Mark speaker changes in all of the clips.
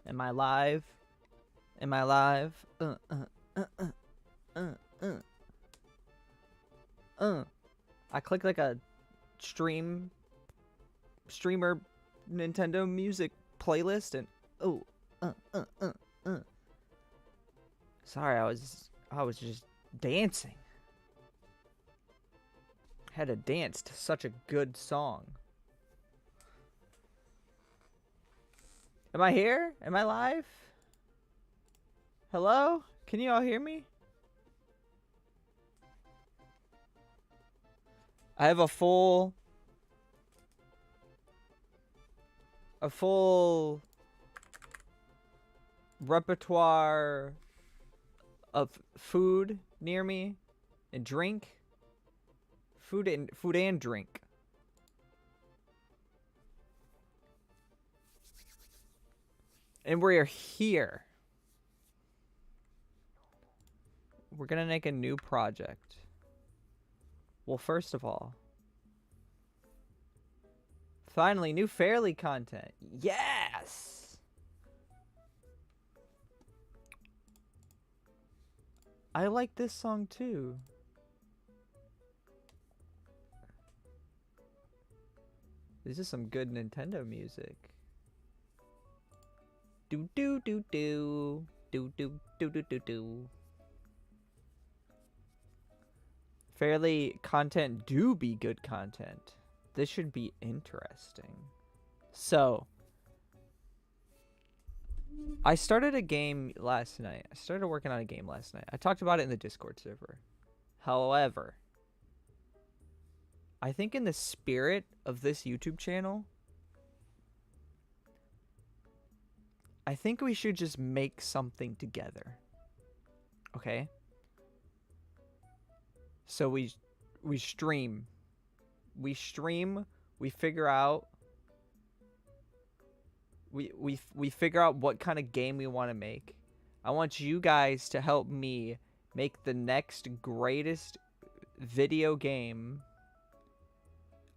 Speaker 1: Am I live? Am I live? I clicked like a streamer Nintendo music playlist and Sorry, I was just dancing. Had to dance to such a good song. Am I here? Am I live? Hello? Can you all hear me? I have a full repertoire of food near me and drink. Food and drink. And we're here. We're gonna make a new project. Well, first of all, finally, new Fairlii content. Yes! I like this song too. This is some good Nintendo music. Do do do do do do do do do do. Fairlii content do be good content. This should be interesting. So, I started a game last night. I started working on a game last night. I talked about it in the Discord server. However, I think in the spirit of this YouTube channel, I think we should just make something together. Okay? So we stream. We stream, we figure out we figure out what kind of game we want to make. I want you guys to help me make the next greatest video game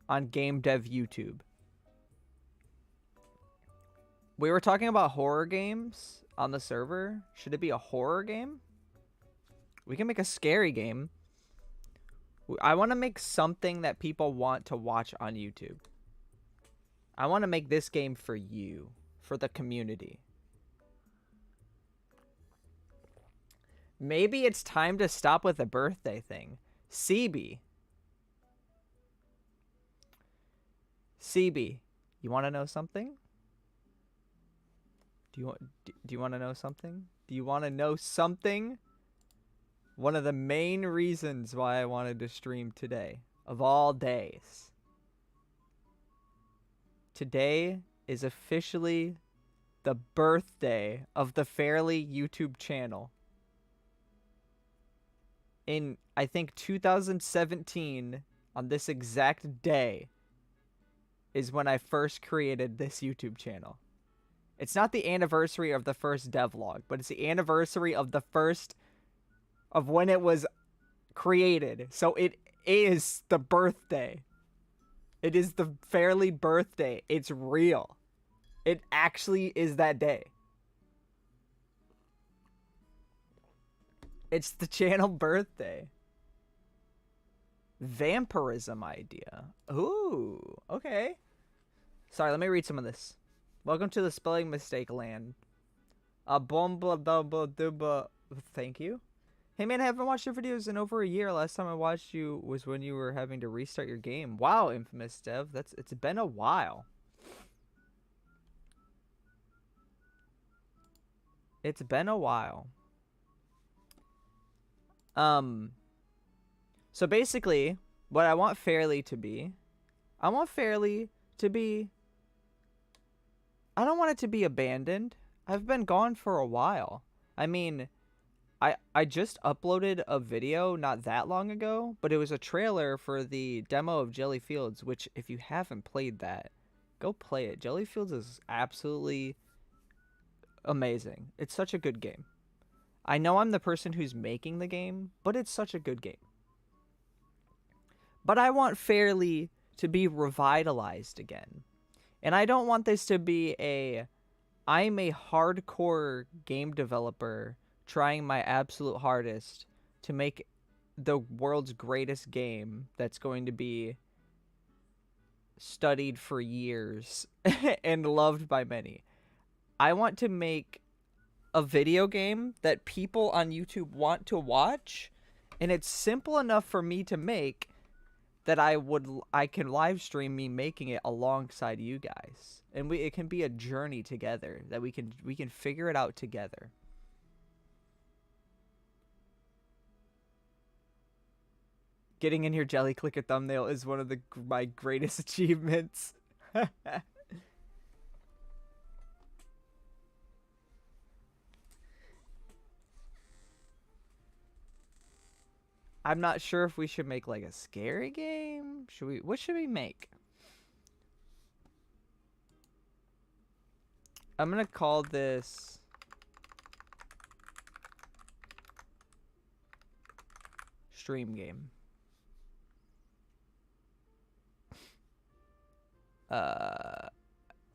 Speaker 1: on Game Dev YouTube. We were talking about horror games on the server. Should it be a horror game? We can make a scary game. I want to make something that people want to watch on YouTube. I want to make this game for you, for the community. Maybe it's time to stop with the birthday thing. CB, you want to know something? Do you want to know something? Do you want to know something? One of the main reasons why I wanted to stream today, of all days. Today is officially the birthday of the Fairlii YouTube channel. In, I think, 2017, on this exact day, is when I first created this YouTube channel. It's not the anniversary of the first devlog, but it's the anniversary of the first... of when it was created. So it is the birthday. It is the Fairlii birthday. It's real. It actually is that day. It's the channel birthday. Vampirism idea. Ooh, okay. Sorry, let me read some of this. Welcome to the spelling mistake land. Thank you. Hey man, I haven't watched your videos in over a year. Last time I watched you was when you were having to restart your game. Wow, Infamous Dev. It's been a while. It's been a while. So basically, what I want Fairlii to be, I want Fairlii to be, I don't want it to be abandoned. I've been gone for a while. I mean, I just uploaded a video not that long ago, but it was a trailer for the demo of Jelly Fields, which if you haven't played that, go play it. Jelly Fields is absolutely amazing. It's such a good game. I know I'm the person who's making the game, but it's such a good game. But I want Fairlii to be revitalized again. And I don't want this to be a I'm a hardcore game developer trying my absolute hardest to make the world's greatest game that's going to be studied for years and loved by many. I want to make a video game that people on YouTube want to watch, and it's simple enough for me to make that I can live stream me making it alongside you guys, and it can be a journey together that we can figure it out together. Getting in your Jelly Clicker thumbnail is one of my greatest achievements. I'm not sure if we should make like a scary game. What should we make? I'm gonna call this stream game.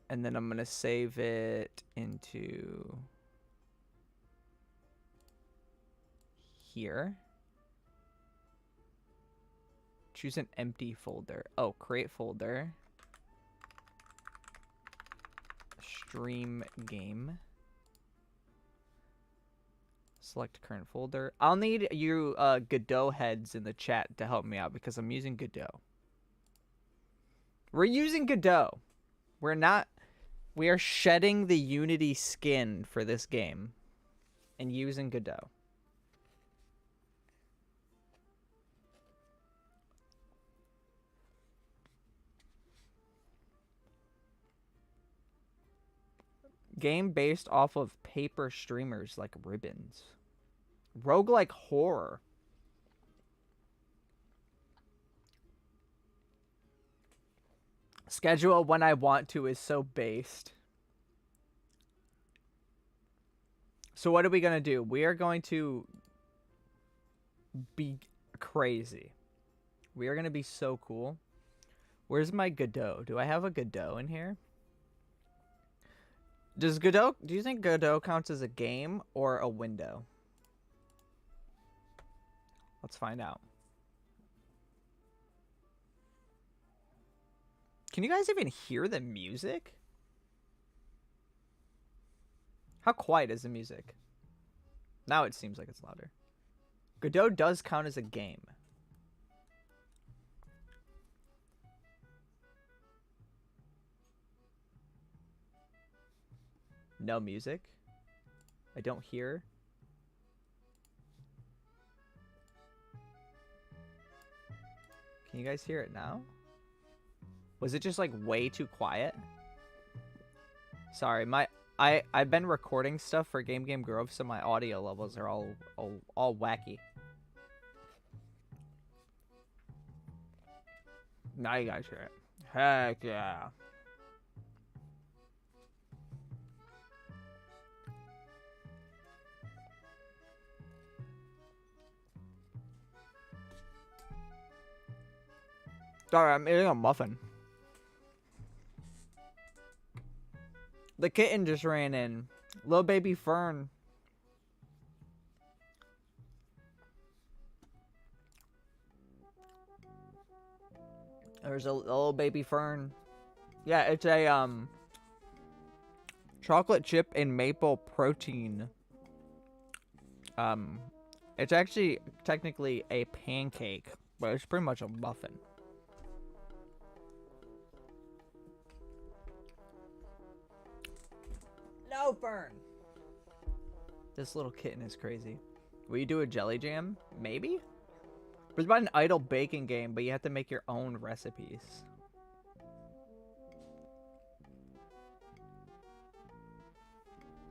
Speaker 1: And then I'm gonna save it into here. Choose an empty folder. Oh, create folder. Stream game. Select current folder. I'll need you Godot heads in the chat to help me out because I'm using Godot. We're using Godot. We are shedding the Unity skin for this game and using Godot. Game based off of paper streamers like ribbons. Roguelike horror. Schedule when I want to is so based. So what are we going to do? We are going to be crazy. We are going to be so cool. Where's my Godot? Do I have a Godot in here? Do you think Godot counts as a game or a window? Let's find out. Can you guys even hear the music? How quiet is the music? Now it seems like it's louder. Godot does count as a game. No music. I don't hear. Can you guys hear it now? Was it just like way too quiet? Sorry, I've been recording stuff for Game Grove, so my audio levels are all wacky. Now you guys hear it. Heck yeah. Sorry, I'm eating a muffin. The kitten just ran in. Little baby Fern. There's a little baby Fern. Yeah, it's a chocolate chip and maple protein. It's actually technically a pancake, but it's pretty much a muffin. No, Fern. This little kitten is crazy. Will you do a jelly jam? Maybe? It's about an idle baking game, but you have to make your own recipes.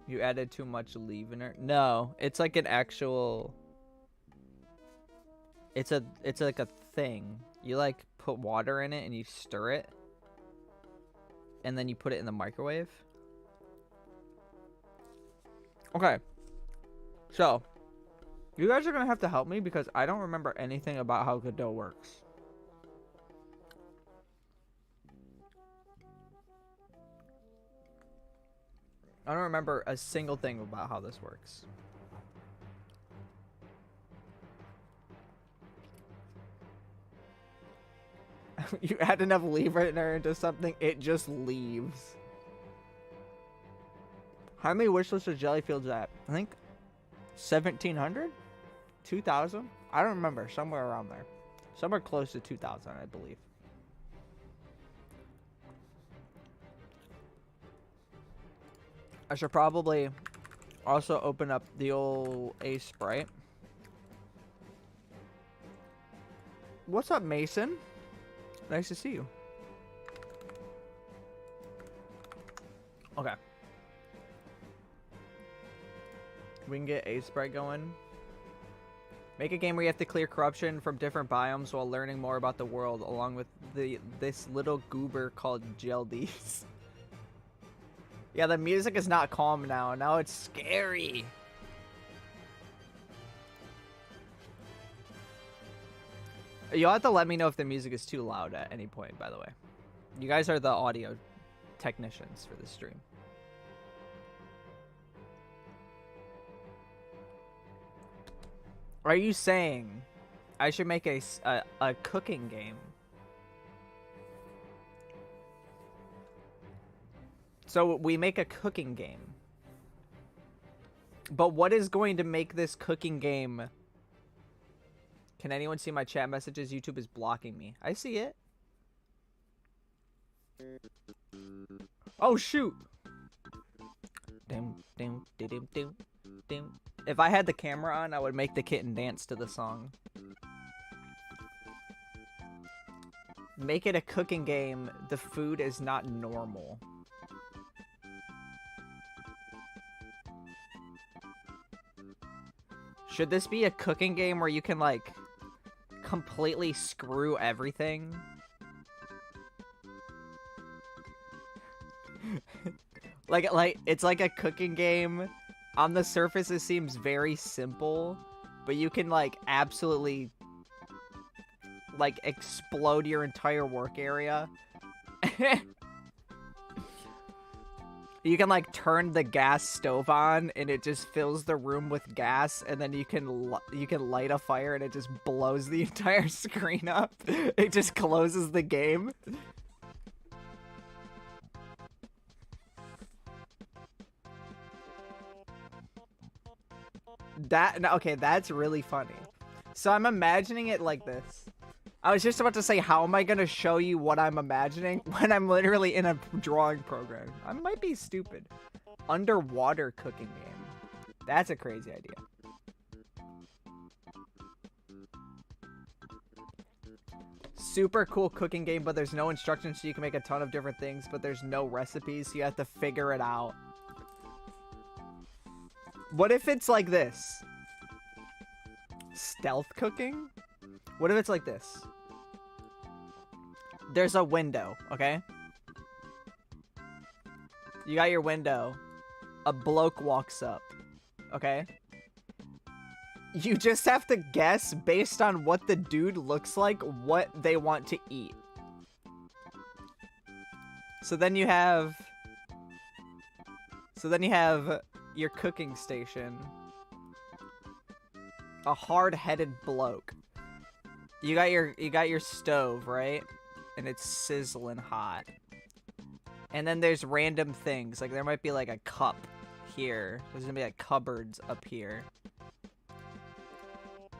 Speaker 1: You added too much leavener? No, it's like an actual... It's like a thing. You like put water in it and you stir it. And then you put it in the microwave. Okay. So, you guys are going to have to help me because I don't remember anything about how Godot works. I don't remember a single thing about how this works. You add enough leavener into something, it just leaves. How many wishlists are Jellyfields at? I think 1,700? 2,000? I don't remember. Somewhere around there. Somewhere close to 2,000, I believe. I should probably also open up the old Ace Sprite. What's up, Mason? Nice to see you. Okay. We can get Ace Sprite going. Make a game where you have to clear corruption from different biomes while learning more about the world, along with this little goober called GELLI. Yeah, the music is not calm now. Now it's scary. You'll have to let me know if the music is too loud at any point, by the way. You guys are the audio technicians for this stream. Are you saying I should make a cooking game? So we make a cooking game. But what is going to make this cooking game... Can anyone see my chat messages? YouTube is blocking me. I see it. Oh, shoot. If I had the camera on, I would make the kitten dance to the song. Make it a cooking game. The food is not normal. Should this be a cooking game where you can, like, completely screw everything? like, it's like a cooking game. On the surface, it seems very simple, but you can, like, absolutely, like, explode your entire work area. You can, like, turn the gas stove on, and it just fills the room with gas, and then you can light a fire, and it just blows the entire screen up. It just closes the game. Okay, that's really funny. So I'm imagining it like this. I was just about to say, how am I going to show you what I'm imagining when I'm literally in a drawing program? I might be stupid. Underwater cooking game. That's a crazy idea. Super cool cooking game, but there's no instructions, so you can make a ton of different things, but there's no recipes, so you have to figure it out. What if it's like this? Stealth cooking? What if it's like this? There's a window, okay? You got your window. A bloke walks up, okay? You just have to guess based on what the dude looks like, what they want to eat. So then you have your cooking station. A hard-headed bloke. You got your stove, right? And it's sizzling hot. And then there's random things. Like, there might be, like, a cup here. There's gonna be, like, cupboards up here.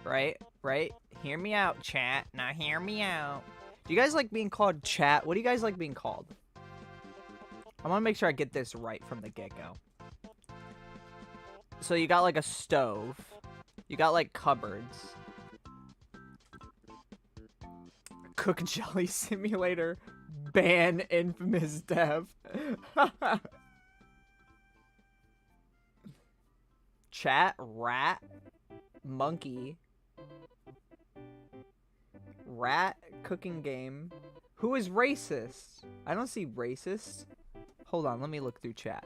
Speaker 1: Right? Right? Hear me out, chat. Now hear me out. Do you guys like being called chat? What do you guys like being called? I want to make sure I get this right from the get-go. So you got, like, a stove. You got, like, cupboards. Cook Jelly Simulator. Ban infamous dev. Chat, rat, monkey. Rat, cooking game. Who is racist? I don't see racist. Hold on, let me look through chat.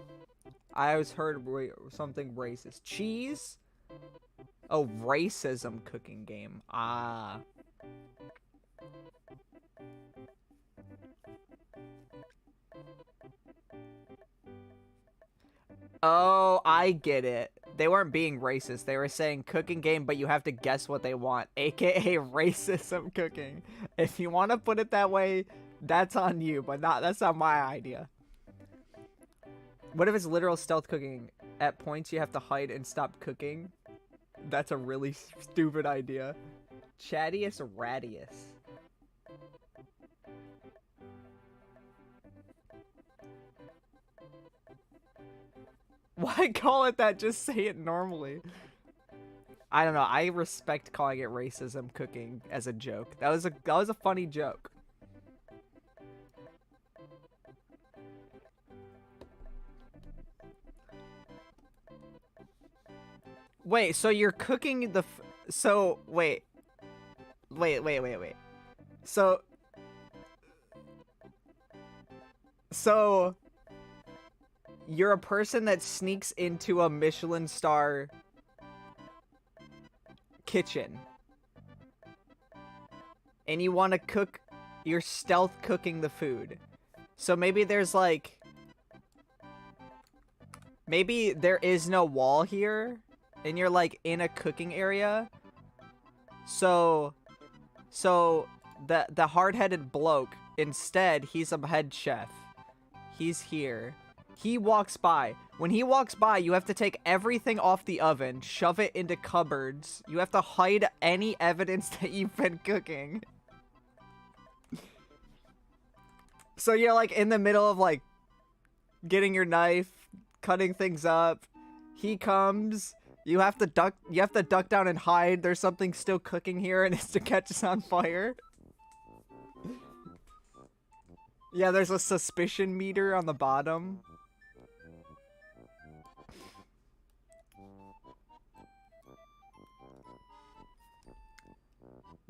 Speaker 1: I always heard something racist. Cheese? Oh, racism cooking game. Ah. Oh, I get it. They weren't being racist. They were saying cooking game, but you have to guess what they want, aka racism cooking. If you want to put it that way, that's on you, but that's not my idea. What if it's literal stealth cooking? At points you have to hide and stop cooking. That's a really stupid idea. Chattius Radius. Why call it that? Just say it normally. I don't know. I respect calling it racism cooking as a joke. That was a funny joke. Wait, so you're cooking the so wait. Wait. So you're a person that sneaks into a Michelin star kitchen. And you want to cook, you're stealth cooking the food. So maybe there's like, maybe there is no wall here and you're like in a cooking area. So the hard-headed bloke, instead, he's a head chef. He's here. He walks by. When he walks by, you have to take everything off the oven, shove it into cupboards. You have to hide any evidence that you've been cooking. So you're like in the middle of like getting your knife, cutting things up. He comes. You have to duck down and hide. There's something still cooking here and it's to catch us on fire. Yeah, there's a suspicion meter on the bottom.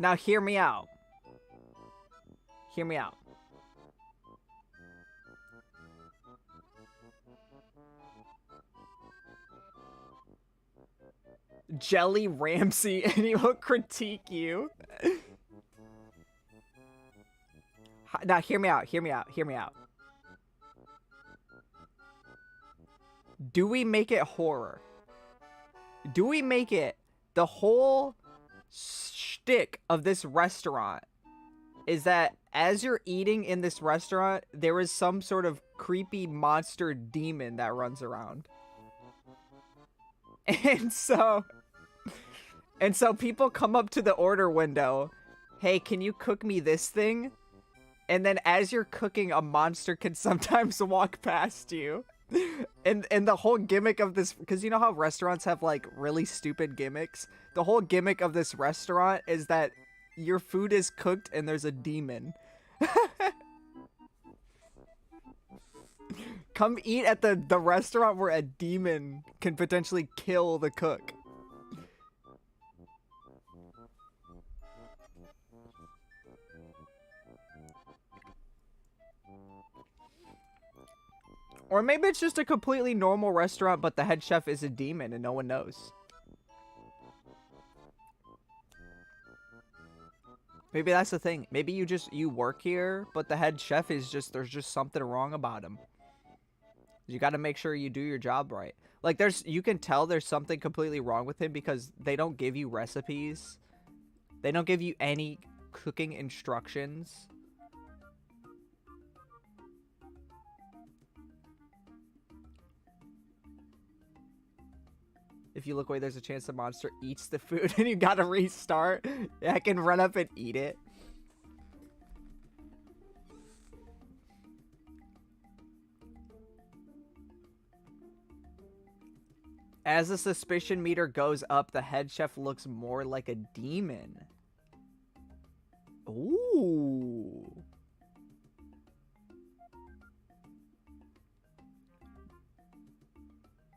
Speaker 1: Now hear me out. Hear me out. Jelly Ramsey and he will critique you. Now hear me out. Do we make it horror? Do we make it the whole shtick of this restaurant is that as you're eating in this restaurant, there is some sort of creepy monster demon that runs around. And so people come up to the order window, hey, can you cook me this thing? And then as you're cooking, a monster can sometimes walk past you. And the whole gimmick of this, because you know how restaurants have like really stupid gimmicks? The whole gimmick of this restaurant is that your food is cooked and there's a demon. Come eat at the restaurant where a demon can potentially kill the cook. Or maybe it's just a completely normal restaurant, but the head chef is a demon and no one knows. Maybe that's the thing. Maybe you work here, but the head chef is there's just something wrong about him. You got to make sure you do your job right. Like you can tell there's something completely wrong with him because they don't give you recipes. They don't give you any cooking instructions. If you look away, there's a chance the monster eats the food and you gotta restart. Yeah, I can run up and eat it. As the suspicion meter goes up, the head chef looks more like a demon. Ooh.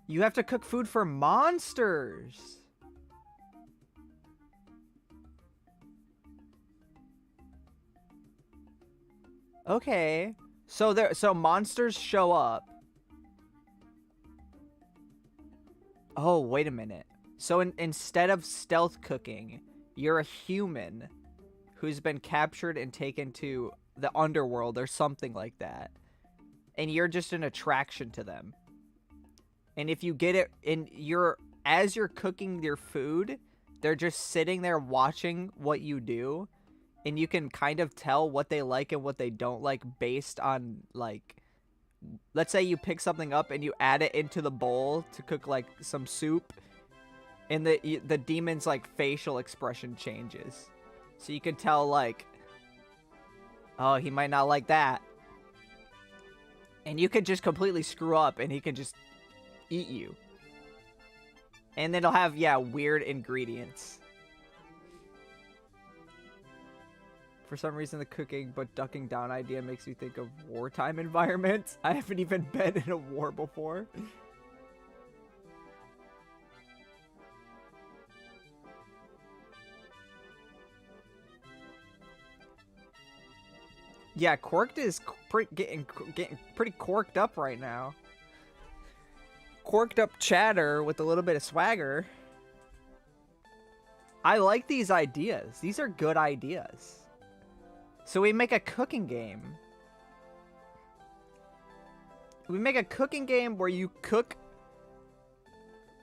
Speaker 1: You have to cook food for monsters. Okay. So monsters show up. Oh, wait a minute. So instead of stealth cooking, you're a human who's been captured and taken to the underworld or something like that. And you're just an attraction to them. And if you get it in as you're cooking your food, they're just sitting there watching what you do, and you can kind of tell what they like and what they don't like based on, like, let's say you pick something up and you add it into the bowl to cook like some soup, and the demon's like facial expression changes. So you can tell, like, oh, he might not like that. And you could just completely screw up and he can just eat you. And then it'll have, yeah, weird ingredients. For some reason, the cooking but ducking down idea makes me think of wartime environments. I haven't even been in a war before. Yeah, Corked is getting pretty corked up right now. Corked up chatter with a little bit of swagger. I like these ideas. These are good ideas. So we make a cooking game. We make a cooking game where you cook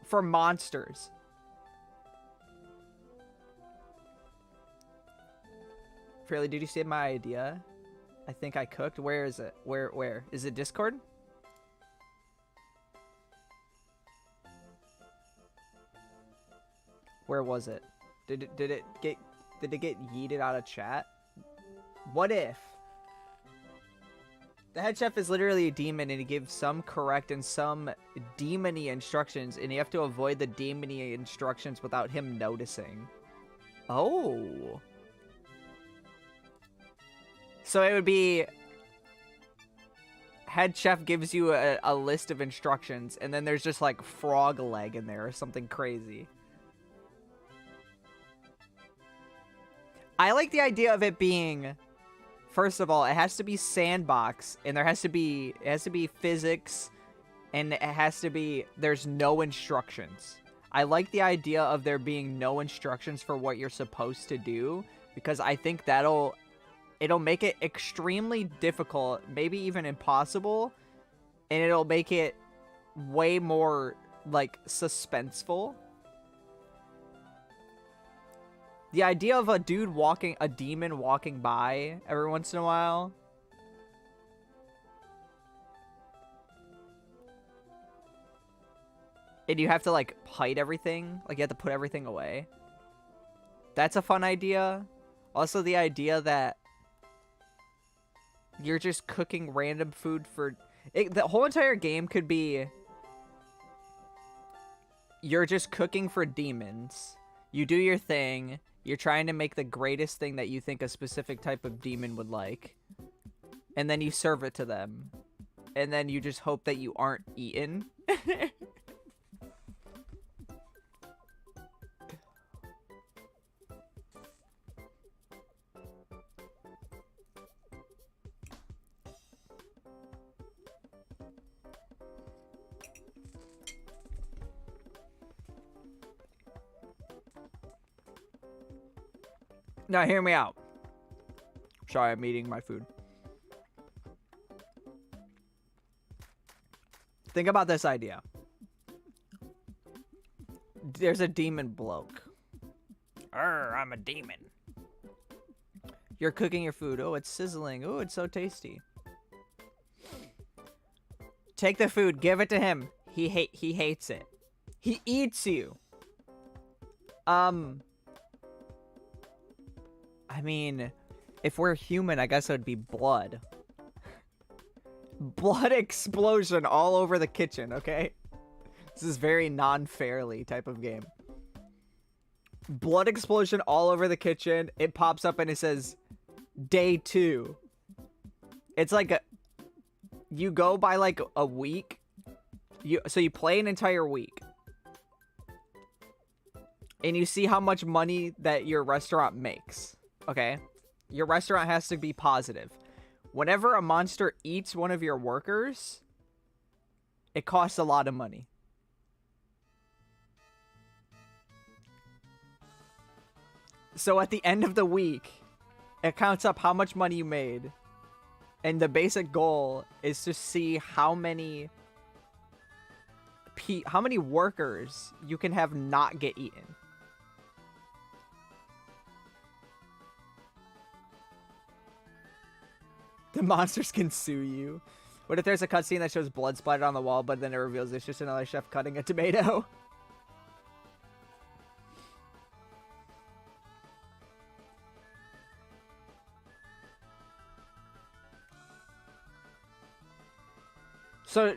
Speaker 1: for monsters. Fairlii, did you see my idea? I think I cooked. Where is it? Where? Is it Discord? Where was it? Did it get yeeted out of chat? What if the head chef is literally a demon and he gives some correct and some demony instructions, and you have to avoid the demony instructions without him noticing? Oh. So it would be head chef gives you a list of instructions, and then there's just like frog leg in there or something crazy. I like the idea of it being, first of all, it has to be sandbox, and it has to be physics, and it has to be, there's no instructions. I like the idea of there being no instructions for what you're supposed to do, because I think it'll make it extremely difficult, maybe even impossible, and it'll make it way more, like, suspenseful. The idea of a demon walking by every once in a while. And you have to, like, hide everything. Like, you have to put everything away. That's a fun idea. Also, the idea that you're just cooking random food for... the whole entire game could be... You're just cooking for demons. You do your thing. You're trying to make the greatest thing that you think a specific type of demon would like. And then you serve it to them. And then you just hope that you aren't eaten. Now, hear me out. Sorry, I'm eating my food. Think about this idea. There's a demon bloke. I'm a demon. You're cooking your food. Oh, it's sizzling. Oh, it's so tasty. Take the food. Give it to him. He hates it. He eats you. I mean, if we're human, I guess it would be blood. Blood explosion all over the kitchen, okay? This is very non-Fairlii type of game. Blood explosion all over the kitchen. It pops up and it says, day 2. It's like you go by like a week. So you play an entire week. And you see how much money that your restaurant makes. Okay, your restaurant has to be positive. Whenever a monster eats one of your workers, it costs a lot of money. So at the end of the week, it counts up how much money you made. And the basic goal is to see how many how many workers you can have not get eaten? The monsters can sue you. What if there's a cutscene that shows blood splattered on the wall, but then it reveals it's just another chef cutting a tomato? So,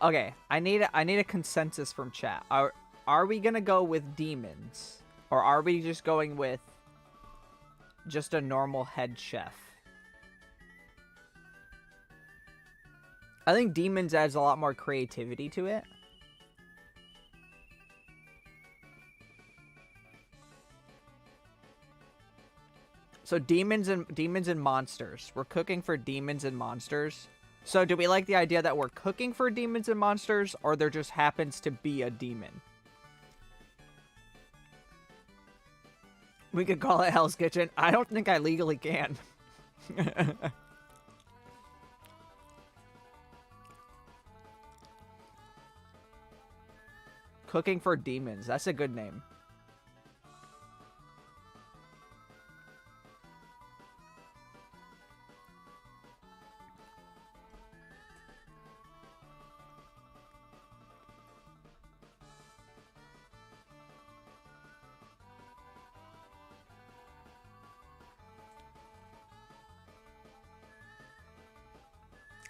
Speaker 1: okay, I need a consensus from chat. Are we gonna go with demons, or are we just going with just a normal head chef? I think demons adds a lot more creativity to it. So demons and monsters. We're cooking for demons and monsters. So do we like the idea that we're cooking for demons and monsters, or there just happens to be a demon? We could call it Hell's Kitchen. I don't think I legally can. Cooking for demons. That's a good name.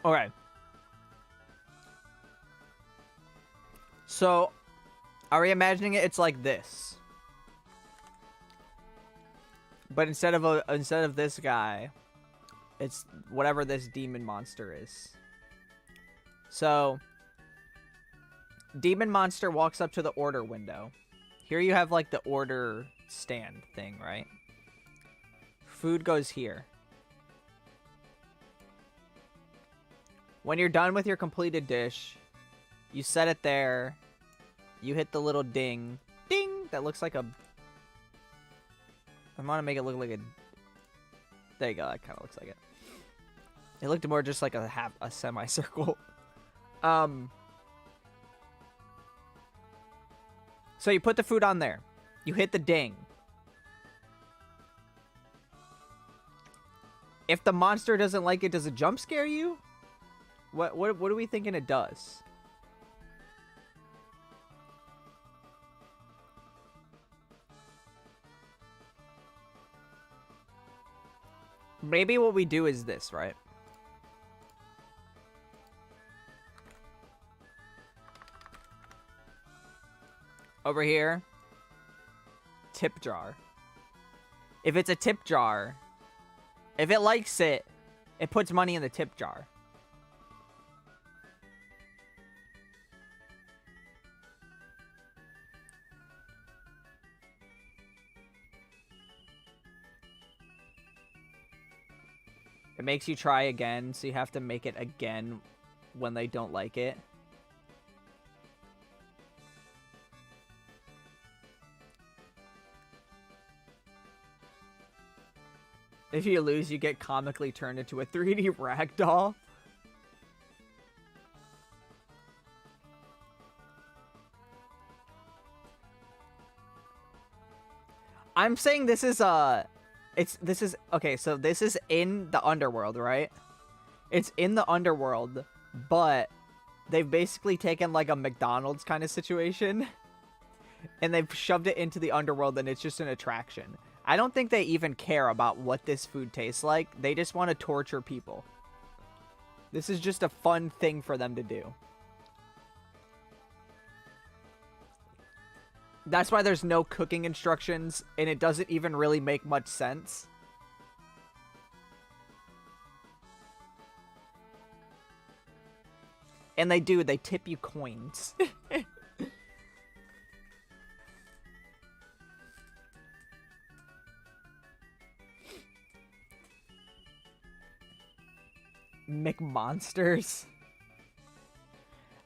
Speaker 1: Okay. So, are we imagining it? It's like this, but instead of this guy, it's whatever this demon monster is. So, demon monster walks up to the order window. Here you have like the order stand thing, right? Food goes here. When you're done with your completed dish, you set it there. You hit the little ding. Ding! That looks like a... I want to make it look like a... There you go. That kind of looks like it. It looked more just like a semicircle. So you put the food on there. You hit the ding. If the monster doesn't like it, does it jump scare you? What are we thinking it does? Maybe what we do is this, right? Over here, tip jar. If it's a tip jar, if it likes it, it puts money in the tip jar. It makes you try again, so you have to make it again when they don't like it. If you lose, you get comically turned into a 3D ragdoll. I'm saying this is okay, so this is in the underworld, right? It's in the underworld, but they've basically taken like a McDonald's kind of situation and they've shoved it into the underworld, and it's just an attraction. I don't think they even care about what this food tastes like. They just want to torture people. This is just a fun thing for them to do. That's why there's no cooking instructions, and it doesn't even really make much sense. And they tip you coins. McMonsters.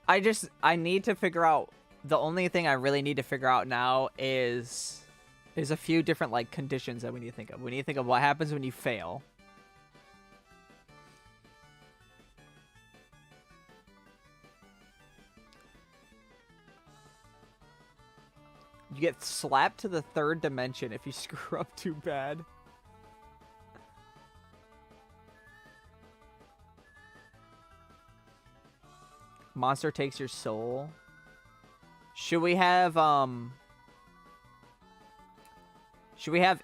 Speaker 1: I need to figure out, the only thing I really need to figure out now is a few different like conditions that we need to think of. We need to think of what happens when you fail. You get slapped to the 3rd dimension if you screw up too bad. Monster takes your soul. Should we have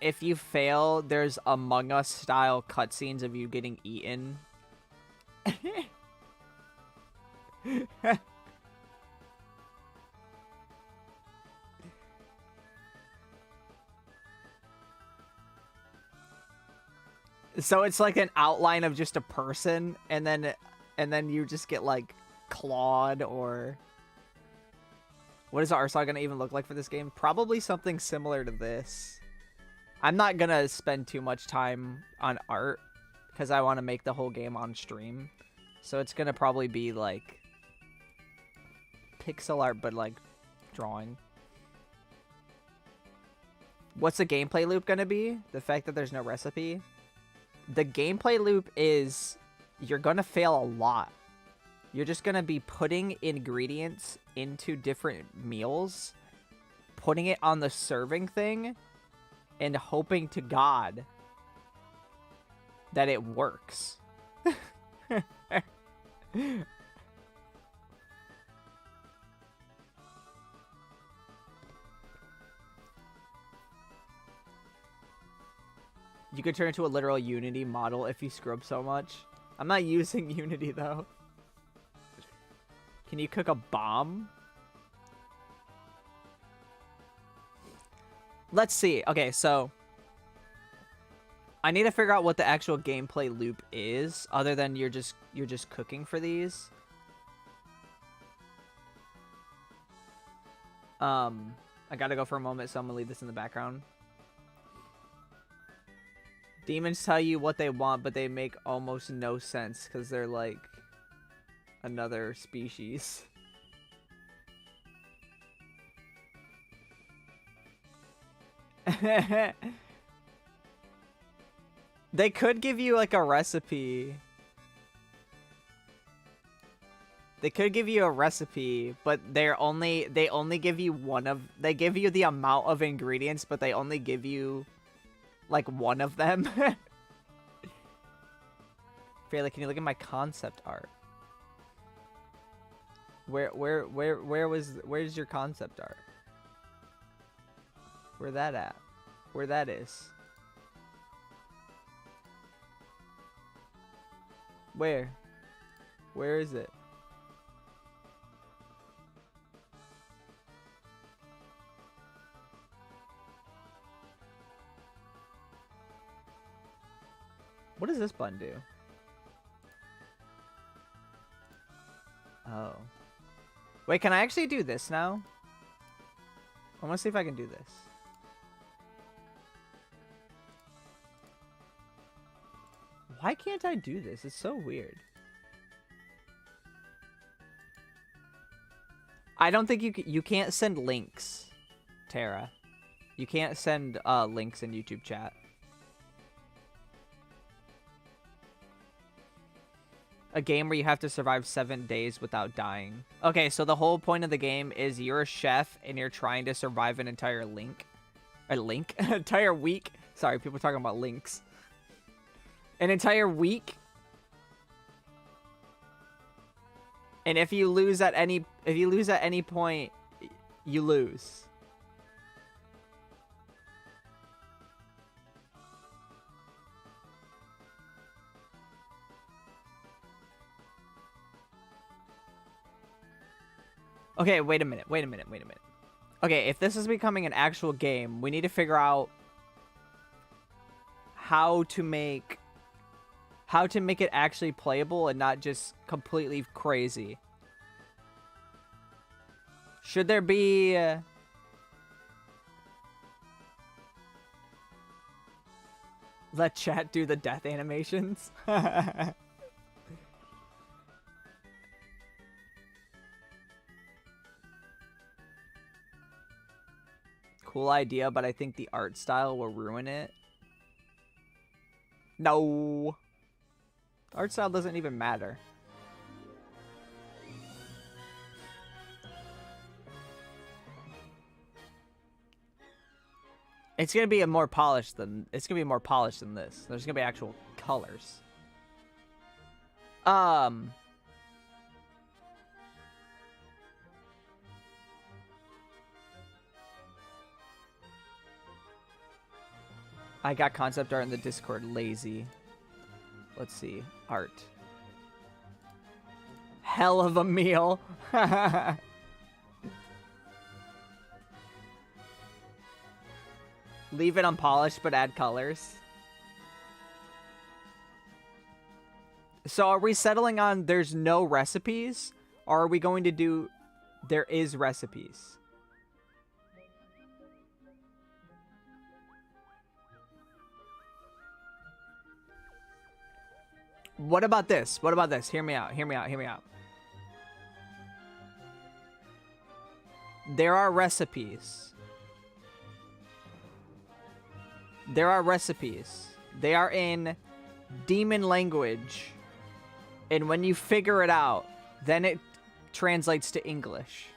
Speaker 1: if you fail, there's Among Us style cutscenes of you getting eaten? So it's like an outline of just a person, and then you just get like clawed, or what is the art style gonna even look like for this game? Probably something similar to this. I'm not gonna spend too much time on art because I want to make the whole game on stream. So it's gonna probably be like pixel art, but like drawing. What's the gameplay loop gonna be? The fact that there's no recipe? The gameplay loop is you're gonna fail a lot. You're just gonna be putting ingredients into different meals, putting it on the serving thing, and hoping to God that it works. You could turn into a literal Unity model if you screw up so much. I'm not using Unity, though. Can you cook a bomb? Let's see. Okay, so I need to figure out what the actual gameplay loop is, other than you're just cooking for these. I gotta go for a moment, so I'm gonna leave this in the background. Demons tell you what they want, but they make almost no sense because they're like another species. They could give you like a recipe. They could give you a recipe, but they only give you they give you the amount of ingredients, but they only give you like one of them. Fairlii, can you look at my concept art? Where's your concept art? Where that at? Where that is? Where? Where is it? What does this button do? Oh. Wait, can I actually do this now? I want to see if I can do this. Why can't I do this? It's so weird. I don't think you can't send links, Tara. You can't send links in YouTube chat. A game where you have to survive 7 days without dying. Okay, so the whole point of the game is you're a chef and you're trying to survive an entire entire week. Sorry, people talking about links. An entire week. And if you lose at any point, you lose. Okay, wait a minute. Okay, if this is becoming an actual game, we need to figure out how to make it actually playable and not just completely crazy. Should there be let chat do the death animations? Cool idea, but I think the art style will ruin it. No. The art style doesn't even matter. It's gonna be more polished than this. There's gonna be actual colors. I got concept art in the Discord. Lazy. Let's see. Art. Hell of a meal. Leave it unpolished, but add colors. So are we settling on there's no recipes? Or are we going to do there is recipes? What about this? What about this? Hear me out. Hear me out. Hear me out. There are recipes. There are recipes. They are in demon language. And when you figure it out, then it translates to English.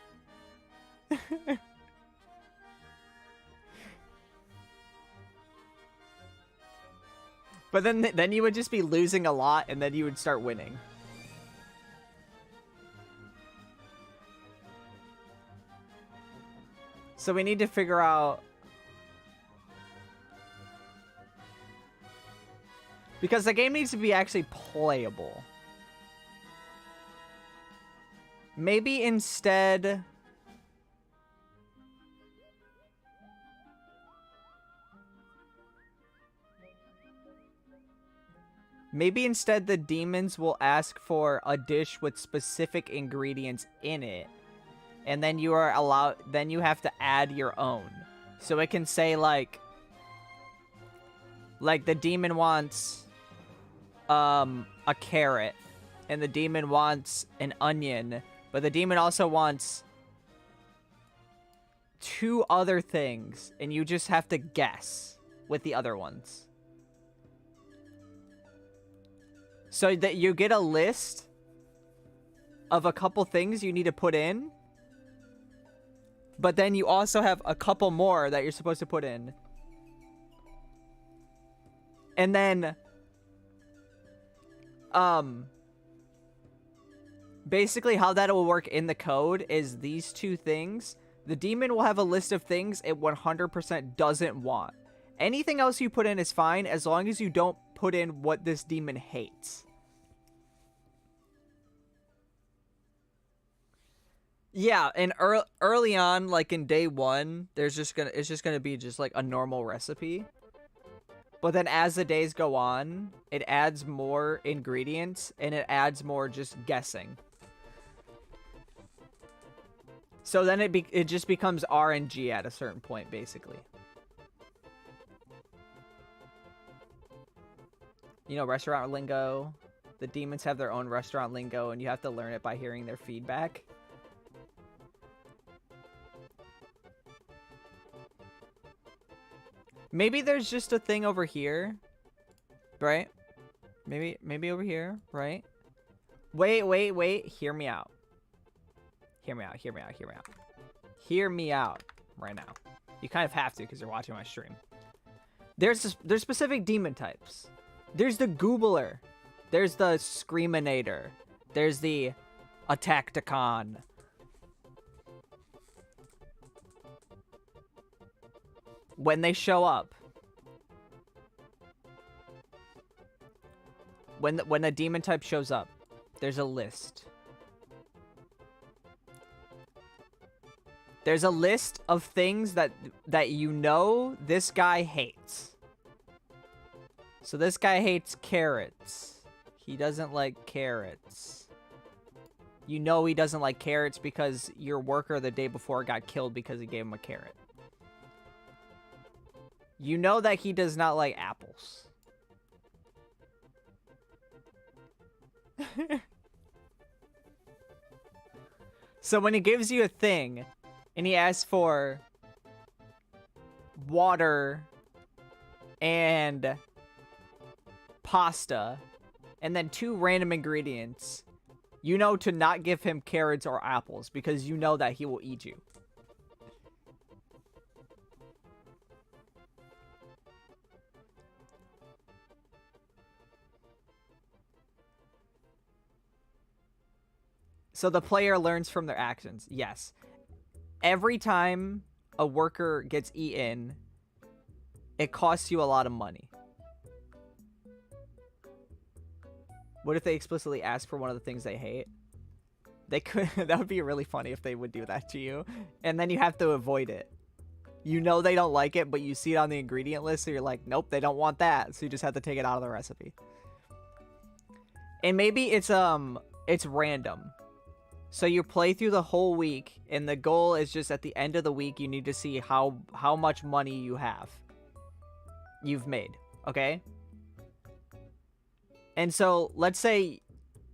Speaker 1: But then you would just be losing a lot, and then you would start winning. So we need to figure out... Because the game needs to be actually playable. Maybe instead... Maybe instead the demons will ask for a dish with specific ingredients in it. And then you are allowed, then you have to add your own. So it can say like the demon wants a carrot and the demon wants an onion, but the demon also wants 2 other things and you just have to guess with the other ones. So that you get a list of a couple things you need to put in. But then you also have a couple more that you're supposed to put in. And then... basically how that will work in the code is these 2 things. The demon will have a list of things it 100% doesn't want. Anything else you put in is fine as long as you don't put in what this demon hates. Yeah, and early on, like in day 1, it's just gonna be just like a normal recipe. But then as the days go on, it adds more ingredients and it adds more just guessing. So then it just becomes RNG at a certain point, basically. You know, restaurant lingo. The demons have their own restaurant lingo, and you have to learn it by hearing their feedback. Maybe there's just a thing over here, right? Maybe over here, right? Wait. Hear me out. Hear me out. Hear me out right now. You kind of have to because you're watching my stream. There's specific demon types. There's the Goobler. There's the Screaminator. There's the Attackticon. When they show up. When a demon type shows up, there's a list. There's a list of things that you know this guy hates. So this guy hates carrots. He doesn't like carrots. You know he doesn't like carrots because your worker the day before got killed because he gave him a carrot. You know that he does not like apples. So when he gives you a thing and he asks for water and pasta and then 2 random ingredients, you know to not give him carrots or apples because you know that he will eat you. So the player learns from their actions. Yes. Every time a worker gets eaten, it costs you a lot of money. What if they explicitly ask for one of the things they hate? They could. That would be really funny if they would do that to you. And then you have to avoid it. You know they don't like it, but you see it on the ingredient list, so you're like, nope, they don't want that. So you just have to take it out of the recipe. And maybe it's random. So you play through the whole week, and the goal is just at the end of the week, you need to see how much money you've made, okay? And so let's say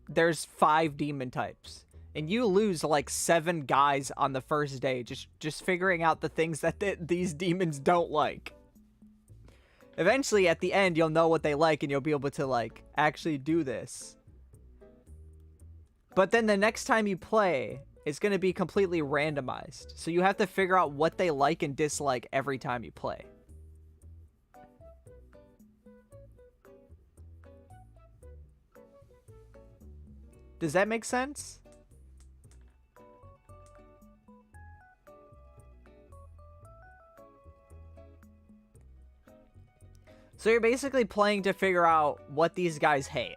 Speaker 1: there's 5 demon types, and you lose like 7 guys on the first day just figuring out the things that these demons don't like. Eventually, at the end, you'll know what they like, and you'll be able to like actually do this. But then the next time you play, it's going to be completely randomized. So you have to figure out what they like and dislike every time you play. Does that make sense? So you're basically playing to figure out what these guys hate.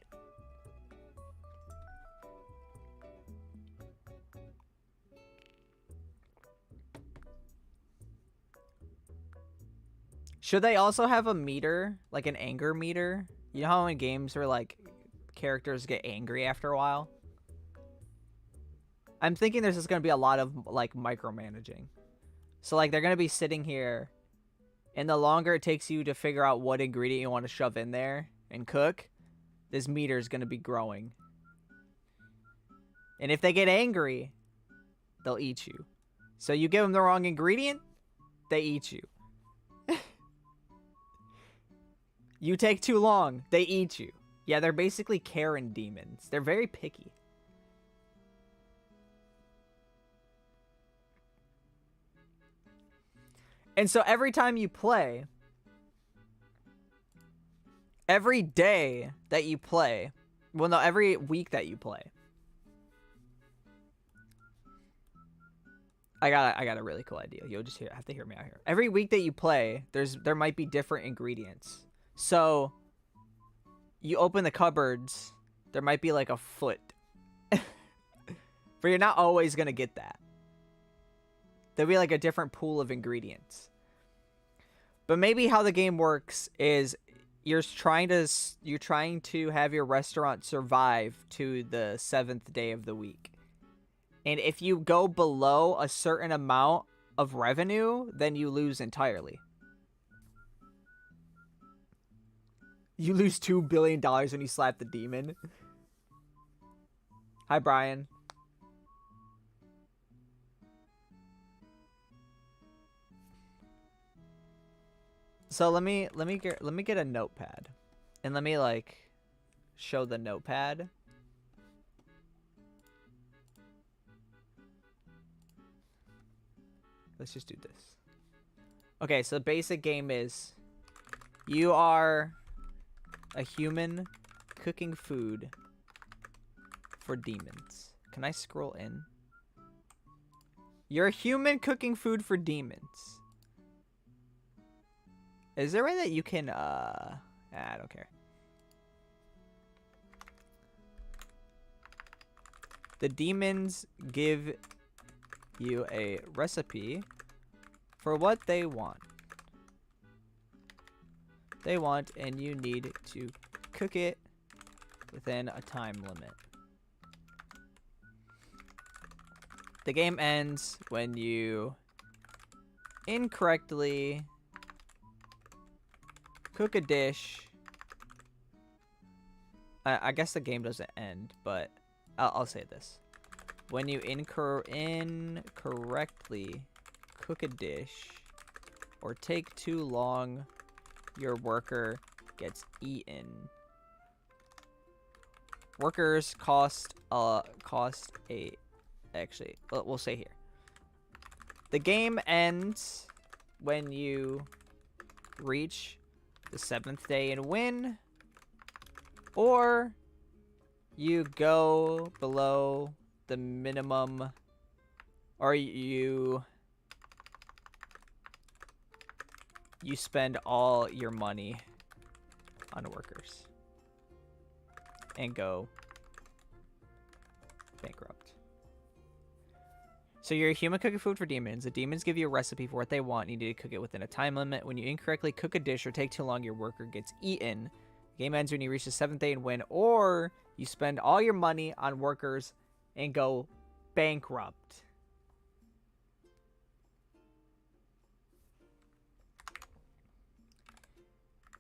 Speaker 1: Should they also have a meter, like an anger meter? You know how in games where like characters get angry after a while? I'm thinking there's just going to be a lot of like micromanaging. So like they're going to be sitting here, and the longer it takes you to figure out what ingredient you want to shove in there and cook, this meter is going to be growing. And if they get angry, they'll eat you. So you give them the wrong ingredient, they eat you. You take too long, they eat you. Yeah, they're basically Karen demons. They're very picky. And so every time you play, every day that you play, well, no, every week that you play, I got a really cool idea. You'll just have to hear me out here. Every week that you play, there might be different ingredients. So you open the cupboards, there might be like a foot. But you're not always going to get that. There'll be like a different pool of ingredients. But maybe how the game works is you're trying to have your restaurant survive to the 7th day of the week. And if you go below a certain amount of revenue, then you lose entirely. You lose $2 billion when you slap the demon. Hi, Brian. So let me get a notepad, and let me like show the notepad. Let's just do this. Okay, so the basic game is you are a human cooking food for demons. Can I scroll in? You're a human cooking food for demons. Is there a way that you can, I don't care. The demons give you a recipe for what they want. And you need to cook it within a time limit. The game ends when you incorrectly cook a dish. I guess the game doesn't end, but I'll say this. When you incorrectly cook a dish or take too long, your worker gets eaten. Workers actually, we'll say here. The game ends when you reach the 7th day and win, or you go below the minimum, or you spend all your money on workers and go bankrupt. So you're a human cooking food for demons. The demons give you a recipe for what they want. You need to cook it within a time limit. When you incorrectly cook a dish or take too long, your worker gets eaten. The game ends when you reach the 7th day and win, or you spend all your money on workers and go bankrupt.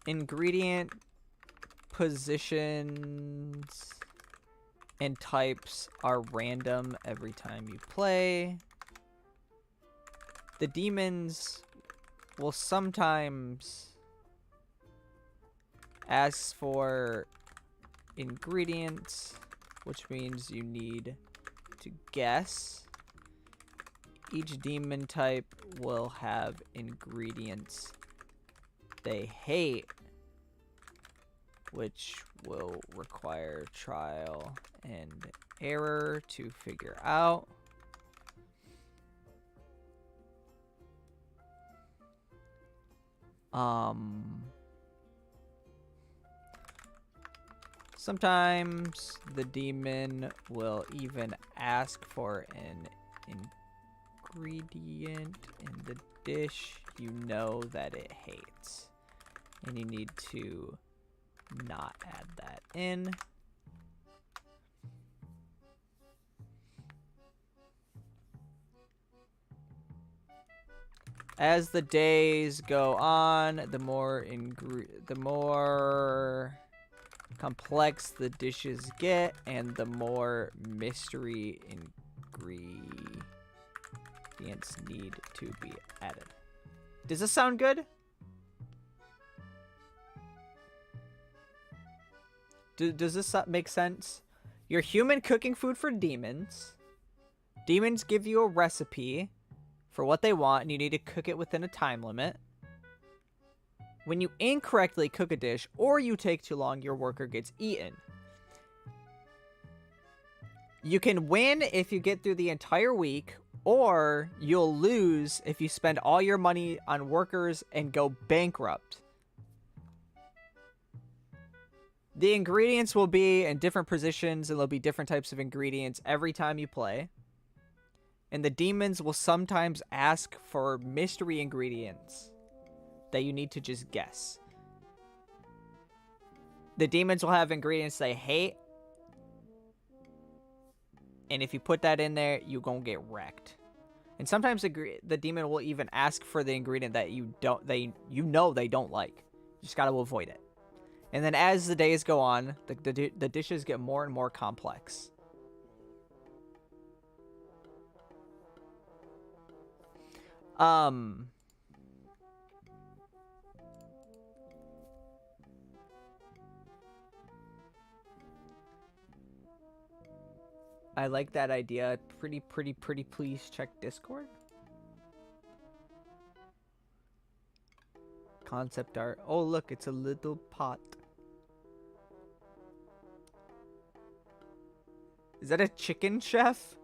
Speaker 1: Ingredient positions and types are random every time you play. The demons will sometimes ask for ingredients, which means you need to guess. Each demon type will have ingredients they hate, which will require trial and error to figure out. Sometimes the demon will even ask for an ingredient in the dish you know that it hates, and you need to not add that in. As the days go on, the more complex the dishes get, and the more mystery ingredients need to be added. Does this sound good? Does this make sense? You're human cooking food for demons. Demons give you a recipe for what they want, and you need to cook it within a time limit. When you incorrectly cook a dish or you take too long, your worker gets eaten. You can win if you get through the entire week, or you'll lose if you spend all your money on workers and go bankrupt. The ingredients will be in different positions, and there'll be different types of ingredients every time you play. And the demons will sometimes ask for mystery ingredients that you need to just guess. The demons will have ingredients they hate, and if you put that in there, you're gonna get wrecked. And sometimes the demon will even ask for the ingredient that you know they don't like. You just gotta avoid it. And then as the days go on, the dishes get more and more complex. I like that idea. Pretty please check Discord. Concept art. Oh, look, it's a little pot. Is that a chicken chef?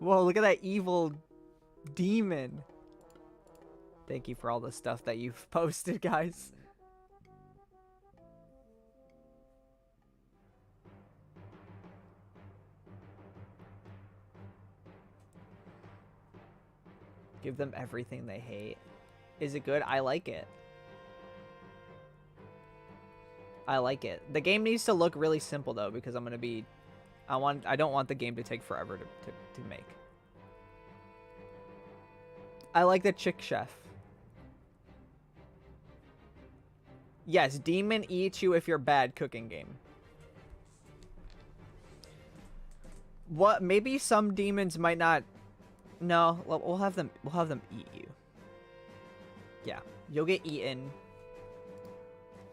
Speaker 1: Whoa, look at that evil demon. Thank you for all the stuff that you've posted, guys. Give them everything they hate. Is it good? I like it. I like it. The game needs to look really simple though, because I'm gonna be I don't want the game to take forever to make. I like the chick chef. Yes, demon eats you if you're bad cooking game. What? Maybe some demons might not. No, we'll have them eat you. Yeah, you'll get eaten.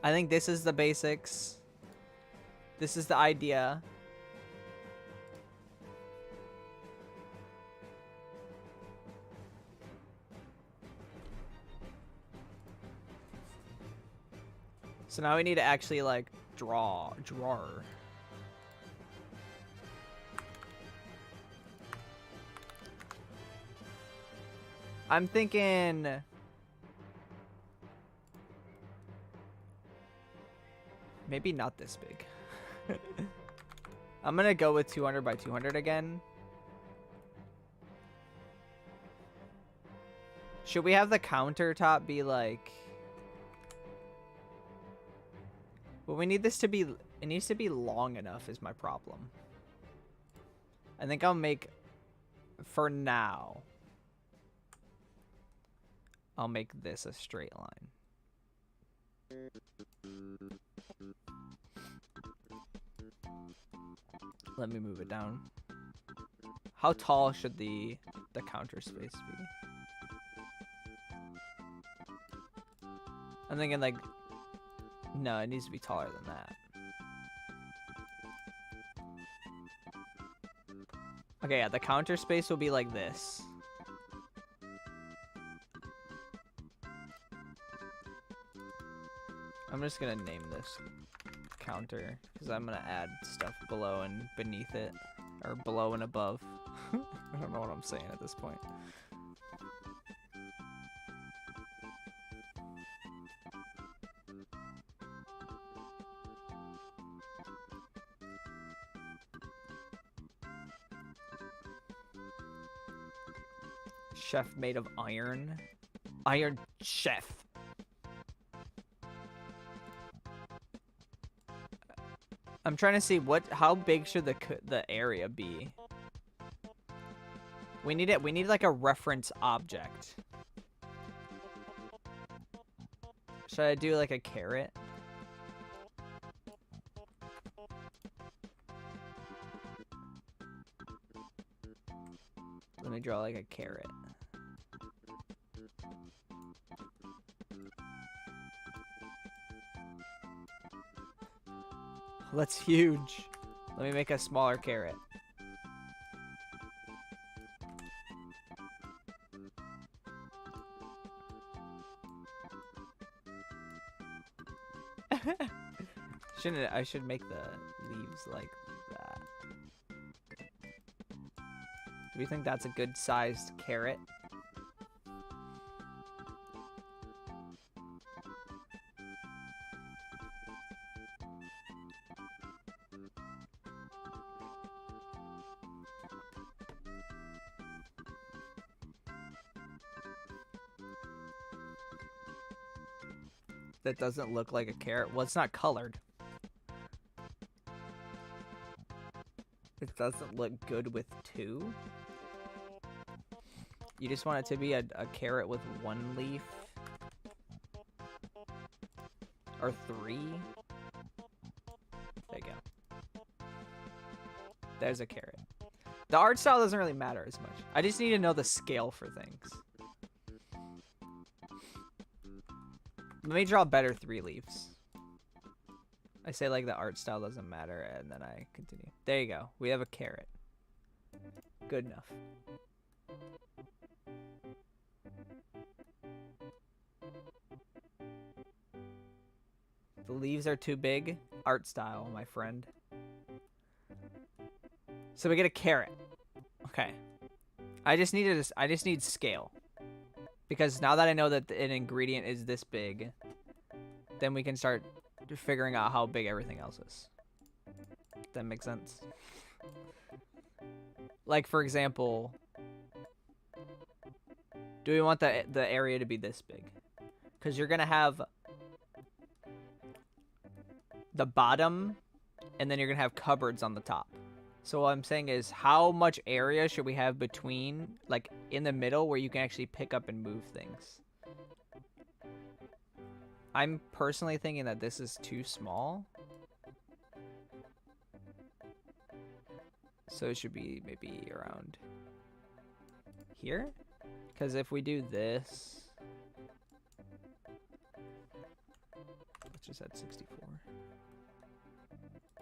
Speaker 1: I think this is the basics. This is the idea. So now we need to actually like draw. I'm thinking... Maybe not this big. I'm gonna go with 200 by 200 again. Should we have the countertop be like... Well, we need this to be... It needs to be long enough is my problem. I think I'll make... For now... I'll make this a straight line. Let me move it down. How tall should the counter space be? I'm thinking like, no, it needs to be taller than that. Okay, yeah, the counter space will be like this. I'm just gonna name this counter because I'm gonna add stuff below and beneath it, or below and above. I don't know what I'm saying at this point. Chef made of iron. Iron chef. I'm trying to see how big should the area be. We need it. We need like a reference object. Should I do like a carrot? Let me draw like a carrot. That's huge. Let me make a smaller carrot. I should make the leaves like that. Do you think that's a good sized carrot? That doesn't look like a carrot. Well, it's not colored. It doesn't look good with two. You just want it to be a carrot with one leaf? Or three? There you go. There's a carrot. The art style doesn't really matter as much. I just need to know the scale for things. Let me draw better 3 leaves. I say like the art style doesn't matter, and then I continue. There you go. We have a carrot. Good enough. The leaves are too big. Art style, my friend. So we get a carrot. Okay. I just need scale. Because now that I know that an ingredient is this big, then we can start figuring out how big everything else is. That makes sense? Like, for example, do we want the area to be this big? Because you're going to have the bottom, and then you're going to have cupboards on the top. So what I'm saying is, how much area should we have between, like, in the middle where you can actually pick up and move things? I'm personally thinking that this is too small. So it should be maybe around here? Because if we do this... Let's just add 64.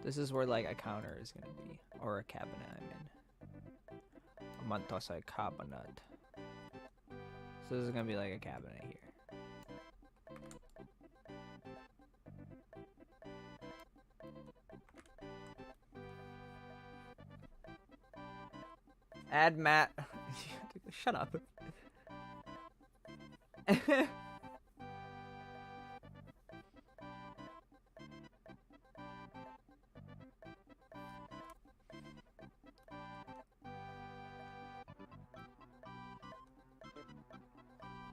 Speaker 1: This is where, like, a counter is going to be. Or a cabinet, I mean. I meant to say cabinet. So this is going to be like a cabinet here. Add mat. Shut up.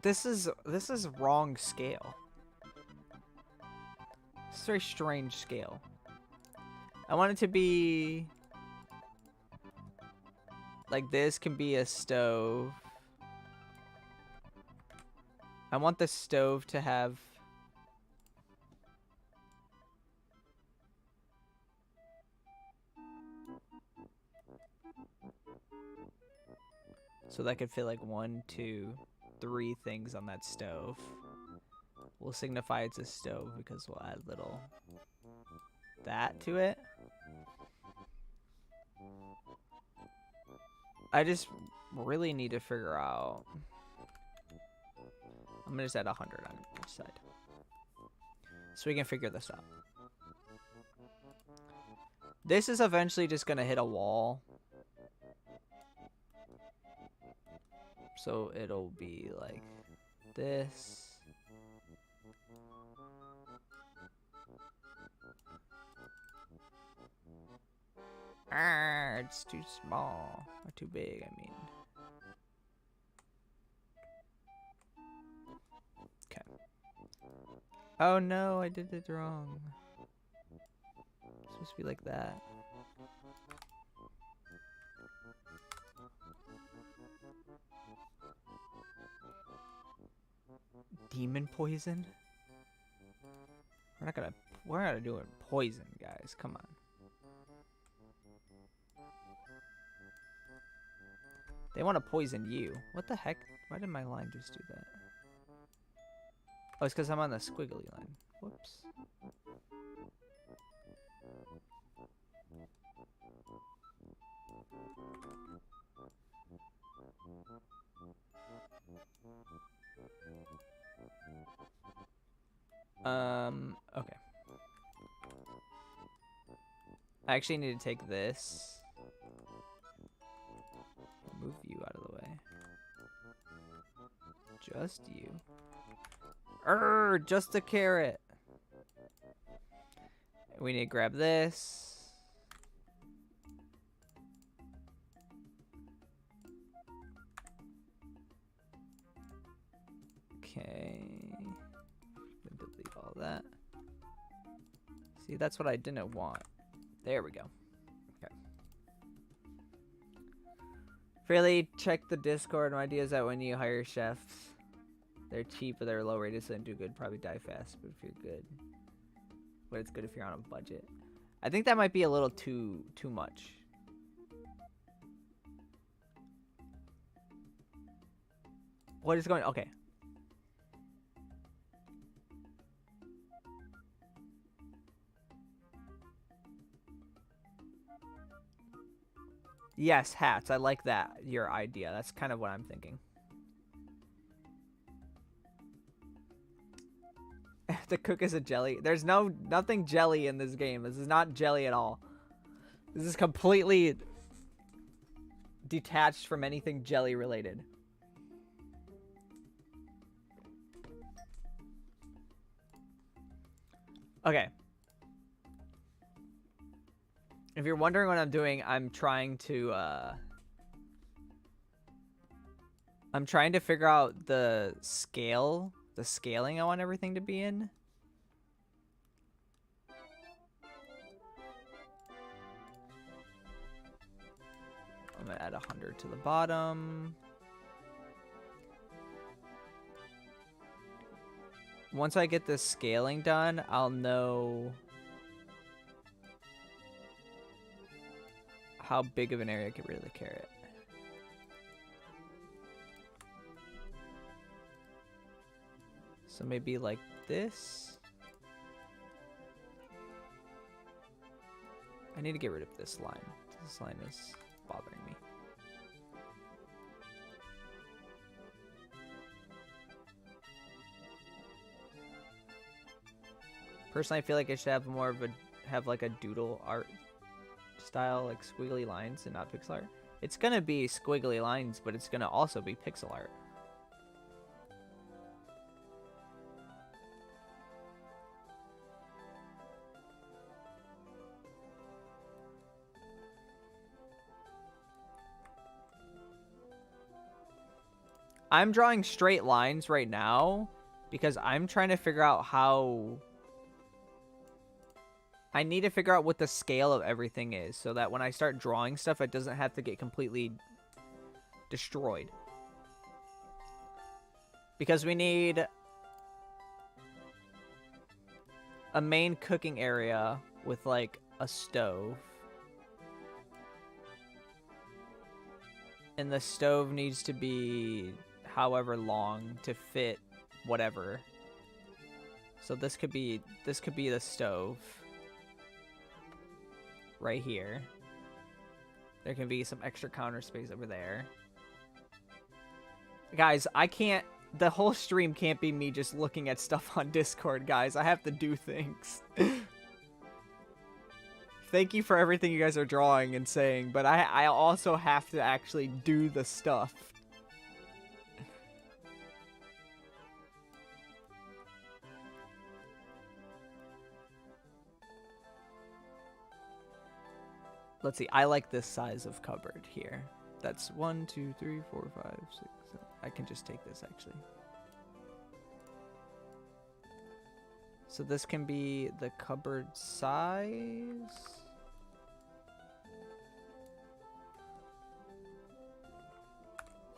Speaker 1: This is wrong scale. It's a very strange scale. I want it to be like this can be a stove. I want the stove to have so that could fit like 1, 2, 3 things on that stove. We'll signify it's a stove because we'll add little that to it. I just really need to figure out. I'm gonna just add 100 on each side, so we can figure this out. This is eventually just gonna hit a wall, so it'll be like this. Ah, it's too small. Or too big, I mean. Okay. Oh no, I did it wrong. It's supposed to be like that. Demon poison? We're not do it poison, guys. Come on. They want to poison you. What the heck? Why did my line just do that? Oh, it's because I'm on the squiggly line. Whoops. Okay. I actually need to take this. Move you out of the way. Just you. Just a carrot. We need to grab this. Okay. Delete all that. See, that's what I didn't want. There we go. Okay. Fairlii, check the Discord. My idea is that when you hire chefs, they're cheap but they're low rated, so they do good. Probably die fast, but if you're good. But it's good if you're on a budget. I think that might be a little too much. What is going? Okay. Yes, hats. I like that. Your idea. That's kind of what I'm thinking. To cook as a jelly. There's nothing jelly in this game. This is not jelly at all. This is completely detached from anything jelly related. Okay. If you're wondering what I'm doing, I'm trying to figure out the scaling I want everything to be in. I'm gonna add 100 to the bottom. Once I get the scaling done, I'll know how big of an area I could really carrot. So maybe like this. I need to get rid of this line. This line is bothering me. Personally, I feel like I should have more of like a doodle art style, like squiggly lines and not pixel art. It's gonna be squiggly lines, but it's gonna also be pixel art. I'm drawing straight lines right now because I'm trying to figure out how... I need to figure out what the scale of everything is so that when I start drawing stuff, it doesn't have to get completely destroyed. Because we need a main cooking area with, like, a stove. And the stove needs to be however long to fit whatever. So this could be the stove. Right here. There can be some extra counter space over there. Guys, I can't... The whole stream can't be me just looking at stuff on Discord, guys. I have to do things. Thank you for everything you guys are drawing and saying, but I also have to actually do the stuff. Let's see. I like this size of cupboard here. That's 1, 2, 3, 4, 5, 6, 7. I can just take this, actually. So this can be the cupboard size.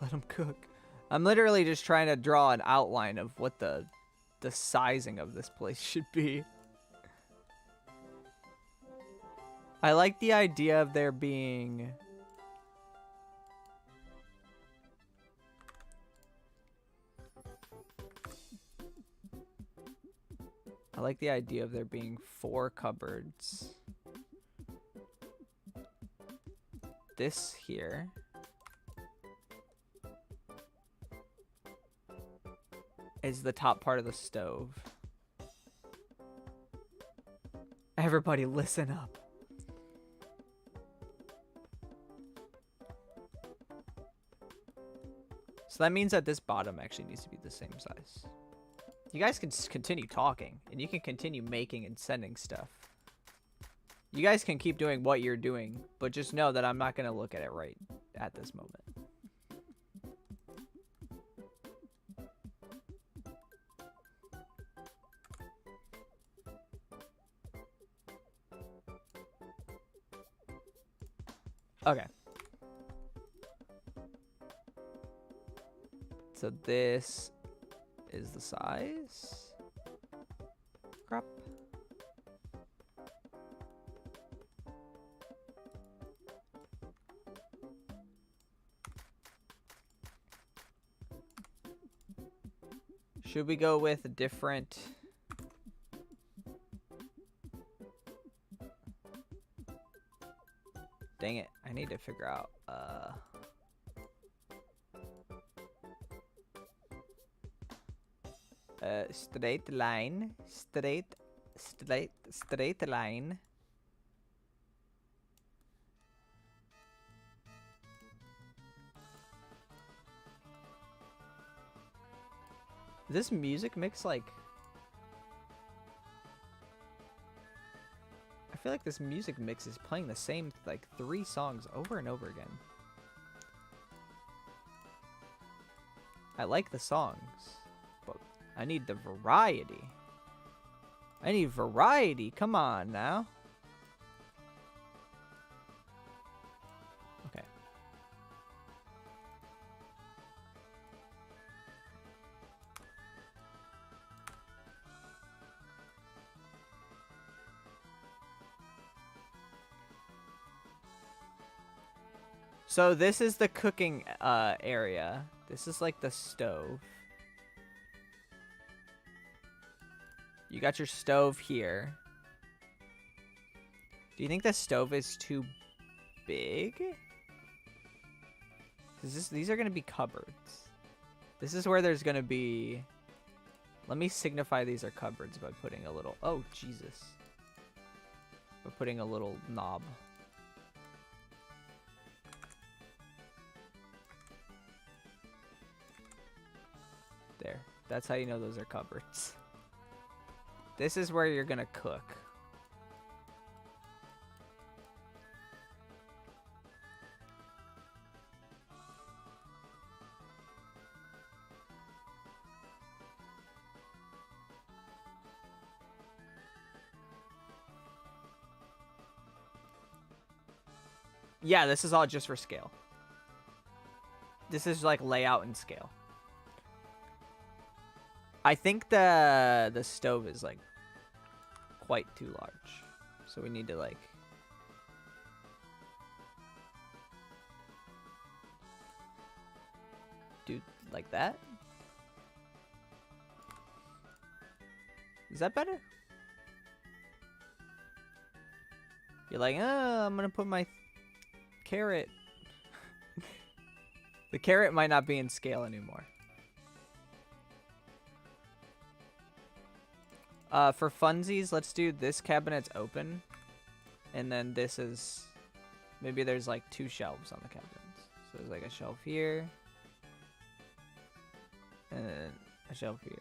Speaker 1: Let them cook. I'm literally just trying to draw an outline of what the sizing of this place should be. I like the idea of there being... I like the idea of there being 4 cupboards. This here. Is the top part of the stove. Everybody listen up. So that means that this bottom actually needs to be the same size. You guys can continue talking, and you can continue making and sending stuff. You guys can keep doing what you're doing, but just know that I'm not going to look at it right at this moment. Okay. So this is the size. Crap. Should we go with a different... Dang it, I need to figure out, straight line, straight line. This music mix, like... I feel like this music mix is playing the same, like, 3 songs over and over again. I like the songs, but I need the variety. I need variety. Come on now. Okay. So this is the cooking area. This is like the stove. You got your stove here. Do you think the stove is too big? Because these are going to be cupboards. This is where there's going to be... Let me signify these are cupboards by putting a little... Oh, Jesus. By putting a little knob. There. That's how you know those are cupboards. This is where you're gonna cook. Yeah, this is all just for scale. This is like layout and scale. I think the stove is like quite too large. So we need to like do like that. Is that better? You're like, oh, I'm gonna put my carrot. The carrot might not be in scale anymore. For funsies, let's do this cabinet's open. And then this is... Maybe there's like 2 shelves on the cabinets. So there's like a shelf here. And then a shelf here.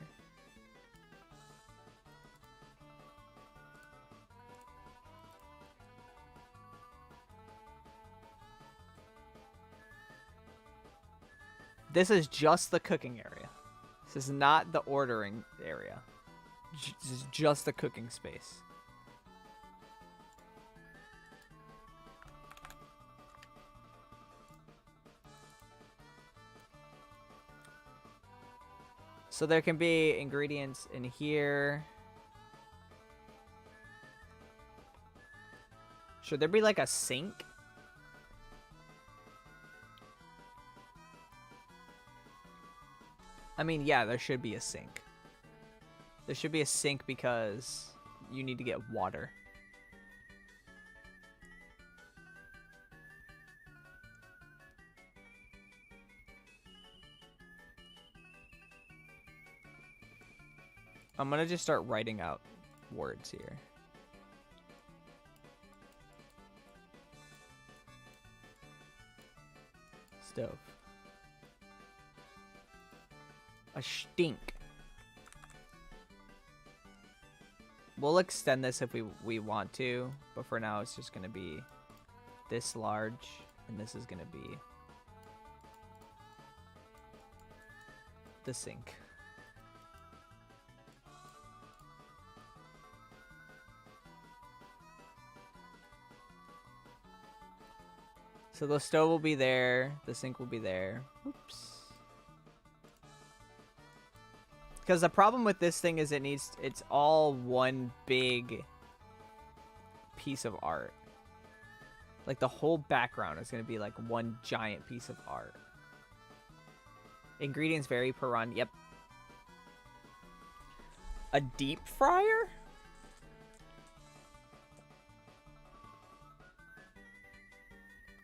Speaker 1: This is just the cooking area. This is not the ordering area. This is just the cooking space. So there can be ingredients in here. Should there be like a sink? I mean, yeah, there should be a sink. There should be a sink because you need to get water. I'm gonna just start writing out words here. Stove. A stink. We'll extend this if we want to, but for now it's just gonna be this large, and this is gonna be the sink. So the stove will be there, the sink will be there. Oops. Because the problem with this thing is it's all one big piece of art. Like the whole background is going to be like one giant piece of art. Ingredients vary per run. Yep. A deep fryer?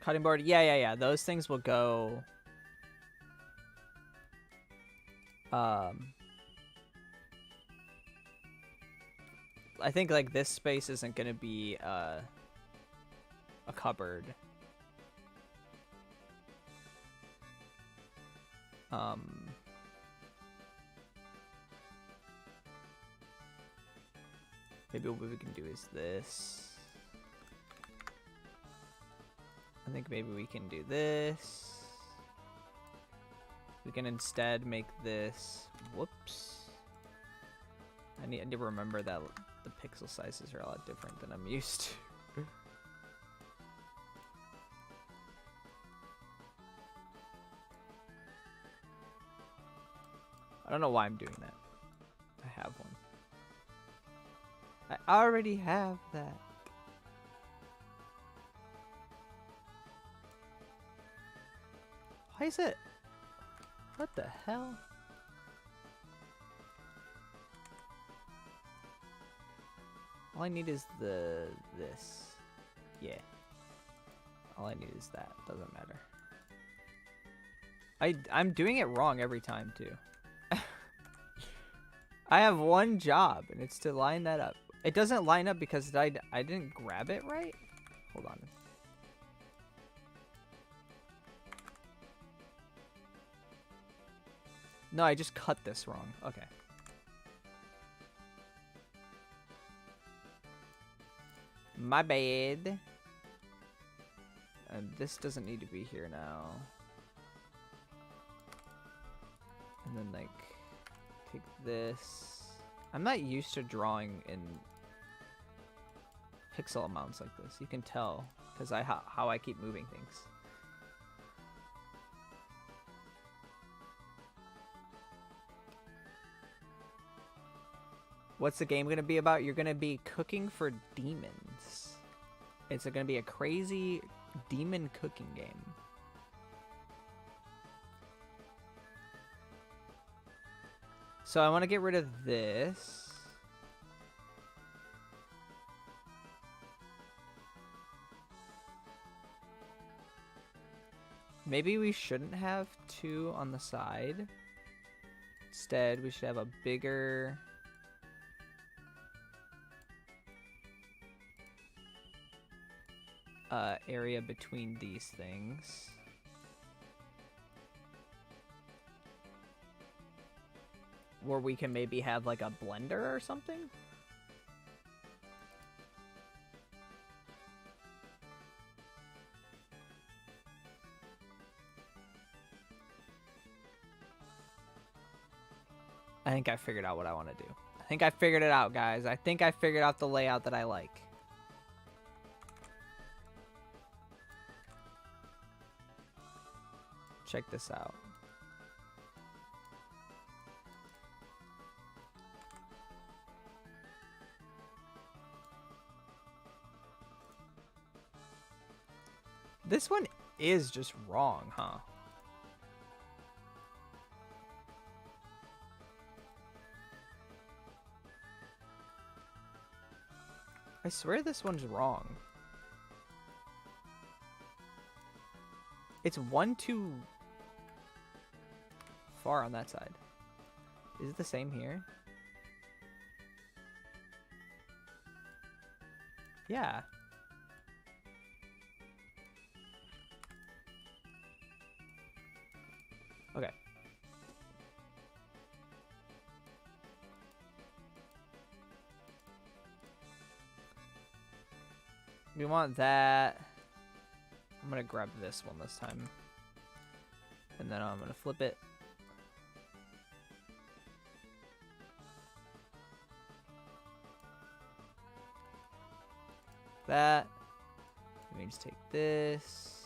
Speaker 1: Cutting board. Yeah. Those things will go... I think like this space isn't gonna be a cupboard. Maybe what we can do is this. I think maybe we can do this. We can instead make this. Whoops. I need to remember that the pixel sizes are a lot different than I'm used to. I don't know why I'm doing that. I have one. I already have that. Why is it? What the hell? All I need is this. Yeah. All I need is that. Doesn't matter. I'm doing it wrong every time too. I have one job and it's to line that up. It doesn't line up because I didn't grab it right. Hold on. No, I just cut this wrong. Okay. My bad. This doesn't need to be here now. And then, like, take this. I'm not used to drawing in pixel amounts like this. You can tell because how I keep moving things. What's the game gonna be about? You're gonna be cooking for demons. It's gonna be a crazy demon cooking game. So I want to get rid of this. Maybe we shouldn't have 2 on the side. Instead, we should have a bigger... area between these things. Where we can maybe have like a blender or something? I think I figured out what I want to do. I think I figured it out, guys. I think I figured out the layout that I like. Check this out. This one is just wrong, huh? I swear this one's wrong. It's 1 too far on that side. Is it the same here? Yeah. Okay. We want that. I'm gonna grab this one this time. And then I'm gonna flip it. That. Let me just take this.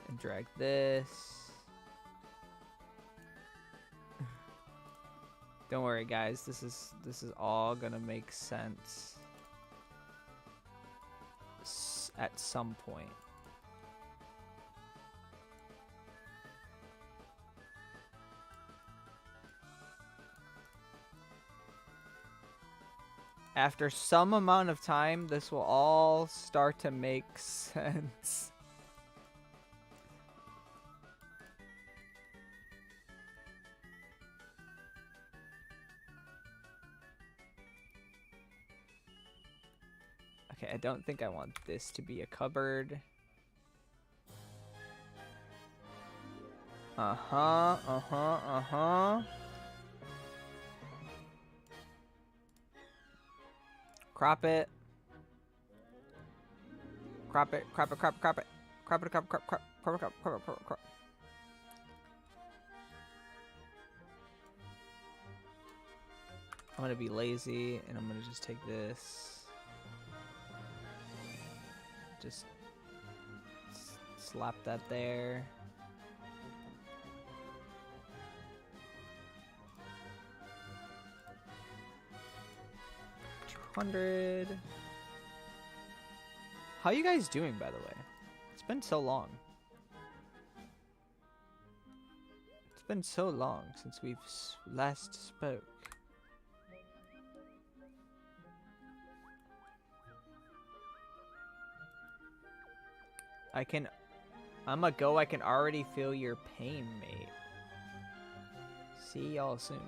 Speaker 1: And drag this. Don't worry, guys. This is all gonna make sense at some point. After some amount of time, this will all start to make sense. Okay, I don't think I want this to be a cupboard. Crop it. Crop it, crop it, crop it, crop it. Crop it, crop, crop, crop, crop, crop, crop, crop, crop. I'm gonna be lazy and I'm gonna just take this. Just slap that there. $200. How you guys doing, by the way? It's been so long. It's been so long since we've last spoke. I'ma go. I can already feel your pain, mate. See y'all soon.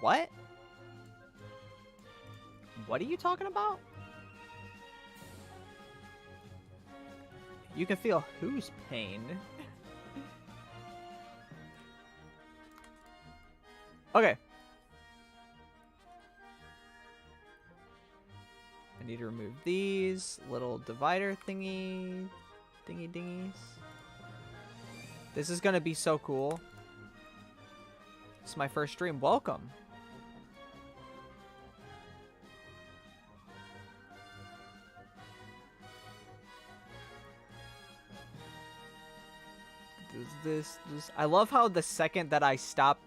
Speaker 1: What? What are you talking about? You can feel whose pain? Okay. I need to remove these little divider dingies. This is gonna be so cool. It's my first stream. Welcome. This. I love how the second that I stop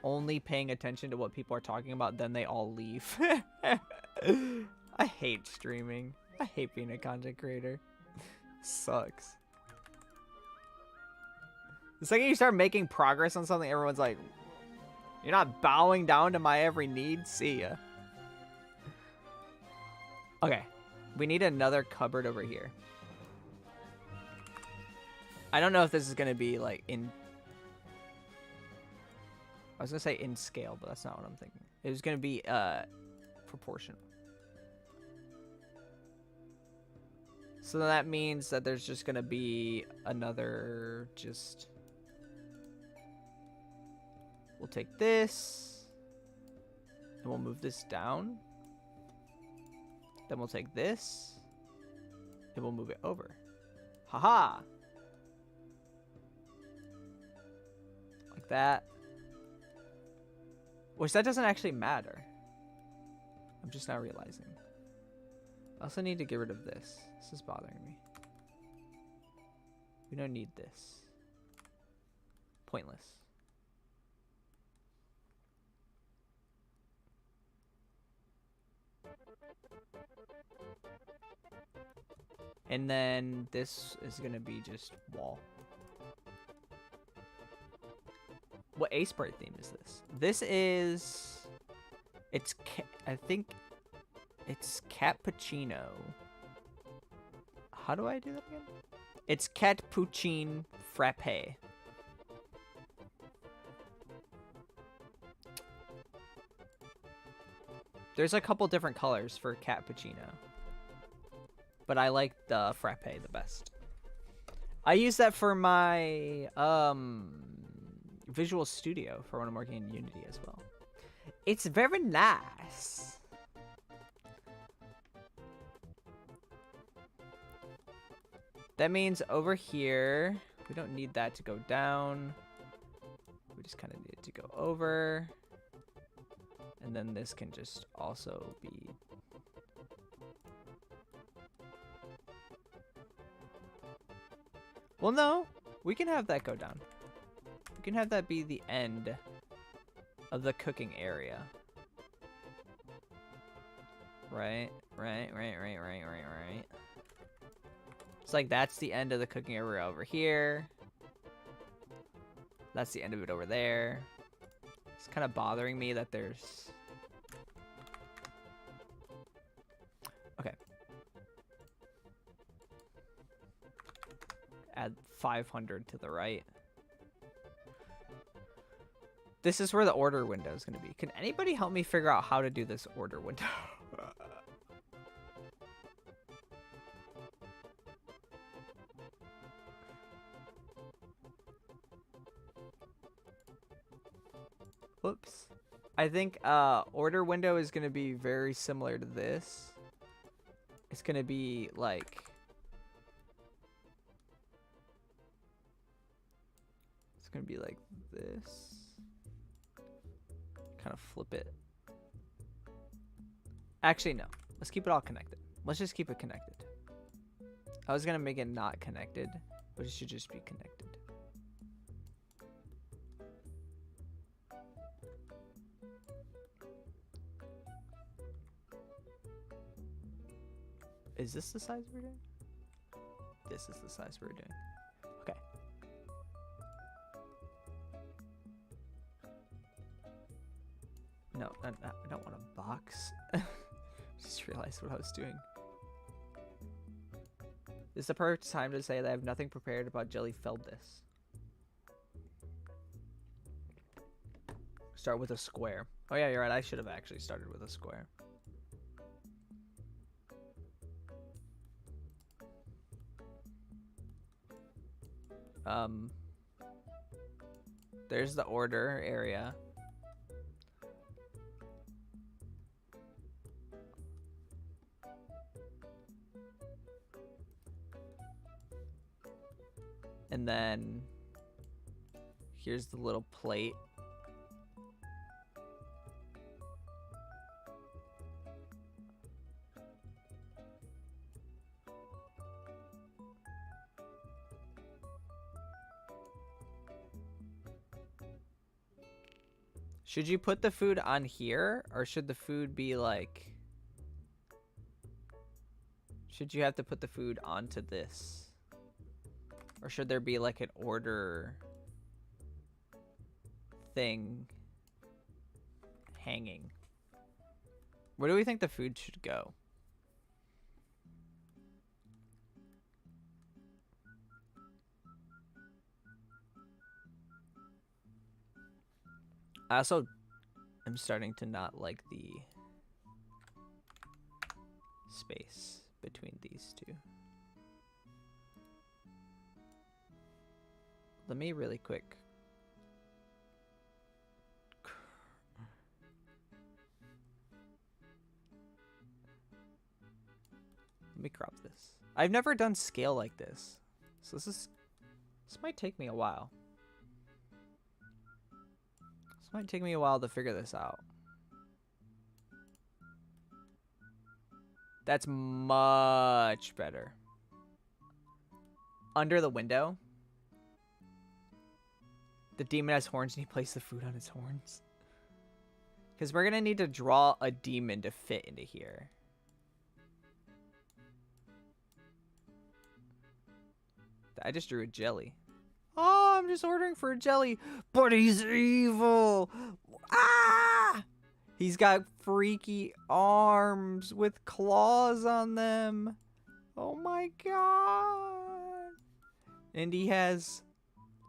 Speaker 1: only paying attention to what people are talking about, then they all leave. I hate streaming. I hate being a content creator. Sucks. The second you start making progress on something, everyone's like, you're not bowing down to my every need? See ya. Okay. We need another cupboard over here. I don't know if this is going to be, like, in... I was going to say in scale, but that's not what I'm thinking. It was going to be, proportional. So that means that there's just going to be another, just... We'll take this. And we'll move this down. Then we'll take this. And we'll move it over. Haha! Like that. Which that doesn't actually matter. I'm just now realizing. I also need to get rid of this. This is bothering me. We don't need this. Pointless. And then this is gonna be just wall. What A sprite theme is this? This is... It's... I think... It's cappuccino. How do I do that again? It's cappuccino frappe. There's a couple different colors for cappuccino. But I like the frappe the best. I use that for my Visual Studio for when I'm working in Unity as well. It's very nice. That means over here, we don't need that to go down. We just kind of need it to go over. And then this can just also be... Well, no. We can have that go down. We can have that be the end of the cooking area. Right. It's like that's the end of the cooking area over here. That's the end of it over there. It's kind of bothering me that there's... Okay. Add 500 to the right. This is where the order window is going to be. Can anybody help me figure out how to do this order window? Whoops. I think order window is going to be very similar to this. It's going to be like... It's going to be like this. Kind of flip it. Actually, no. Let's keep it all connected. Let's just keep it connected. I was going to make it not connected, but it should just be connected. Is this the size we're doing? This is the size we're doing. Okay. No, I don't want a box. Just realized what I was doing. This is the perfect time to say that I have nothing prepared about Jelly felled this. Start with a square. Oh yeah, you're right. I should have actually started with a square. There's the order area. And then here's the little plate Should you put the food on here, or should the food be like... Should you have to put the food onto this? Or should there be like an order thing hanging? Where do we think the food should go? I also am starting to not like the space between these two. Let me really quick. Let me crop this. I've never done scale like this. So this might take me a while. This might take me a while to figure this out. That's much better. Under the window. The demon has horns and he placed the food on his horns. Because we're going to need to draw a demon to fit into here. I just drew a jelly. Oh, I'm just ordering for a jelly. But he's evil. Ah! He's got freaky arms with claws on them. Oh my god. And he has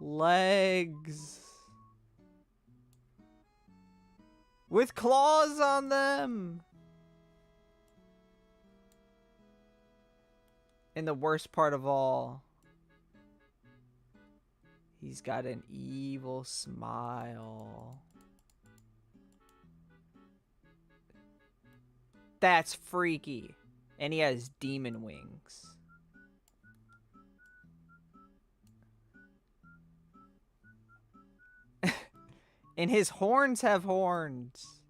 Speaker 1: legs with claws on them. And the worst part of all, he's got an evil smile. That's freaky. And he has demon wings. And his horns have horns.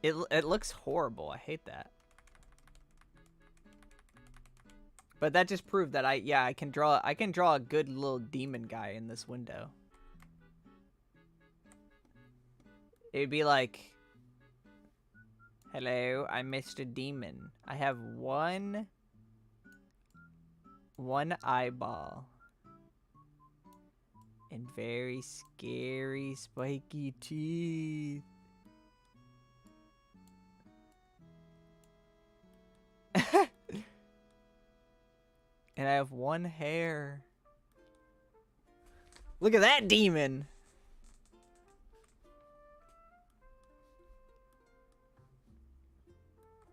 Speaker 1: It looks horrible. I hate that. But that just proved that I can draw a good little demon guy in this window. It'd be like, hello, I'm Mr. Demon. I have one eyeball and very scary spiky teeth. And I have one hair. Look at that demon.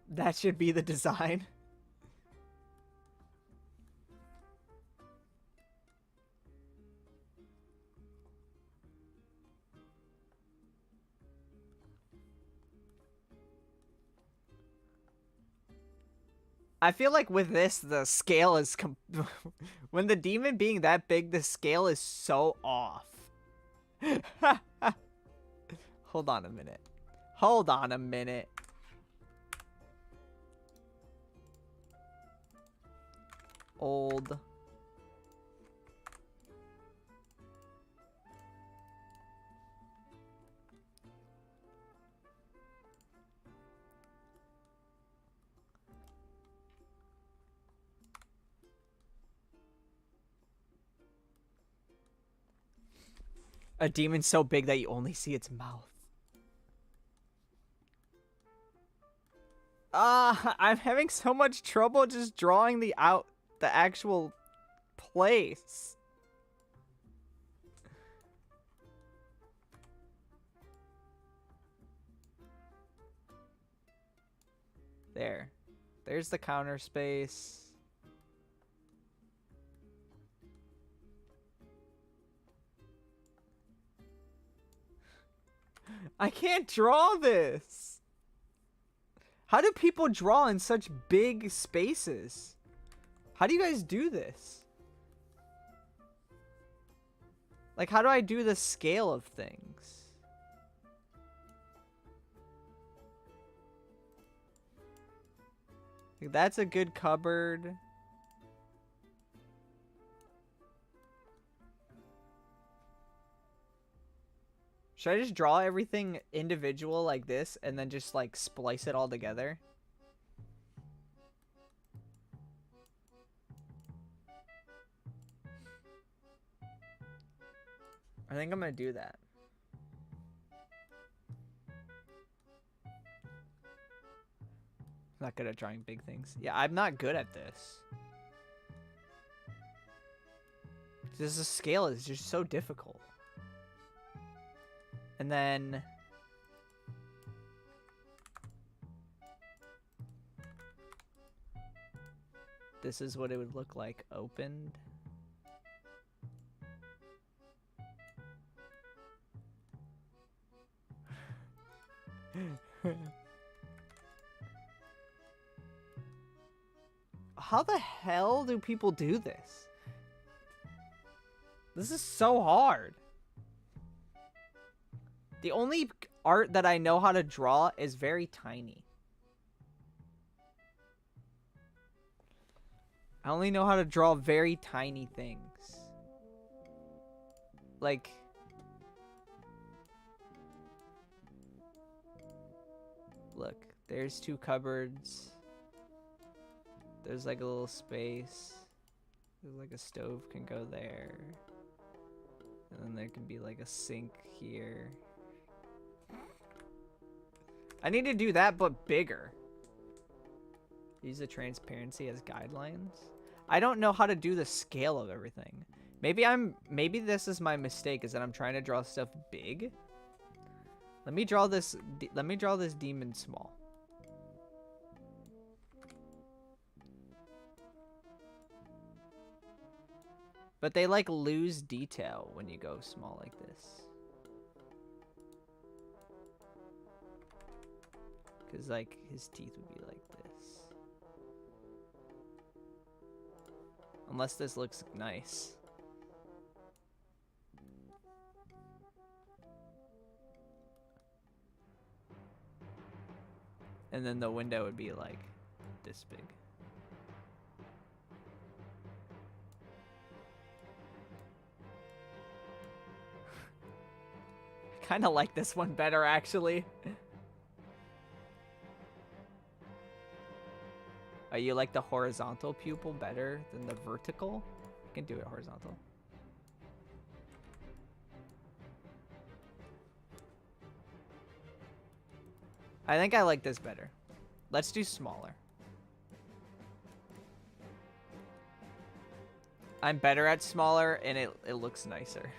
Speaker 1: That should be the design. I feel like with this, the scale is... when the demon being that big, the scale is so off. Hold on a minute. Hold on a minute. Old. A demon so big that you only see its mouth. I'm having so much trouble just drawing the actual place. There's the counter space. I can't draw this. How do people draw in such big spaces? How do you guys do this? Like, how do I do the scale of things? Like, that's a good cupboard. Should I just draw everything individual like this and then just like splice it all together? I think I'm gonna do that. I'm not good at drawing big things. Yeah, I'm not good at this. This scale is just so difficult. And then this is what it would look like opened. How the hell do people do this? This is so hard. The only art that I know how to draw is very tiny. I only know how to draw very tiny things. Like... Look, there's 2 cupboards. There's like a little space. There's like a stove can go there. And then there can be like a sink here. I need to do that, but bigger. Use the transparency as guidelines. I don't know how to do the scale of everything. Maybe this is my mistake, is that I'm trying to draw stuff big. Let me draw this demon small. But they like lose detail when you go small like this. Cause like his teeth would be like this. Unless this looks nice. And then the window would be like this big. Kind of like this one better, actually. You like the horizontal pupil better than the vertical? You can do it horizontal. I think I like this better. Let's do smaller. I'm better at smaller, and it looks nicer.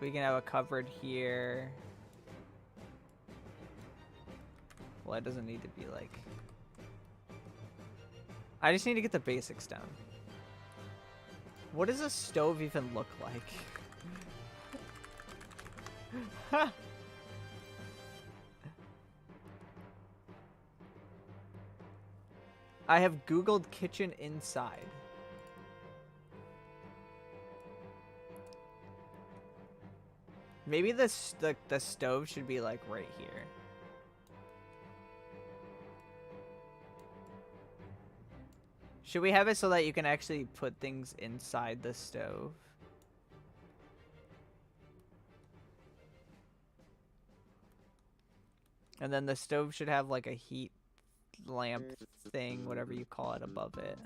Speaker 1: We can have a cupboard here. Well, it doesn't need to be like... I just need to get the basics down. What does a stove even look like? I have Googled kitchen inside. Maybe the stove should be like right here. Should we have it so that you can actually put things inside the stove? And then the stove should have like a heat lamp thing, whatever you call it, above it.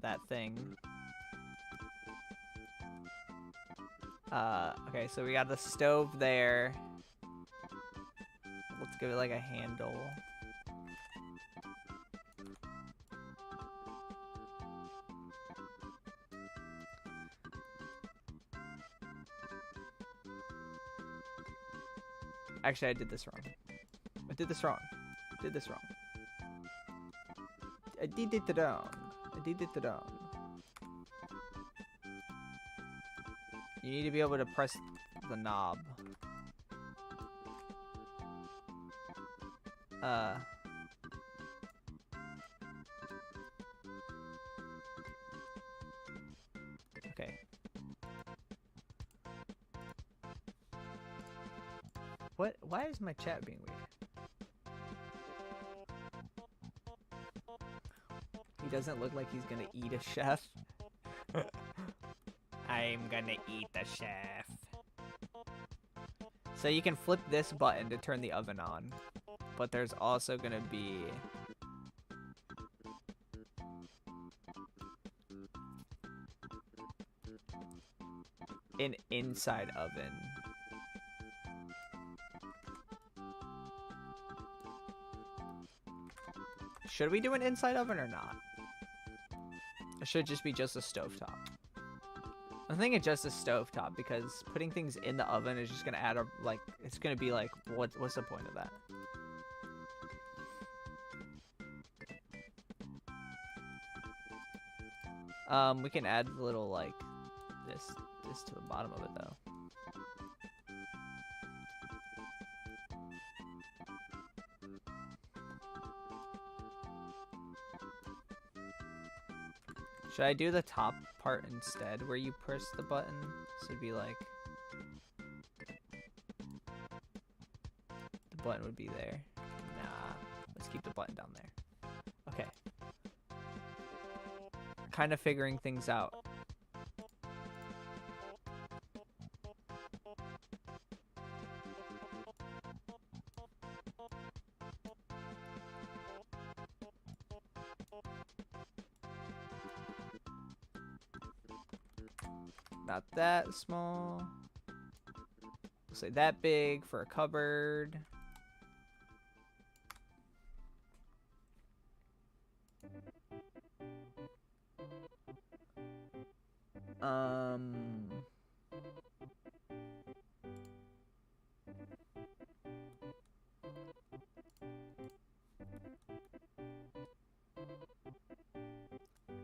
Speaker 1: That thing. Okay, so we got the stove there. Let's give it like a handle. Actually, I did this wrong. I did this wrong. I did this wrong. I did it wrong. I did it wrong. You need to be able to press the knob. Okay. What? Why is my chat being weird? He doesn't look like he's gonna eat a chef. I'm gonna eat the chef. So you can flip this button to turn the oven on. But there's also gonna be an inside oven. Should we do an inside oven or not? Or should it just be just a stovetop? I'm thinking just a stovetop because putting things in the oven is just gonna add a, like, it's gonna be like, what's the point of that? We can add a little, like, this to the bottom of it, though. Should I do the top part instead, where you press the button? So it'd be like... the button would be there. Nah, let's keep the button down there. Okay. Kind of figuring things out. Not that small. We'll say that big for a cupboard.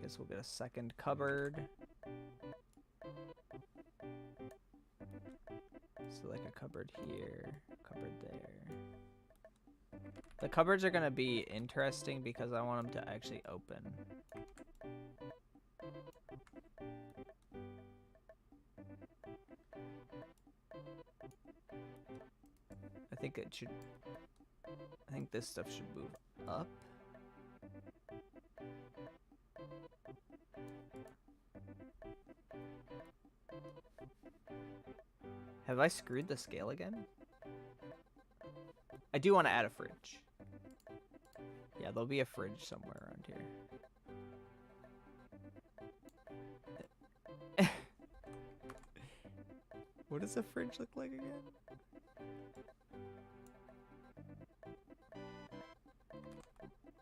Speaker 1: Guess we'll get a second cupboard. So like a cupboard here, cupboard there. The cupboards are gonna be interesting because I want them to actually open. I think this stuff should move up. Have I screwed the scale again? I do want to add a fridge. Yeah, there'll be a fridge somewhere around here. What does a fridge look like again?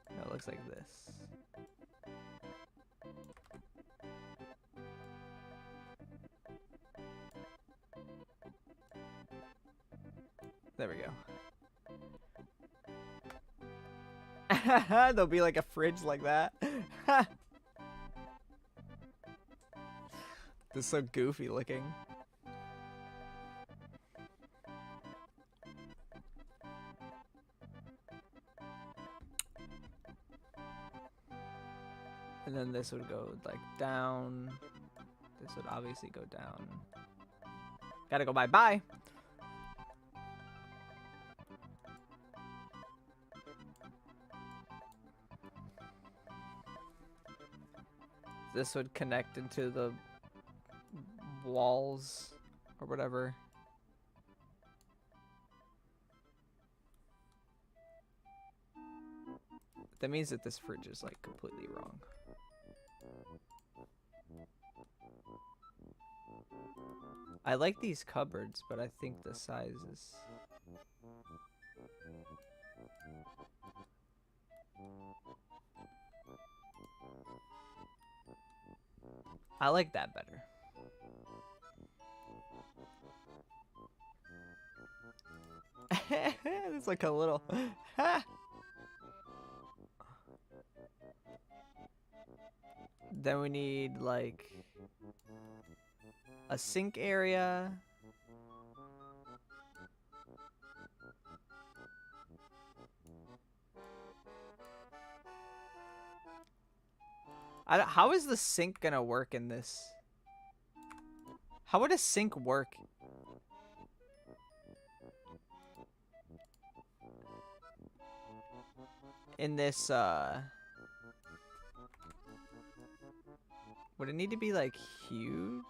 Speaker 1: No, it looks like this. There we go. There'll be like a fridge like that. This is so goofy looking. And then this would go like down. This would obviously go down. Gotta go bye-bye. This would connect into the walls or whatever. That means that this fridge is like completely wrong. I like these cupboards, but I think the size is... I like that better. It's like a little... Then we need like a sink area. How is the sink gonna work in this? How would a sink work? in this, would it need to be, like, huge?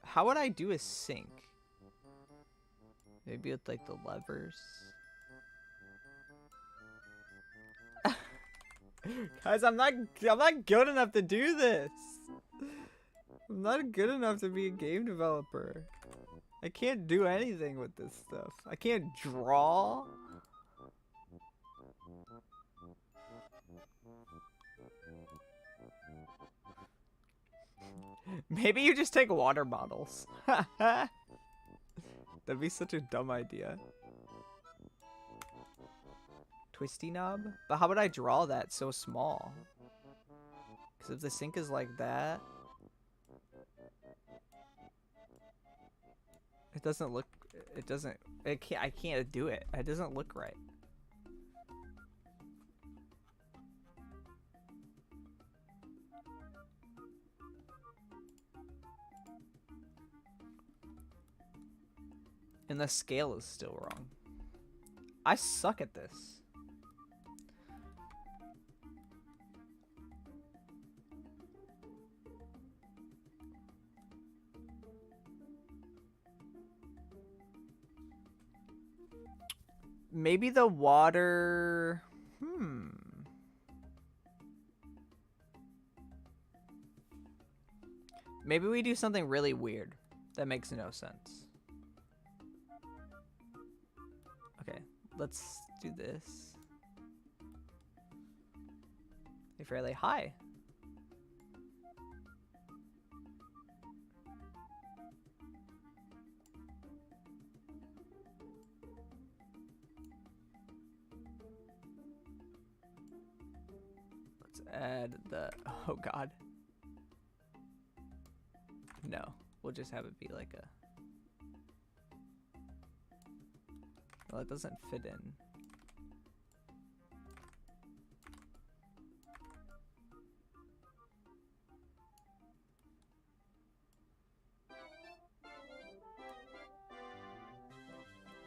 Speaker 1: How would I do a sink? Maybe with, like, the levers? Guys, I'm not good enough to do this. I'm not good enough to be a game developer. I can't do anything with this stuff. I can't draw. Maybe you just take water bottles. That'd be such a dumb idea. Twisty knob? But how would I draw that so small? Because if the sink is like that, it doesn't look, I can't do it. It doesn't look right. And the scale is still wrong. I suck at this. Maybe the water... Maybe we do something really weird that makes no sense. Okay, let's do this. Hey, Fairlii, hi. Let's add the, oh God. No, we'll just have it be like a, well, it doesn't fit in.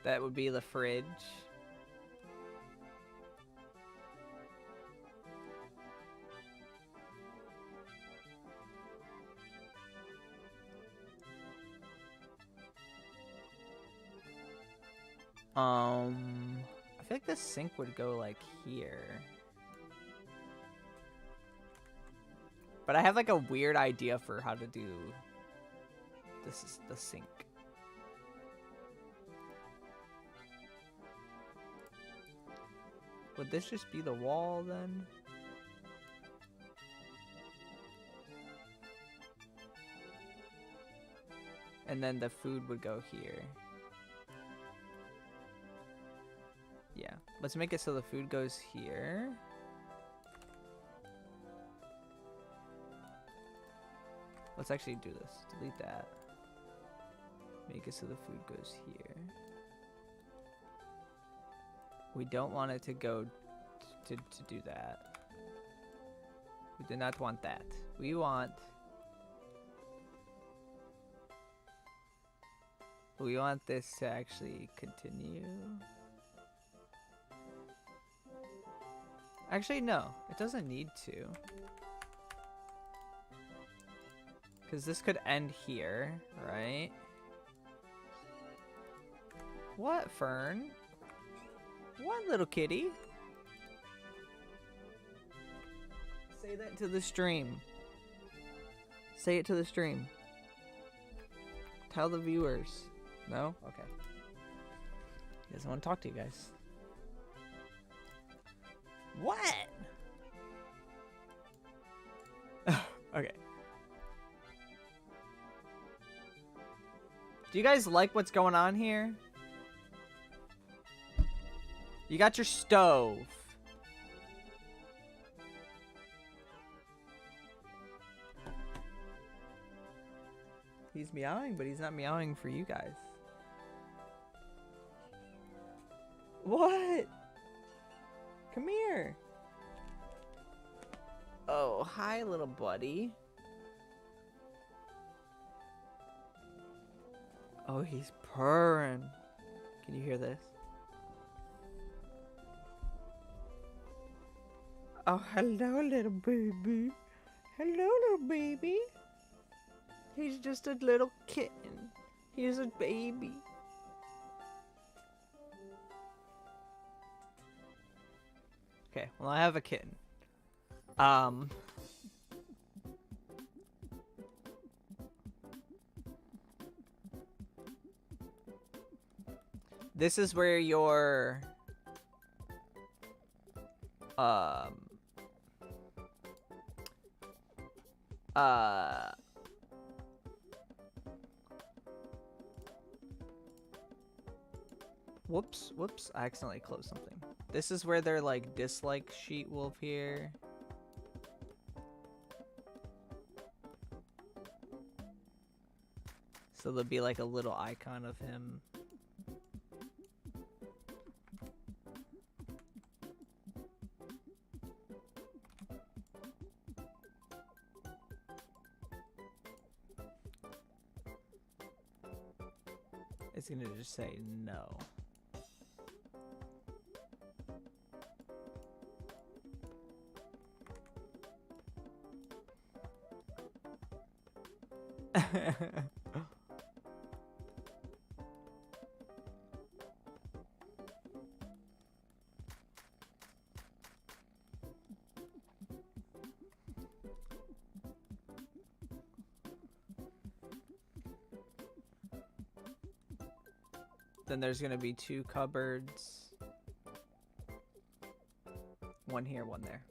Speaker 1: That would be the fridge. I feel like the sink would go like here. But I have like a weird idea for how to do this is the sink. Would this just be the wall then? And then the food would go here. Yeah, let's make it so the food goes here. Let's actually do this. Delete that. Make it so the food goes here. We don't want it to go to do that. We do not want that. We want this to actually continue. Actually, no. It doesn't need to. Because this could end here, right? What, Fern? What, little kitty? Say that to the stream. Say it to the stream. Tell the viewers. No? Okay. He doesn't want to talk to you guys. What? Okay. Do you guys like what's going on here? You got your stove. He's meowing, but he's not meowing for you guys. What? Come here. Oh, hi, little buddy. Oh, he's purring. Can you hear this? Oh, hello, little baby. Hello, little baby. He's just a little kitten. He's a baby. Okay, well, I have a kitten. This is where your whoops, I accidentally closed something. This is where their like dislike sheet will appear. So there'll be like a little icon of him. It's gonna just say no. Then there's gonna be 2 cupboards. One here, one there.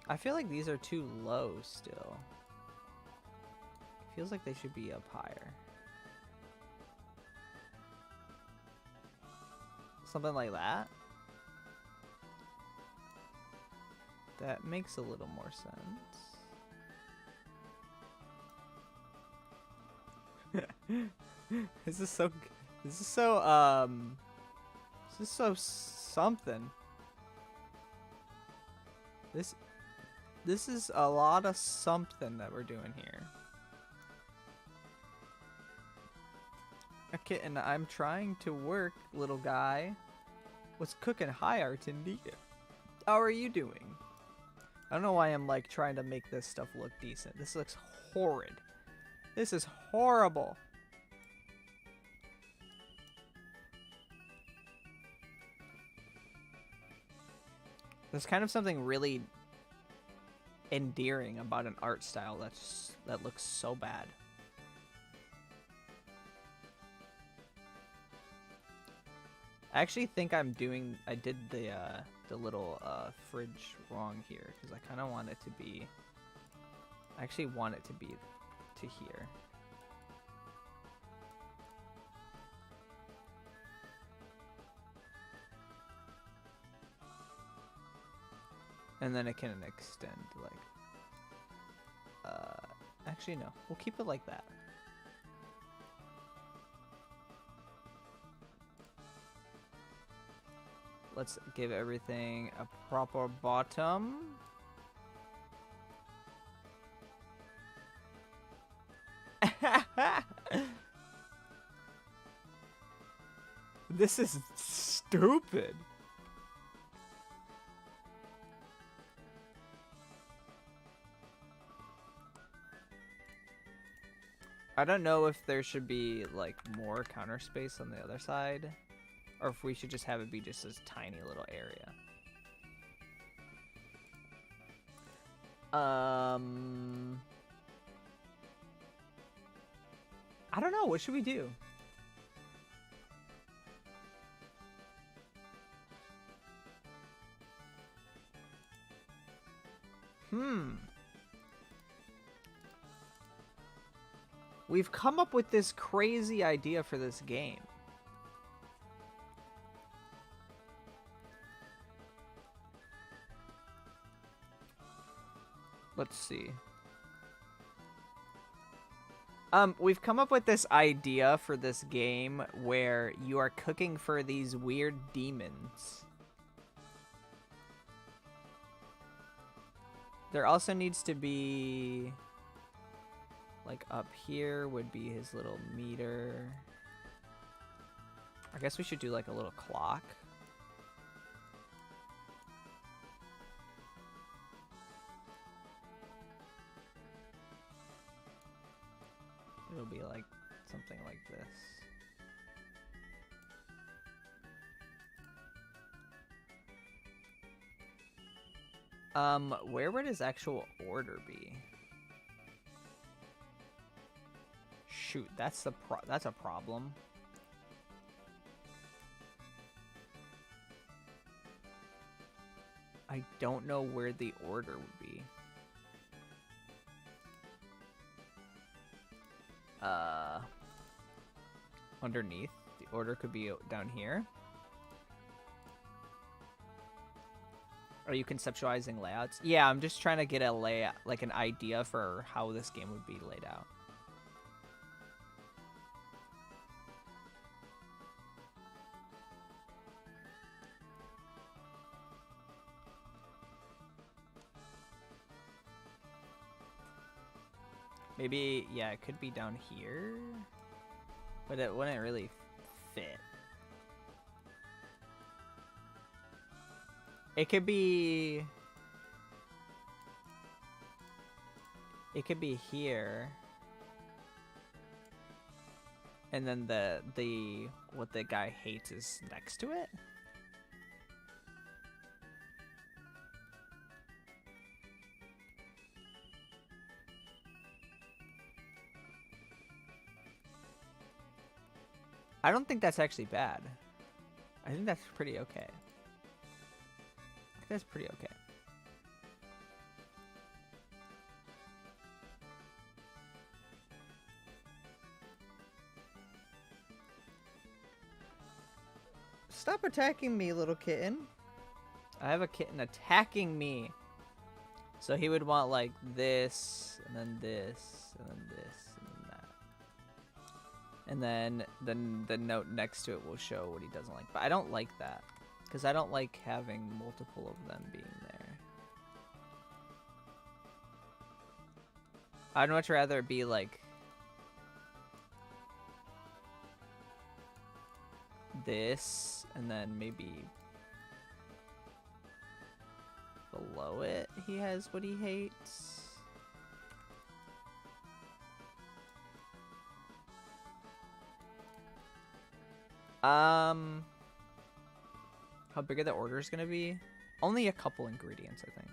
Speaker 1: I feel like these are too low still. Feels like they should be up higher. Something like that. That makes a little more sense. This is so something. This is a lot of something that we're doing here. A kitten, I'm trying to work, little guy. What's cooking? Hi, Artindi. How are you doing? I don't know why I'm like trying to make this stuff look decent. This looks horrid. This is horrible. There's kind of something really endearing about an art style that looks so bad. I actually think I did the little fridge wrong here because I kind of want it to be. I actually want it to be to here. And then it can extend like. Actually no, we'll keep it like that. Let's give everything a proper bottom. This is stupid. I don't know if there should be like more counter space on the other side. Or if we should just have it be just this tiny little area. I don't know. What should we do? We've come up with this crazy idea for this game. Let's see. We've come up with this idea for this game where you are cooking for these weird demons. There also needs to be, like, up here would be his little meter. I guess we should do, like, a little clock. It'll be, like, something like this. Where would his actual order be? Shoot, that's a problem. I don't know where the order would be. Underneath. The order could be down here. Are you conceptualizing layouts? Yeah, I'm just trying to get a layout, like an idea for how this game would be laid out. Maybe, yeah, it could be down here, but it wouldn't really fit. It could be here, and then the what the guy hates is next to it. I don't think that's actually bad. I think that's pretty okay. That's pretty okay. Stop attacking me, little kitten. I have a kitten attacking me. So he would want like this, and then this, and then this, and then that. And then the note next to it will show what he doesn't like. But I don't like that, because I don't like having multiple of them being there. I'd much rather it be like this, and then maybe below it he has what he hates. How big are the orders gonna be? Only a couple ingredients, I think.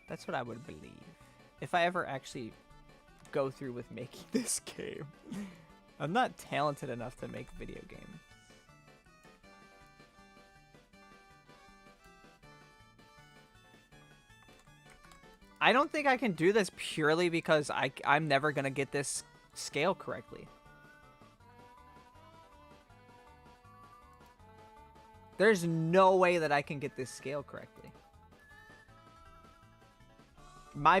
Speaker 1: That's what I would believe. If I ever actually go through with making this game. I'm not talented enough to make video games. I don't think I can do this purely because I'm never gonna get this scale correctly. There's no way that I can get this scale correctly. My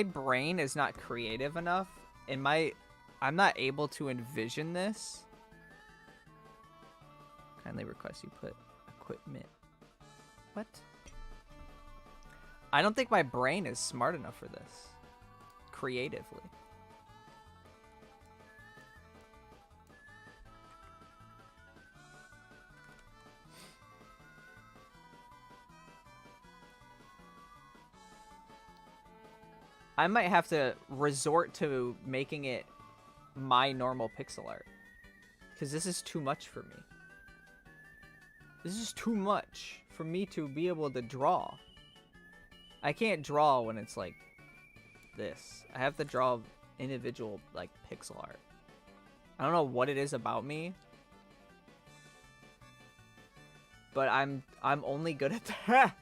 Speaker 1: brain is not creative enough, and I'm not able to envision this. Kindly request you put equipment. What? I don't think my brain is smart enough for this creatively. I might have to resort to making it my normal pixel art, because this is too much for me. This is too much for me to be able to draw. I can't draw when it's like this. I have to draw individual like pixel art. I don't know what it is about me, but I'm only good at that.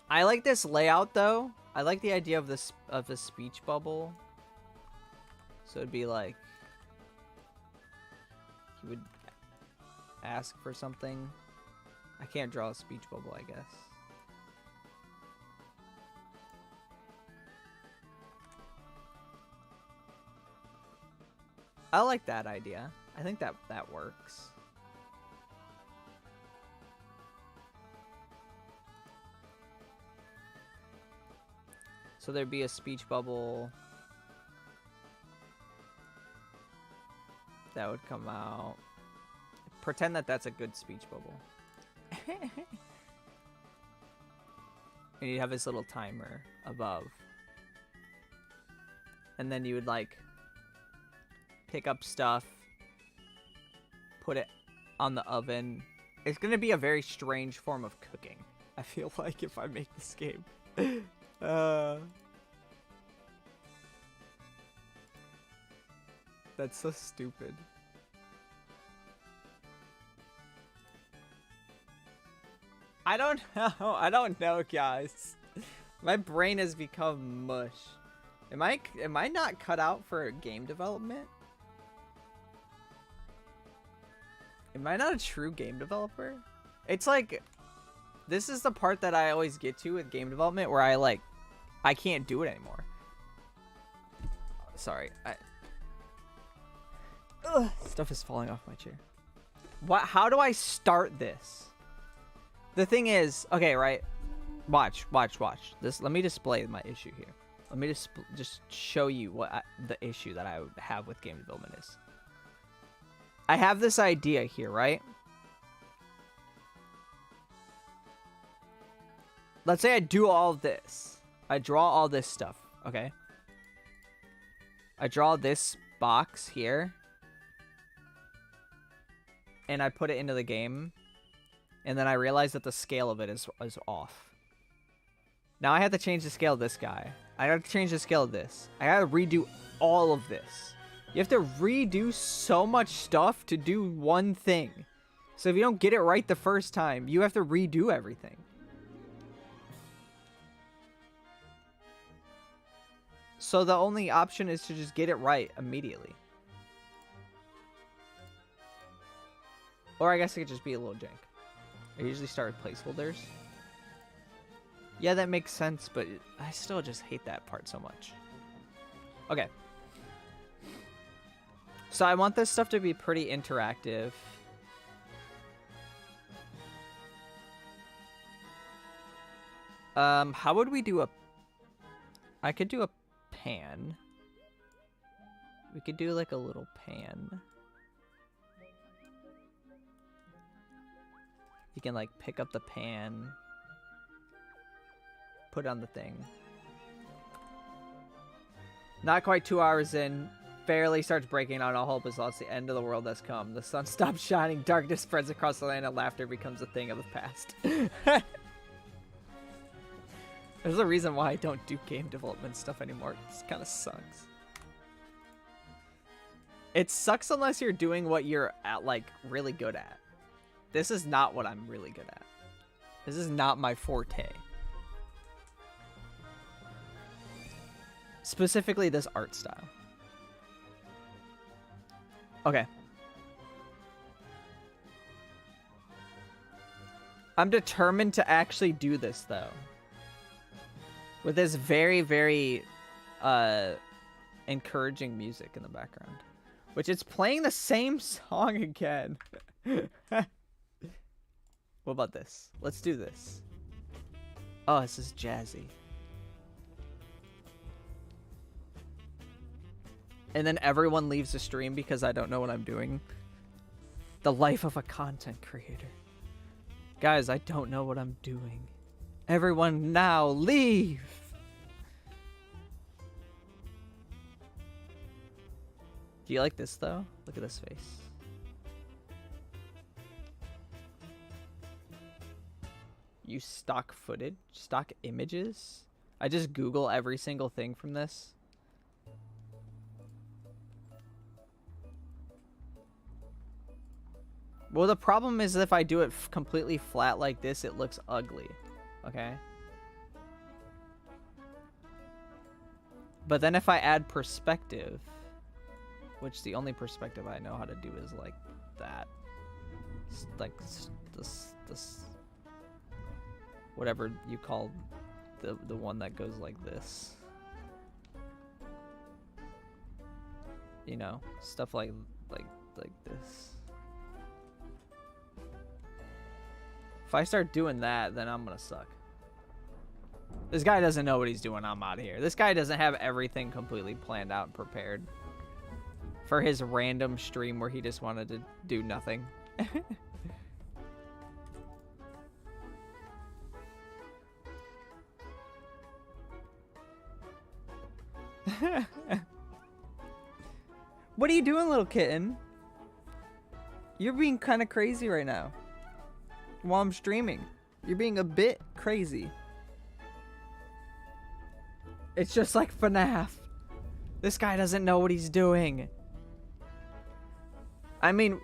Speaker 1: I like this layout though. I like the idea of this speech bubble. So it'd be like he would ask for something. I can't draw a speech bubble, I guess. I like that idea. I think that works. So there'd be a speech bubble that would come out. Pretend that that's a good speech bubble. And you'd have this little timer above. And then you would like pick up stuff, put it on the oven. It's gonna be a very strange form of cooking, I feel like, if I make this game. That's so stupid. I don't know. I don't know, guys. My brain has become mush. Am I not cut out for game development? Am I not a true game developer? It's like, this is the part that I always get to with game development where I can't do it anymore. Sorry. Stuff is falling off my chair. How do I start this? The thing is, okay, right? Watch. This. Let me display my issue here. Let me just show you what the issue that I would have with game development is. I have this idea here, right? Let's say I do all of this. I draw all this stuff, okay? I draw this box here. And I put it into the game. And then I realize that the scale of it is off. Now I have to change the scale of this guy. I have to change the scale of this. I gotta redo all of this. You have to redo so much stuff to do one thing. So if you don't get it right the first time, you have to redo everything. So the only option is to just get it right immediately. Or I guess it could just be a little jank. I usually start with placeholders. Yeah, that makes sense, but I still just hate that part so much. Okay. So I want this stuff to be pretty interactive. How would we do I could do a pan. We could do like a little pan. You can like pick up the pan, put on the thing. Not quite 2 hours in, Fairlii starts breaking down. All hope is lost. The end of the world has come. The sun stops shining. Darkness spreads across the land, and laughter becomes a thing of the past. There's a reason why I don't do game development stuff anymore. It kind of sucks. It sucks unless you're doing what you're really good at. This is not what I'm really good at. This is not my forte. Specifically this art style. Okay. I'm determined to actually do this though. With this very, very encouraging music in the background. Which it's playing the same song again. What about this? Let's do this. Oh, this is jazzy. And then everyone leaves the stream because I don't know what I'm doing. The life of a content creator. Guys, I don't know what I'm doing. Everyone now leave! Do you like this though? Look at this face. Use stock footage, stock images. I just Google every single thing from this. Well, the problem is if I do it completely flat like this, it looks ugly. Okay? But then if I add perspective, which the only perspective I know how to do is like that. Like this whatever you call the one that goes like this. You know, stuff like this. If I start doing that, then I'm gonna suck. This guy doesn't know what he's doing. I'm out of here. This guy doesn't have everything completely planned out and prepared for his random stream where he just wanted to do nothing. What are you doing, little kitten? You're being kind of crazy right now. While I'm streaming, you're being a bit crazy. It's just like FNAF. This guy doesn't know what he's doing. I mean,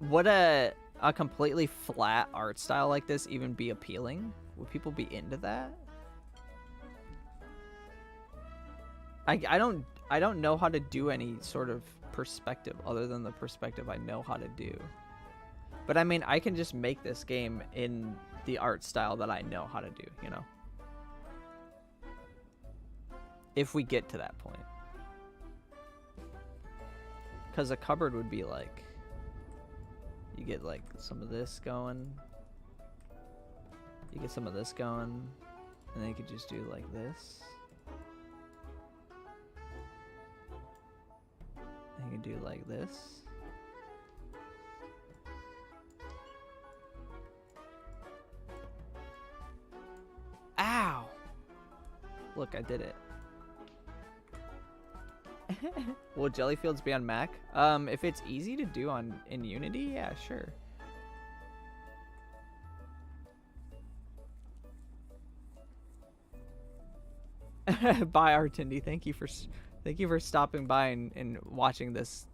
Speaker 1: would a completely flat art style like this even be appealing? Would people be into that? I don't know how to do any sort of perspective other than the perspective I know how to do. But I mean, I can just make this game in the art style that I know how to do, you know? If we get to that point. Because a cupboard would be like, you get like some of this going. You get some of this going. And then you could just do like this. You can do like this. Ow! Look, I did it. Will Jellyfields be on Mac? If it's easy to do in Unity, yeah, sure. Bye, Artindi. Thank you for stopping by and watching this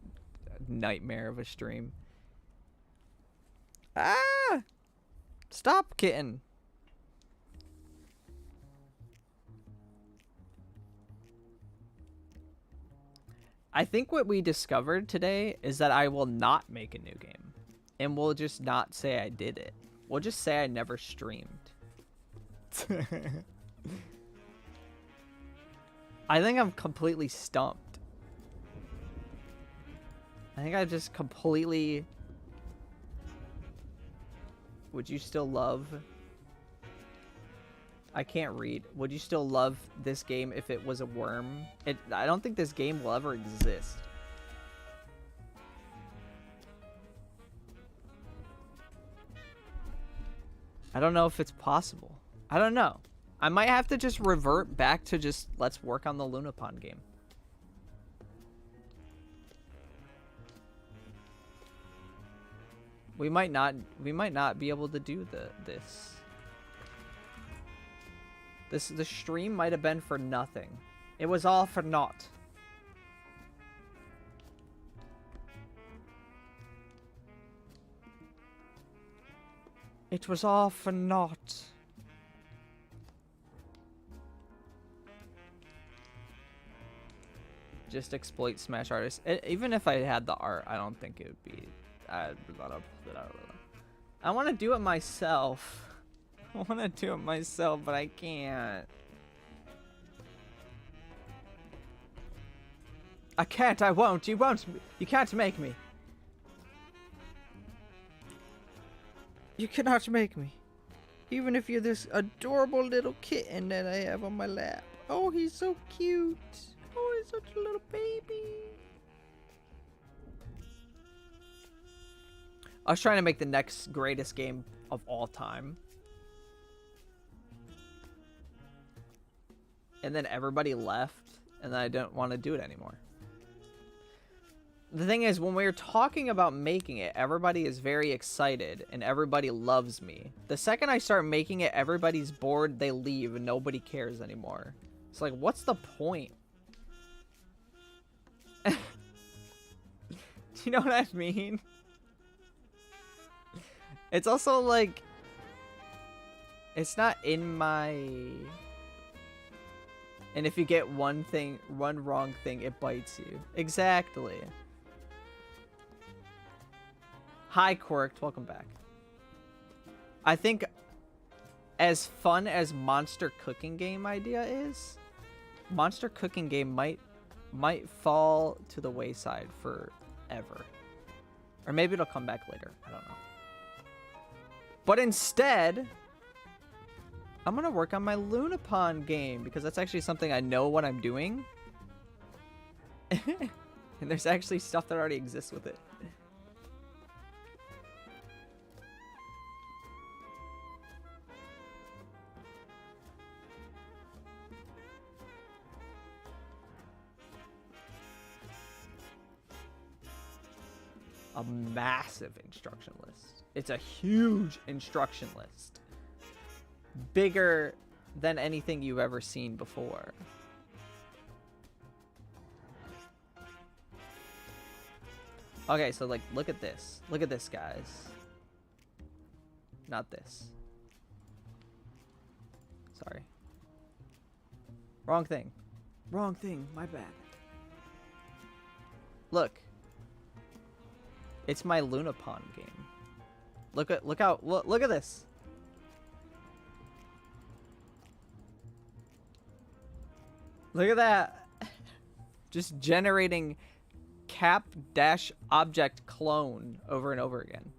Speaker 1: nightmare of a stream. Ah! Stop, kitten. I think what we discovered today is that I will not make a new game. And we'll just not say I did it. We'll just say I never streamed. I think I'm completely stumped. I think I just completely... Would you still love... I can't read. Would you still love this game if it was a worm? I don't think this game will ever exist. I don't know if it's possible. I don't know. I might have to just revert back to just let's work on the Lunapon game. We might not be able to do this. The stream might have been for nothing. It was all for naught. It was all for naught. Just exploit Smash artists. Even if I had the art, I don't think it would be. I want to do it myself. I want to do it myself, but I can't. I can't. I won't. You won't. You can't make me. You cannot make me. Even if you're this adorable little kitten that I have on my lap. Oh, he's so cute. Oh, he's such a little baby. I was trying to make the next greatest game of all time. And then everybody left, and then I don't want to do it anymore. The thing is, when we're talking about making it, everybody is very excited, and everybody loves me. The second I start making it, everybody's bored, they leave, and nobody cares anymore. It's like, what's the point? Do you know what I mean? It's also like, it's not in my And if you get one wrong thing, it bites you. Exactly. Hi, Quirked. Welcome back. I think as fun as monster cooking game idea is, monster cooking game might fall to the wayside forever. Or maybe it'll come back later. I don't know. But instead, I'm going to work on my Lunapon game because that's actually something I know what I'm doing. And there's actually stuff that already exists with it. A massive instruction list. It's a huge instruction list. Bigger than anything you've ever seen before. Okay, so like, look at this. Look at this, guys. Not this. Sorry. Wrong thing. Wrong thing. My bad. Look. It's my Lunapon game. Look at this. Look at that. Just generating cap-object clone over and over again.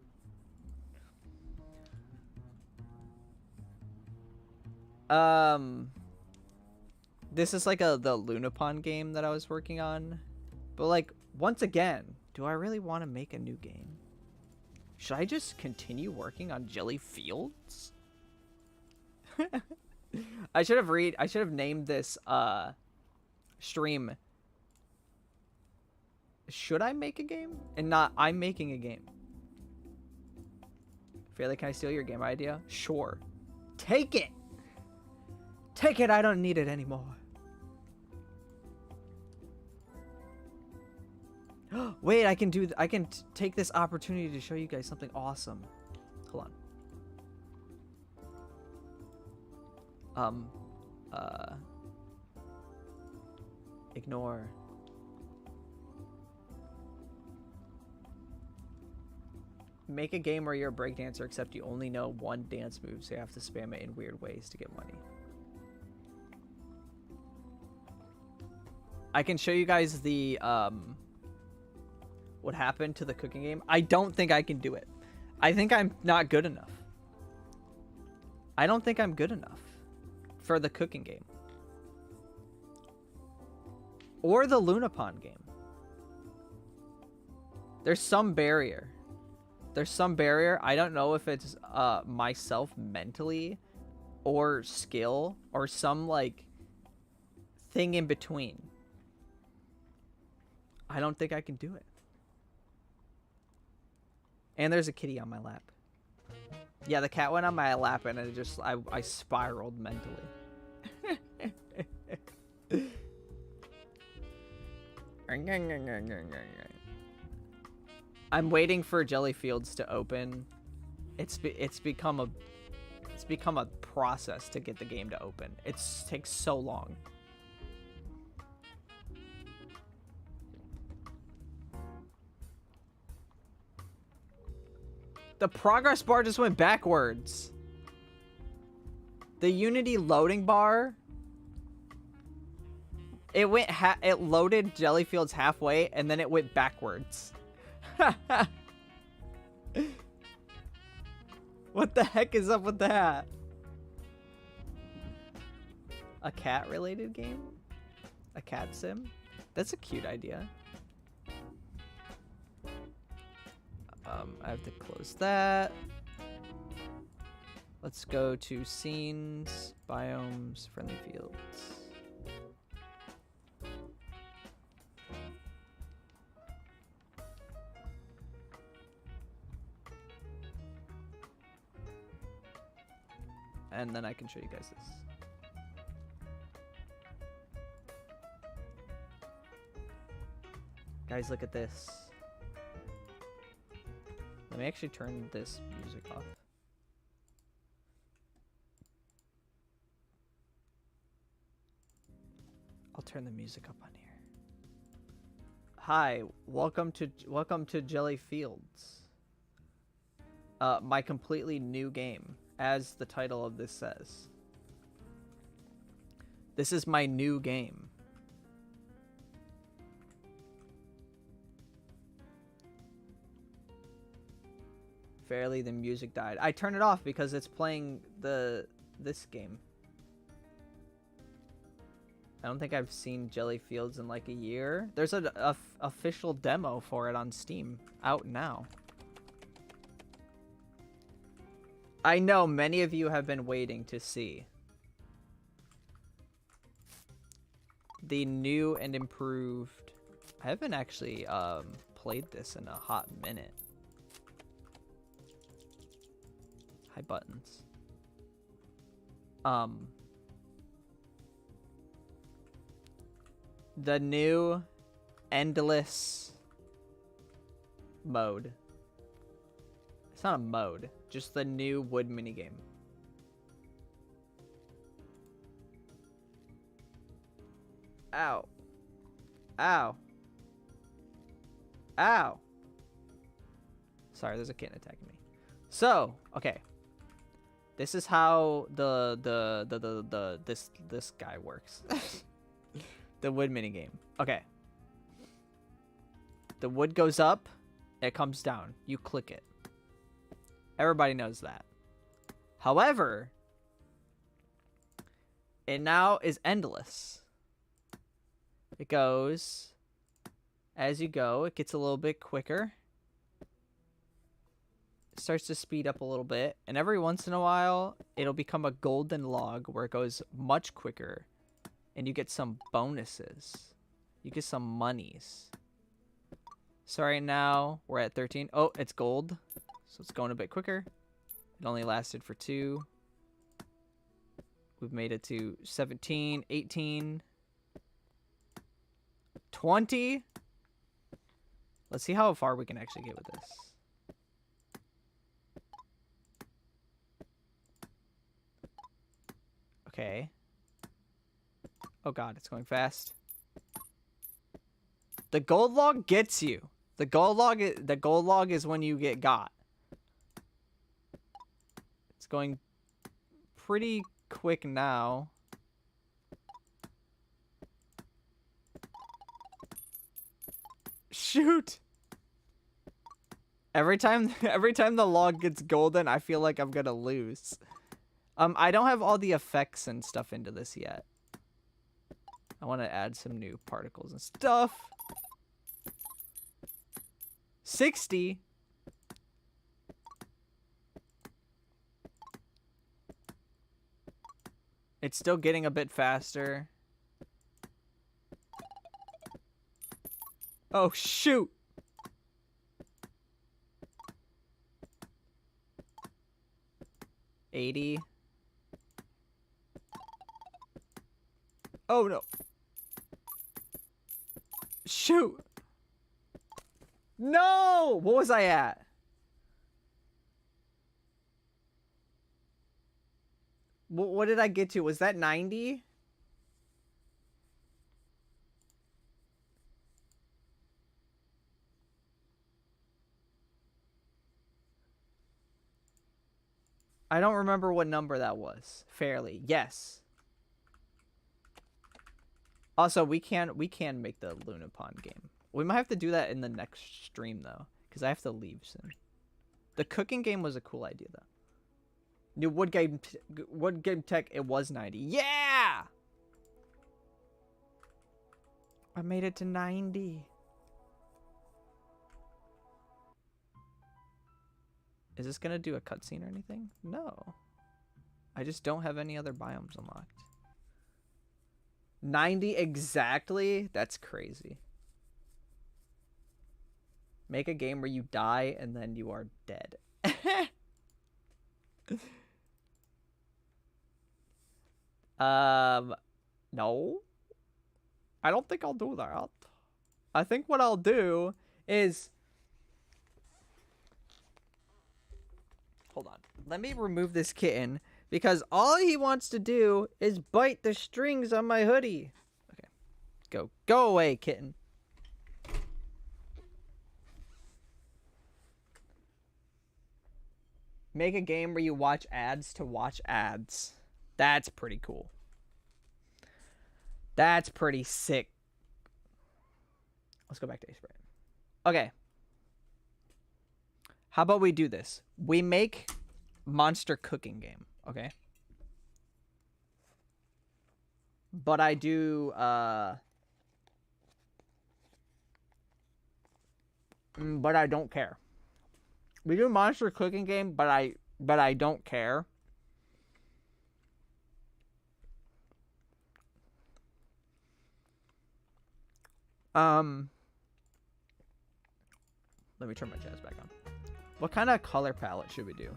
Speaker 1: This is like the Lunapon game that I was working on. But like, once again, do I really want to make a new game? Should I just continue working on Jelly Fields? I should have named this stream Should I make a game? And not I'm making a game. Fairlii, can I steal your game idea? Sure. Take it. Take it, I don't need it anymore. Wait, I can take this opportunity to show you guys something awesome. Hold on. Ignore. Make a game where you're a breakdancer, except you only know one dance move, so you have to spam it in weird ways to get money. I can show you guys the, what happened to the cooking game. I don't think I can do it. I think I'm not good enough. I don't think I'm good enough for the cooking game. Or the Lunapon game. There's some barrier. There's some barrier. I don't know if it's myself mentally or skill or some like thing in between. I don't think I can do it. And there's a kitty on my lap. Yeah, the cat went on my lap and it just I spiraled mentally. I'm waiting for Jelly Fields to open. It's become a process to get the game to open. It takes so long. The progress bar just went backwards. The Unity loading bar, it loaded Jelly Fields halfway and then it went backwards. What the heck is up with that? A cat related game? A cat sim? That's a cute idea. I have to close that. Let's go to scenes, biomes, friendly fields. And then I can show you guys this. Guys, look at this. Let me actually turn this music off. turn the music up on here. Hi, welcome to Jelly Fields. My completely new game, as the title of this says. This is my new game. Fairlii, the music died. I turned it off because it's playing this game. I don't think I've seen Jelly Fields in like a year. There's an official demo for it on Steam, out now. I know many of you have been waiting to see the new and improved. I haven't actually played this in a hot minute. Hi, buttons. The new endless mode. It's not a mode, just the new wood minigame. Ow. Ow. Ow. Sorry, there's a kitten attacking me. So, okay. This is how this guy works. The wood minigame. Okay. The wood goes up, it comes down. You click it. Everybody knows that. However, it now is endless. It goes as you go. It gets a little bit quicker. It starts to speed up a little bit. And every once in a while, it'll become a golden log where it goes much quicker. And you get some bonuses. You get some monies. So right now, we're at 13. Oh, it's gold. So it's going a bit quicker. It only lasted for 2. We've made it to 17, 18, 20. Let's see how far we can actually get with this. Okay. Oh god, it's going fast. The gold log gets you. The gold log is when you get got. It's going pretty quick now. Shoot. Every time the log gets golden, I feel like I'm gonna lose. I don't have all the effects and stuff into this yet. I want to add some new particles and stuff. 60. It's still getting a bit faster. Oh, shoot. $80. Oh, no. Shoot. No! What was I at? What did I get to? Was that 90? I don't remember what number that was. Fairlii. Yes. Also, we can make the Luna Pond game. We might have to do that in the next stream though, because I have to leave soon. The cooking game was a cool idea though. New wood game tech. It was 90. Yeah. I made it to 90. Is this gonna do a cutscene or anything? No. I just don't have any other biomes unlocked. 90 exactly? That's crazy. Make a game where you die and then you are dead. No. I don't think I'll do that. I think what I'll do is... Hold on. Let me remove this kitten, because all he wants to do is bite the strings on my hoodie. Okay. Go away, kitten. Make a game where you watch ads to watch ads. That's pretty cool. That's pretty sick. Let's go back to Ace Brain. Okay. How about we do this? We make monster cooking game, okay? But I do, but I don't care. We do monster cooking game, but I don't care. Let me turn my chest back on. What kind of color palette should we do?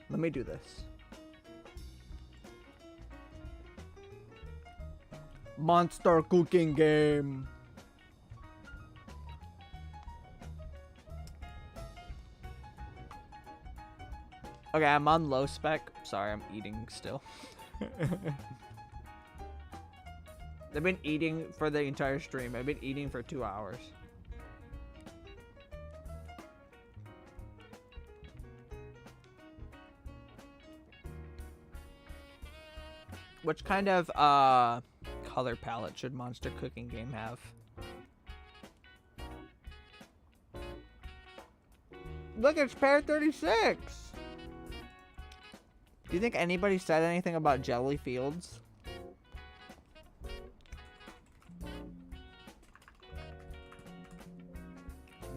Speaker 1: Let me do this. Monster cooking game. Okay, I'm on low spec. Sorry, I'm eating still. I've been eating for the entire stream. I've been eating for 2 hours. Which kind of color palette should Monster Cooking Game have? Look, it's pair 36. Do you think anybody said anything about Jelly Fields?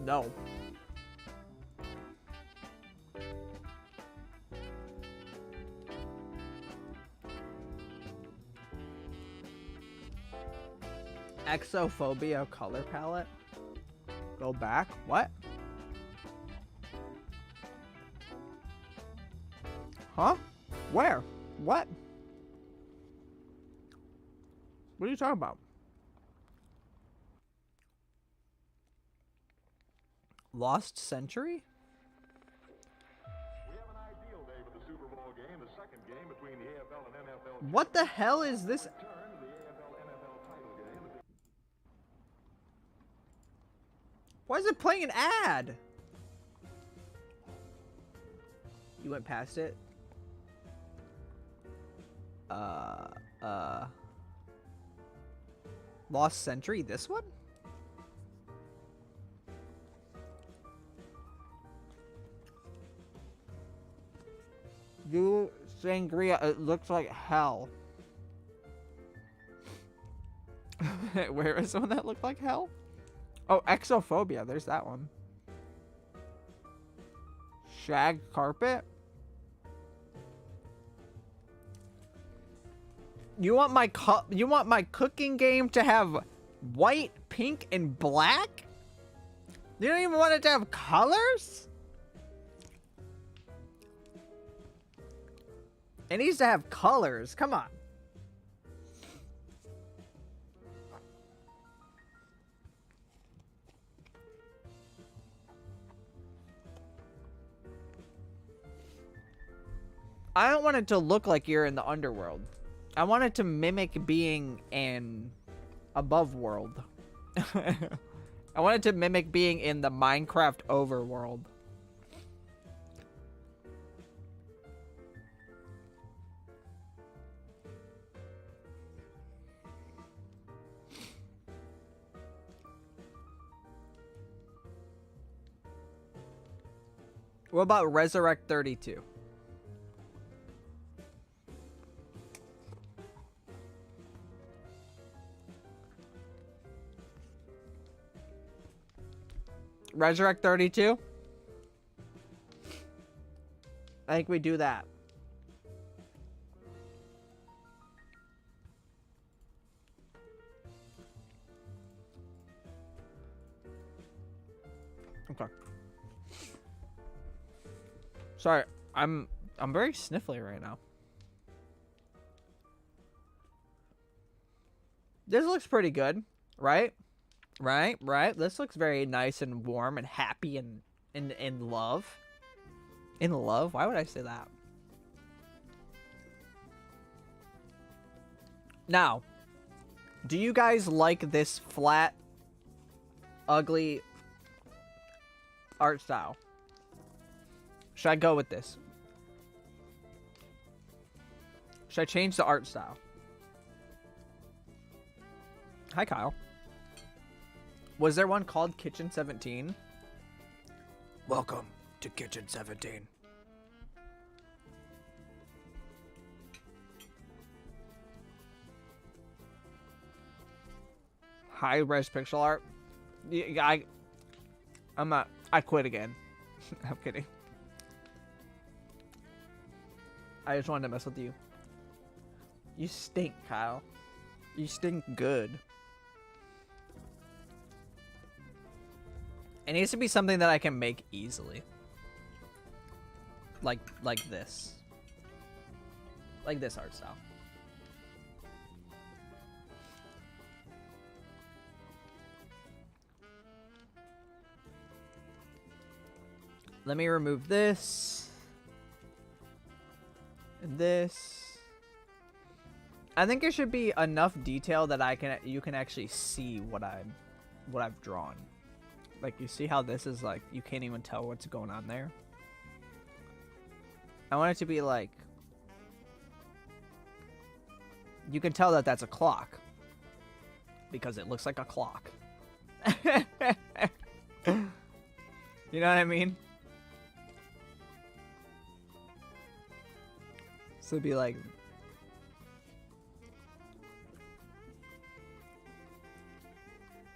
Speaker 1: No. Exophobia color palette? Go back? What? Huh? Where? What? What are you talking about? Lost Century?
Speaker 2: We have an ideal day for the Super Bowl game, the second game between the AFL and NFL.
Speaker 1: What the hell is this? Why is it playing an ad? You went past it? Lost Century, this one? You sangria, it looks like hell. Where is one that looked like hell? Oh, Exophobia, there's that one. Shag carpet? You want my cooking game to have white, pink, and black? You don't even want it to have colors? It needs to have colors. Come on. I don't want it to look like you're in the underworld. I want it to mimic being in above world. I want it to mimic being in the Minecraft overworld. What about Resurrect 32? Resurrect 32? I think we do that. Okay. Sorry, I'm very sniffly right now. This looks pretty good, right? Right. This looks very nice and warm and happy and in love. In love? Why would I say that? Now, do you guys like this flat, ugly art style? Should I go with this? Should I change the art style? Hi, Kyle. Was there one called Kitchen 17? Welcome to Kitchen 17. High res pixel art. Yeah, I'm not. I quit again. I'm kidding. I just wanted to mess with you. You stink, Kyle. You stink good. It needs to be something that I can make easily. Like this. Like this art style. Let me remove this. And this. I think it should be enough detail that you can actually see what I've drawn. Like, you see how this is like, you can't even tell what's going on there? I want it to be like, you can tell that that's a clock. Because it looks like a clock. You know what I mean? So it'd be like,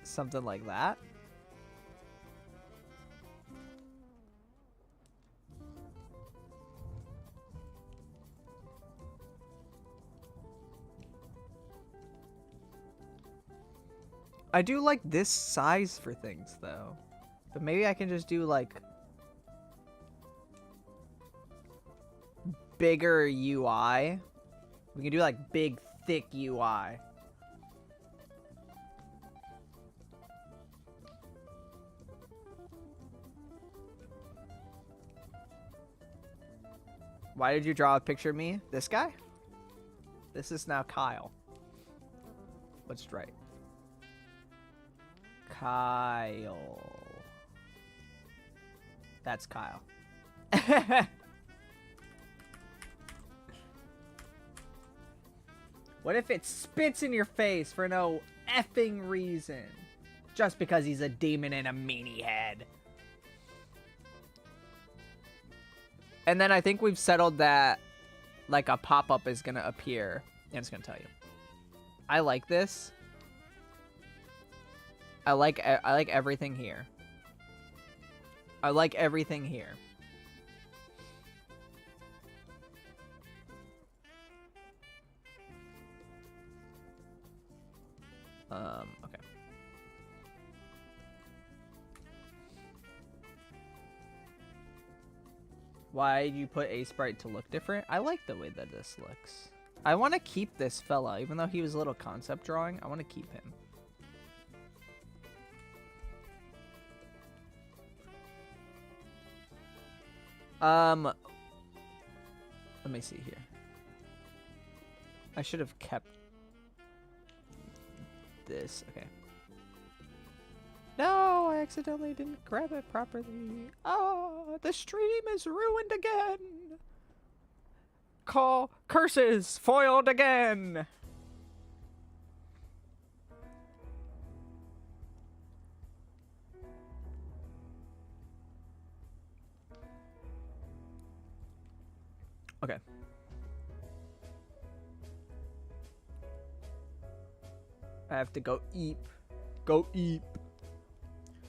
Speaker 1: something like that. I do like this size for things though, but maybe I can just do like bigger UI. We can do like big thick UI. Why did you draw a picture of me? This guy? This is now Kyle. Let's write. Kyle. That's Kyle. What if it spits in your face for no effing reason? Just because he's a demon in a meanie head. And then I think we've settled that like a pop-up is gonna appear and it's gonna tell you. I like this. I like everything here. I like everything here. Okay. Why did you put a sprite to look different? I like the way that this looks. I want to keep this fella, even though he was a little concept drawing. I want to keep him. Let me see here. I should have kept this. Okay. No, I accidentally didn't grab it properly. Oh, the stream is ruined again. Call curses foiled again. Okay. I have to go eep. Go eep.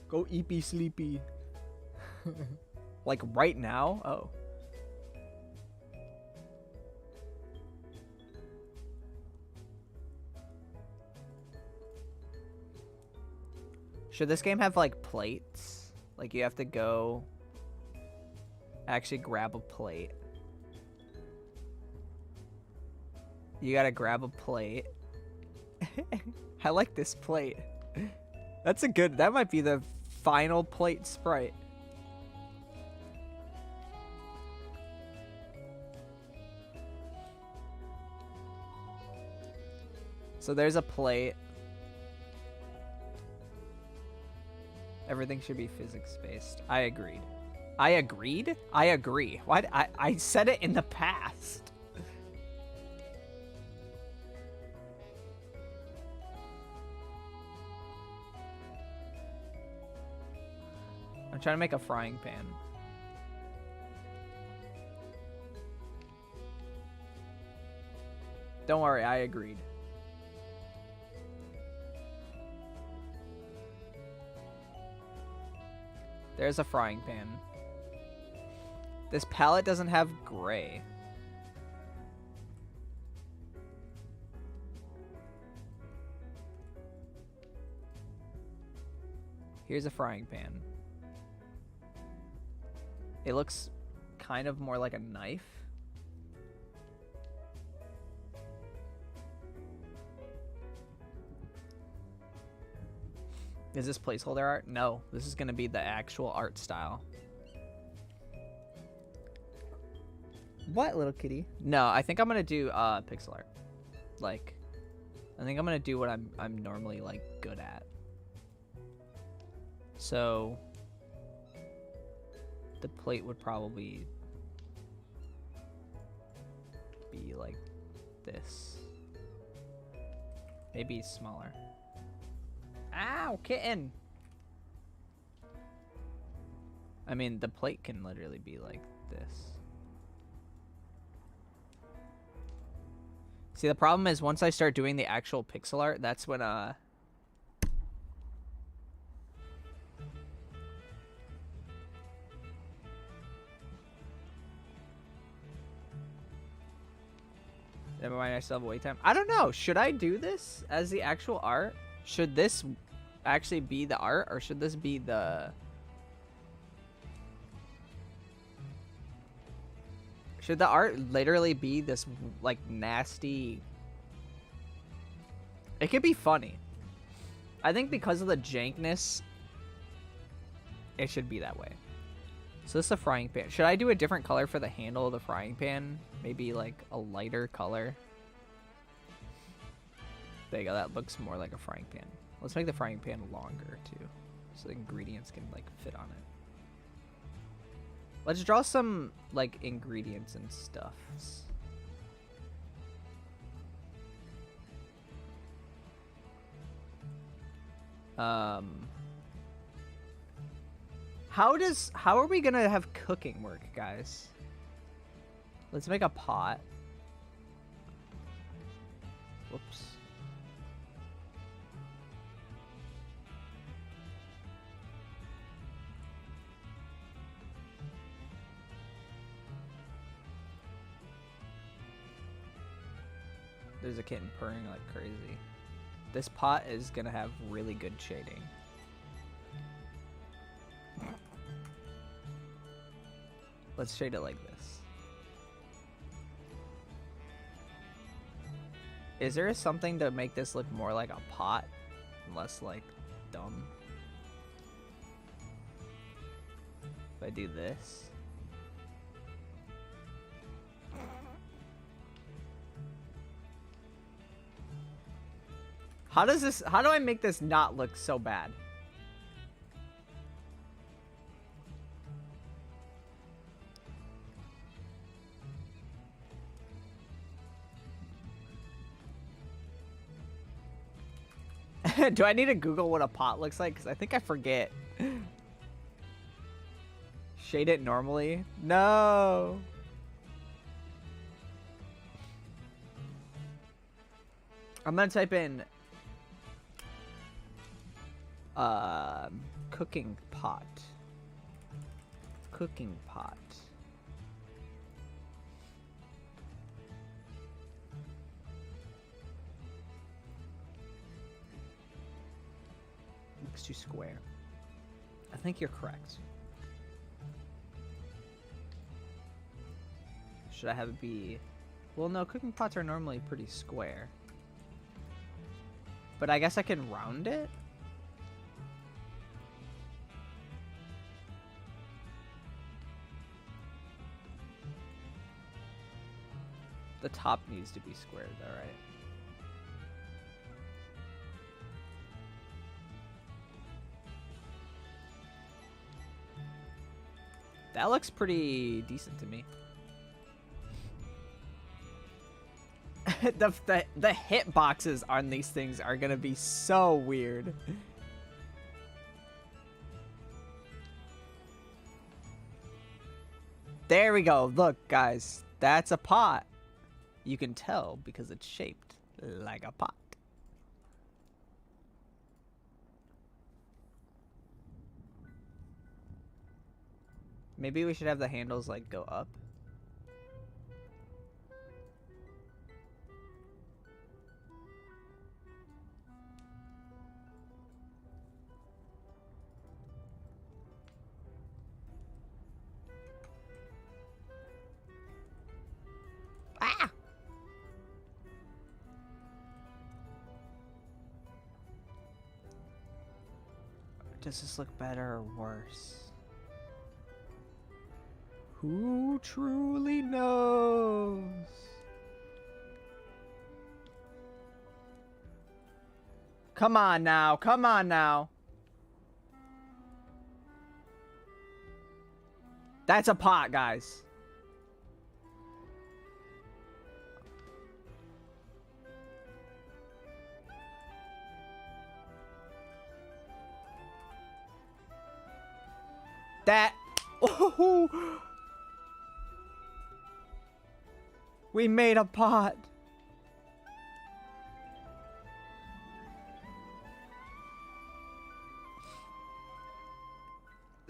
Speaker 1: Go eepy sleepy. Like right now? Oh. Should this game have like plates? Like you have to go actually grab a plate. You gotta grab a plate. I like this plate. That's a good, that might be the final plate sprite. So there's a plate. Everything should be physics-based. I agreed. I agreed? I agree. Why? I said it in the past. I'm trying to make a frying pan. Don't worry, I agreed. There's a frying pan. This palette doesn't have gray. Here's a frying pan. It looks kind of more like a knife. Is this placeholder art? No, this is gonna be the actual art style. What, little kitty? No, I think I'm gonna do pixel art. Like, I think I'm gonna do what I'm normally like good at. So the plate would probably be like this. Maybe smaller. Ow, kitten! I mean, the plate can literally be like this. See, the problem is once I start doing the actual pixel art, that's when, never mind, I still have wait time. I don't know. Should I do this as the actual art? Should this actually be the art, or should this be the... Should the art literally be this, like, nasty... It could be funny. I think because of the jankness, it should be that way. So this is a frying pan. Should I do a different color for the handle of the frying pan? Maybe, like, a lighter color? There you go. That looks more like a frying pan. Let's make the frying pan longer, too. So the ingredients can, like, fit on it. Let's draw some, like, ingredients and stuffs. How are we gonna have cooking work, guys? Let's make a pot. Whoops. There's a kitten purring like crazy. This pot is gonna have really good shading. Let's shade it like this. Is there something to make this look more like a pot? Less like dumb? If I do this. How do I make this not look so bad? Do I need to Google what a pot looks like? Because I think I forget. Shade it normally? No. I'm gonna type in cooking pot. Cooking pot. Looks too square. I think you're correct. Should I have it be... Well, no, cooking pots are normally pretty square. But I guess I can round it? The top needs to be squared, though, right? That looks pretty decent to me. the hit boxes on these things are gonna be so weird. There we go. Look, guys, that's a pot. You can tell because it's shaped like a pot. Maybe we should have the handles like go up. Ah! Does this look better or worse? Who truly knows? Come on now, come on now. That's a pot, guys. That... Oh, we made a pot.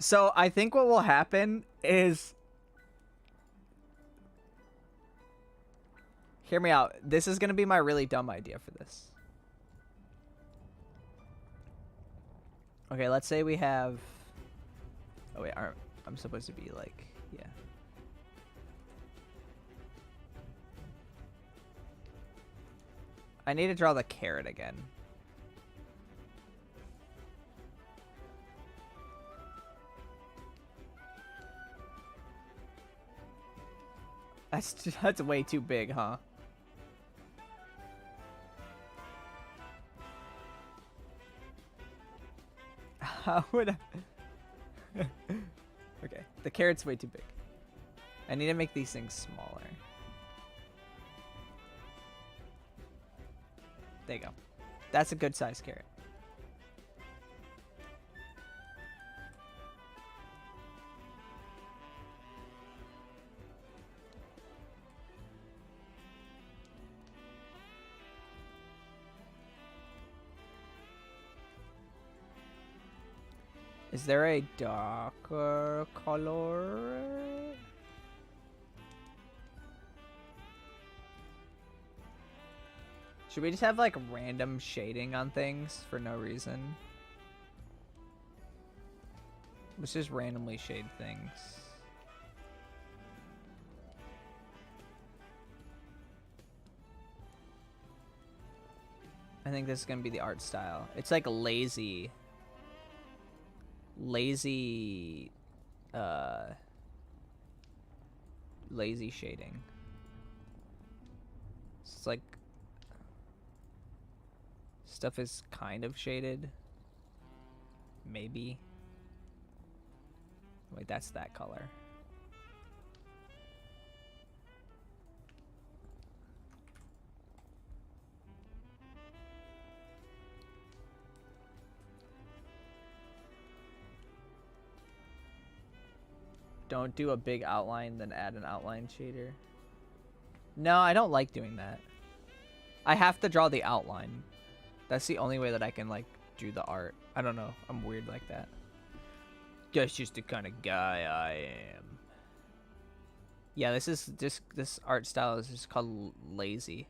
Speaker 1: So I think what will happen is... Hear me out. This is going to be my really dumb idea for this. Okay, let's say we have... Oh wait, I'm supposed to be like... Yeah. I need to draw the carrot again. That's way too big, huh? How would I... Okay, the carrot's way too big. I need to make these things smaller. There you go. That's a good size carrot. Is there a darker color? Should we just have like random shading on things for no reason? Let's just randomly shade things. I think this is gonna be the art style. It's like lazy shading. It's like stuff is kind of shaded. Maybe. Wait, that's that color. Don't do a big outline, then add an outline shader. No, I don't like doing that. I have to draw the outline. That's the only way that I can, like, do the art. I don't know. I'm weird like that. That's just the kind of guy I am. Yeah, this art style is just called lazy.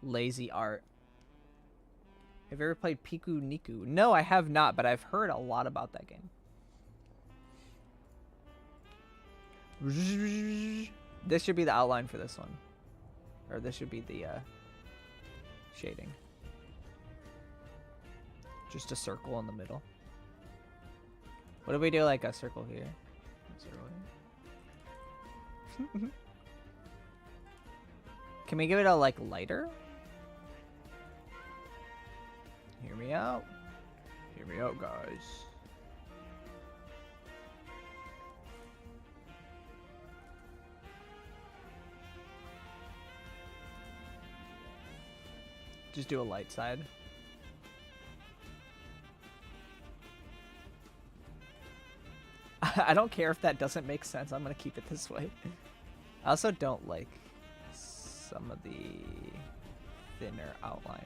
Speaker 1: Lazy art. Have you ever played Piku Niku? No, I have not, but I've heard a lot about that game. This should be the outline for this one. Or this should be the shading. Just a circle in the middle. What if we do like a circle here? Can we give it a like lighter? Hear me out. Hear me out, guys. Just do a light side. I don't care if that doesn't make sense. I'm gonna keep it this way. I also don't like some of the thinner outlines.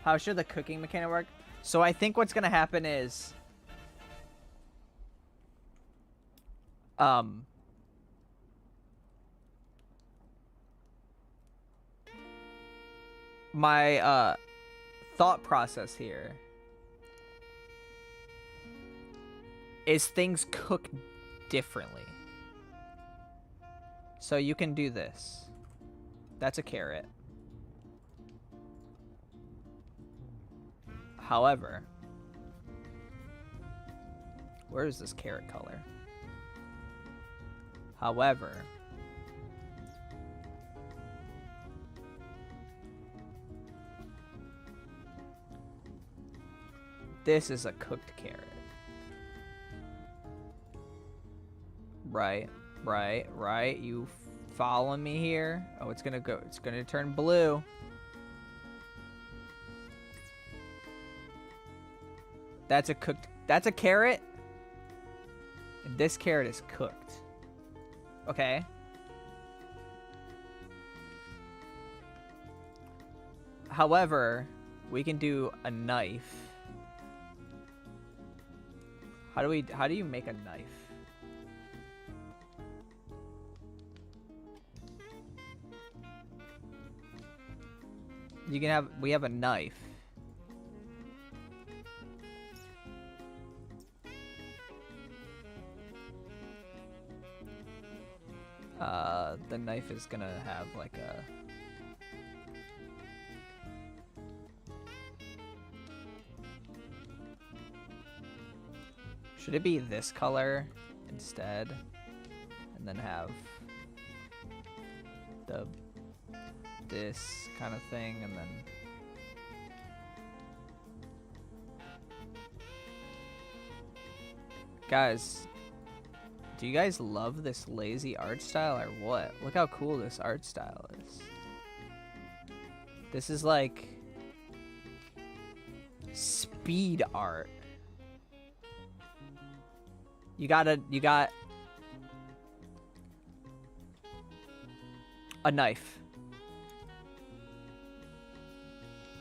Speaker 1: How should the cooking mechanic work? So I think what's gonna happen is my thought process here is things cook differently. So you can do this. That's a carrot. However, where is this carrot color? However, this is a cooked carrot. Right, right, right. You follow me here? Oh, it's gonna turn blue. That's a carrot. And this carrot is cooked. Okay. However, we can do a knife. How do you make a knife? We have a knife. The knife is gonna have like a... Should it be this color instead? And then have this kind of thing, and then... Guys, do you guys love this lazy art style or what? Look how cool this art style is. This is like speed art. You got a knife.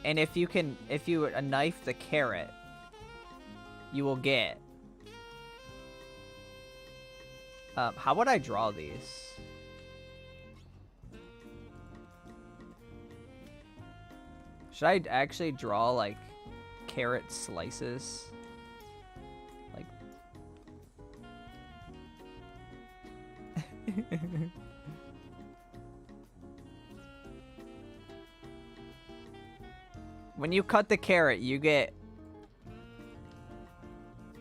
Speaker 1: And if you knife the carrot, you will get... how would I draw these? Should I actually draw, like, carrot slices? Like... When you cut the carrot, you get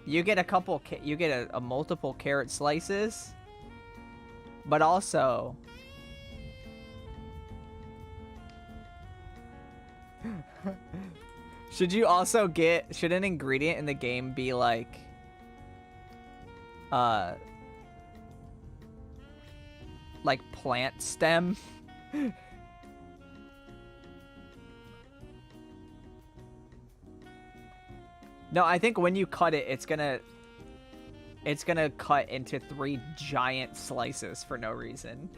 Speaker 1: a multiple carrot slices, but also should an ingredient in the game be like plant stem? No, I think when you cut it, it's gonna cut into 3 giant slices for no reason.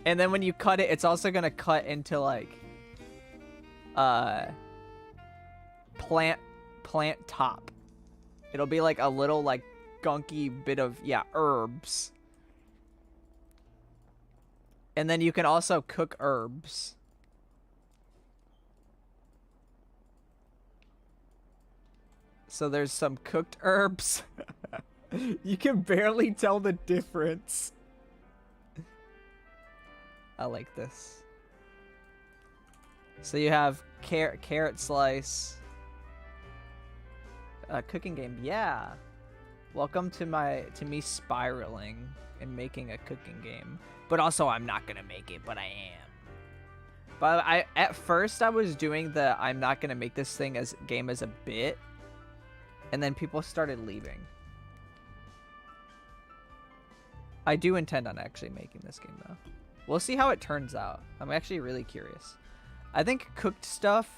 Speaker 1: And then when you cut it, it's also gonna cut into like plant top. It'll be like a little like gunky bit of herbs. And then you can also cook herbs. So there's some cooked herbs. You can barely tell the difference. I like this. So you have carrot slice. Cooking game, yeah. Welcome to me spiraling and making a cooking game. But also I'm not gonna make it, but I am. But at first I was doing the I'm not gonna make this thing as game as a bit. And then people started leaving. I do intend on actually making this game though. We'll see how it turns out. I'm actually really curious. I think cooked stuff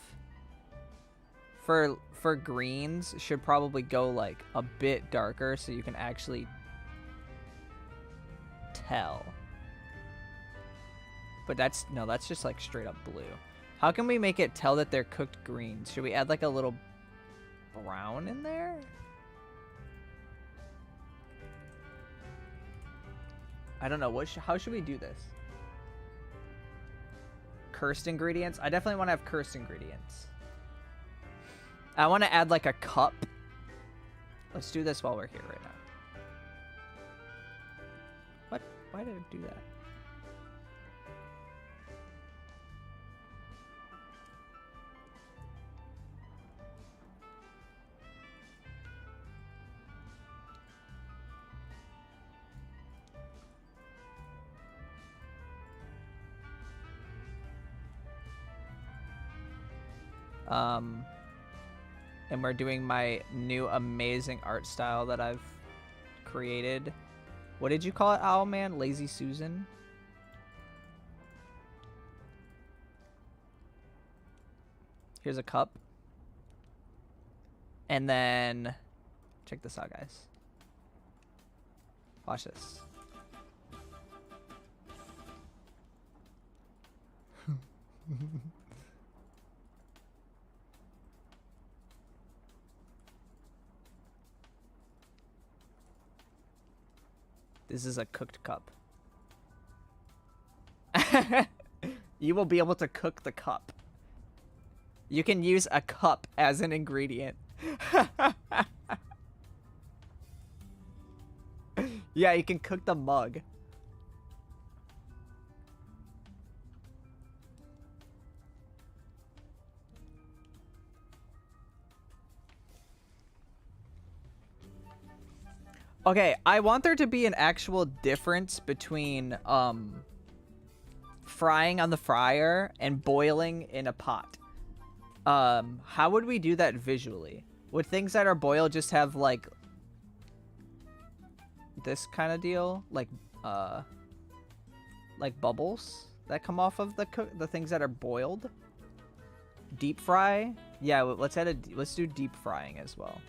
Speaker 1: for greens should probably go like a bit darker so you can actually tell. But that's just like straight up blue. How can we make it tell that they're cooked greens? Should we add like a little brown in there? I don't know. How should we do this? Cursed ingredients? I definitely want to have cursed ingredients. I want to add like a cup. Let's do this while we're here right now. What? Why did it do that? And we're doing my new amazing art style that I've created. What did you call it, Owlman? Lazy Susan? Here's a cup. And then, check this out, guys. Watch this. This is a cooked cup. You will be able to cook the cup. You can use a cup as an ingredient. Yeah, you can cook the mug. Okay, I want there to be an actual difference between frying on the fryer and boiling in a pot. How would we do that visually? Would things that are boiled just have like this kind of deal, like bubbles that come off of the things that are boiled? Deep fry? Yeah, let's do deep frying as well.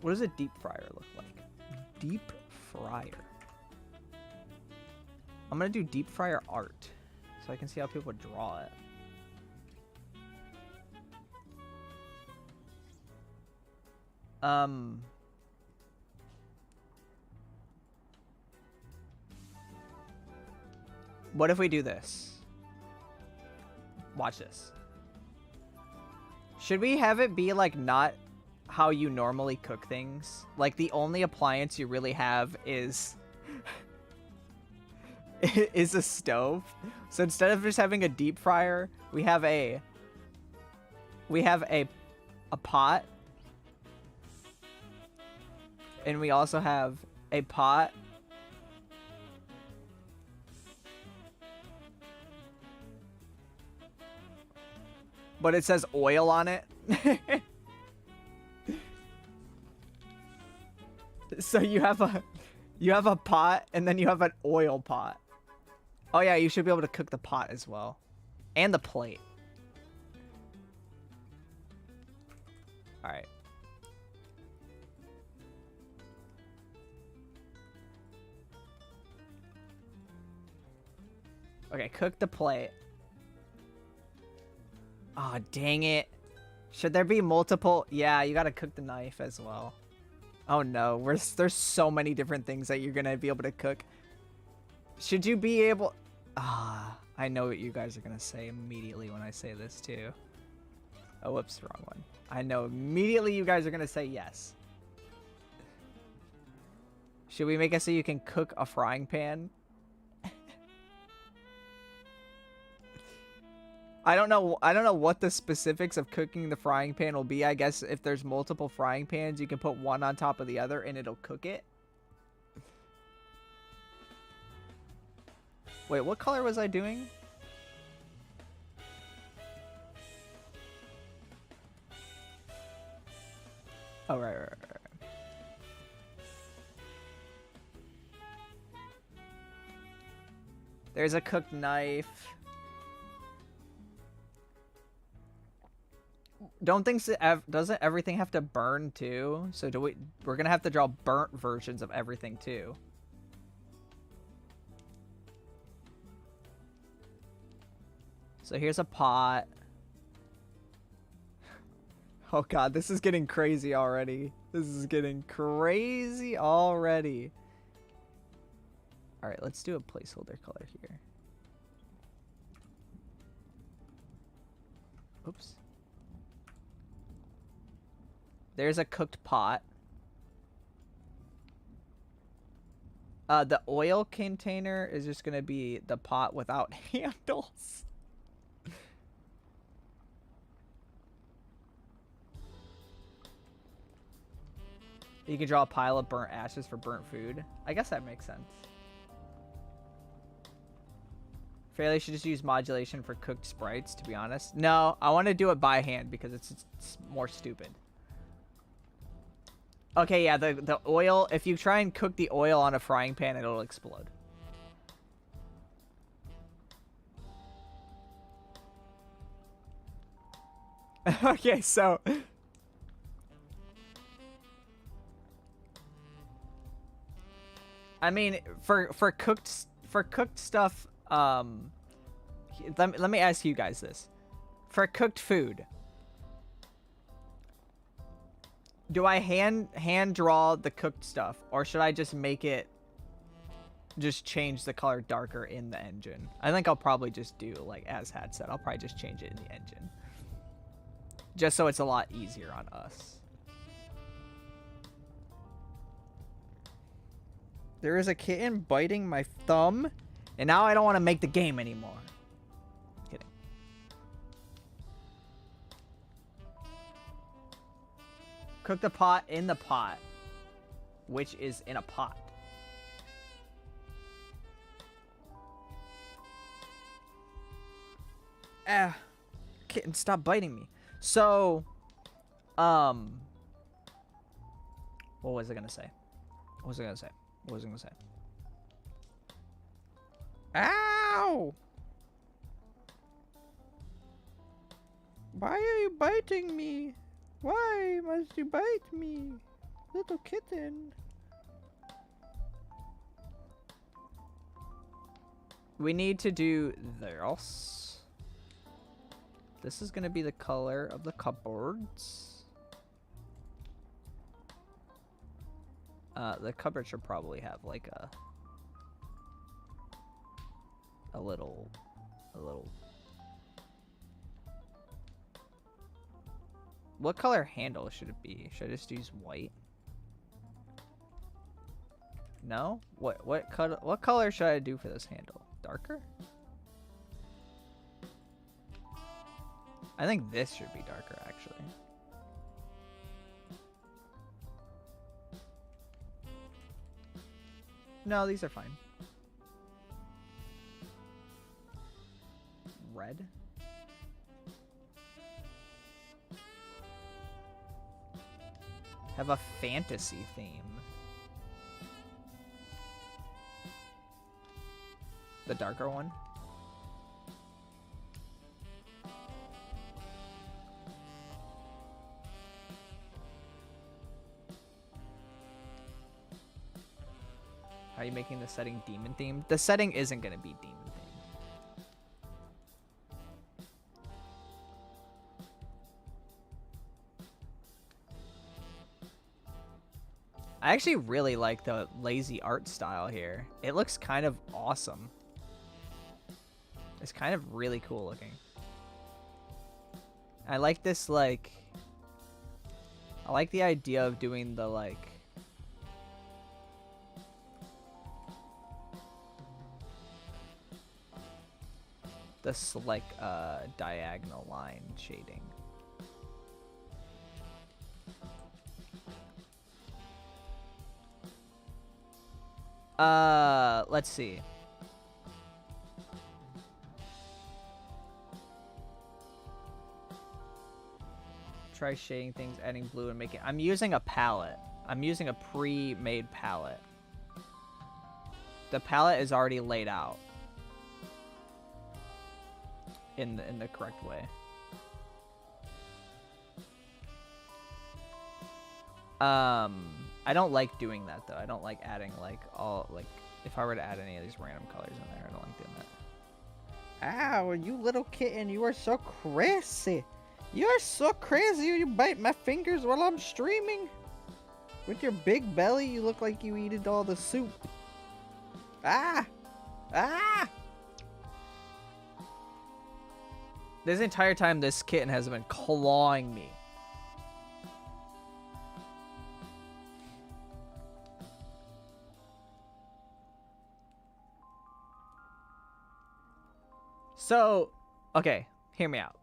Speaker 1: What does a deep fryer look like? Deep fryer. I'm gonna do deep fryer art so I can see how people draw it. What if we do this? Watch this. Should we have it be like not how you normally cook things? Like the only appliance you really have is is a stove. So instead of just having a deep fryer, we have a pot. And we also have a pot. But it says oil on it. So you have a pot and then you have an oil pot. Oh yeah, you should be able to cook the pot as well. And the plate. All right. Okay, cook the plate. Oh, dang it. Should there be multiple? Yeah, you gotta cook the knife as well. Oh no, there's so many different things that you're gonna be able to cook. Should you be able... I know what you guys are gonna say immediately when I say this too. Oh, whoops, wrong one. I know immediately you guys are gonna say yes. Should we make it so you can cook a frying pan? I don't know what the specifics of cooking the frying pan will be. I guess if there's multiple frying pans, you can put one on top of the other and it'll cook it. Wait, what color was I doing? Oh, right. There's a cooked knife. Doesn't everything have to burn too? So we're gonna have to draw burnt versions of everything too. So here's a pot. Oh god, this is getting crazy already. This is getting crazy already. Alright, let's do a placeholder color here. Oops. There's a cooked pot. The oil container is just gonna be the pot without handles. You can draw a pile of burnt ashes for burnt food. I guess that makes sense. Fairlii should just use modulation for cooked sprites, to be honest. No, I want to do it by hand because it's more stupid. Okay, yeah, the oil, if you try and cook the oil on a frying pan, it'll explode. Okay, so... I mean, for cooked stuff, let me ask you guys this. For cooked food, do I hand draw the cooked stuff, or should I just change the color darker in the engine? I think I'll probably just do, like, as Hat said, I'll probably just change it in the engine. Just so it's a lot easier on us. There is a kitten biting my thumb, and now I don't want to make the game anymore. Kidding. Cook the pot in the pot, which is in a pot. Ah, kitten, stop biting me. So, what was I gonna say? What was I gonna say? Ow! Why are you biting me? Why must you bite me? Little kitten. We need to do this. This is gonna be the color of the cupboards. The cupboard should probably have like a little. What color handle should it be? Should I just use white? No? What color should I do for this handle? Darker? I think this should be darker, actually. No, these are fine. Red? Have a fantasy theme. The darker one? How are you making the setting demon themed? The setting isn't going to be demon themed. I actually really like the lazy art style here. It looks kind of awesome. It's kind of really cool looking. I like this, like... I like the idea of doing the, like... this, like, diagonal line shading. Let's see. Try shading things, adding blue and making... I'm using a palette. I'm using a pre-made palette. The palette is already laid out. in the correct way. I don't like doing that though. I don't like adding like all like if I were to add any of these random colors in there, I don't like doing that. Ow, you little kitten, you are so crazy. You are so crazy. You bite my fingers while I'm streaming. With your big belly, you look like you eated all the soup. Ah! Ah! This entire time, this kitten has been clawing me. So, okay, hear me out.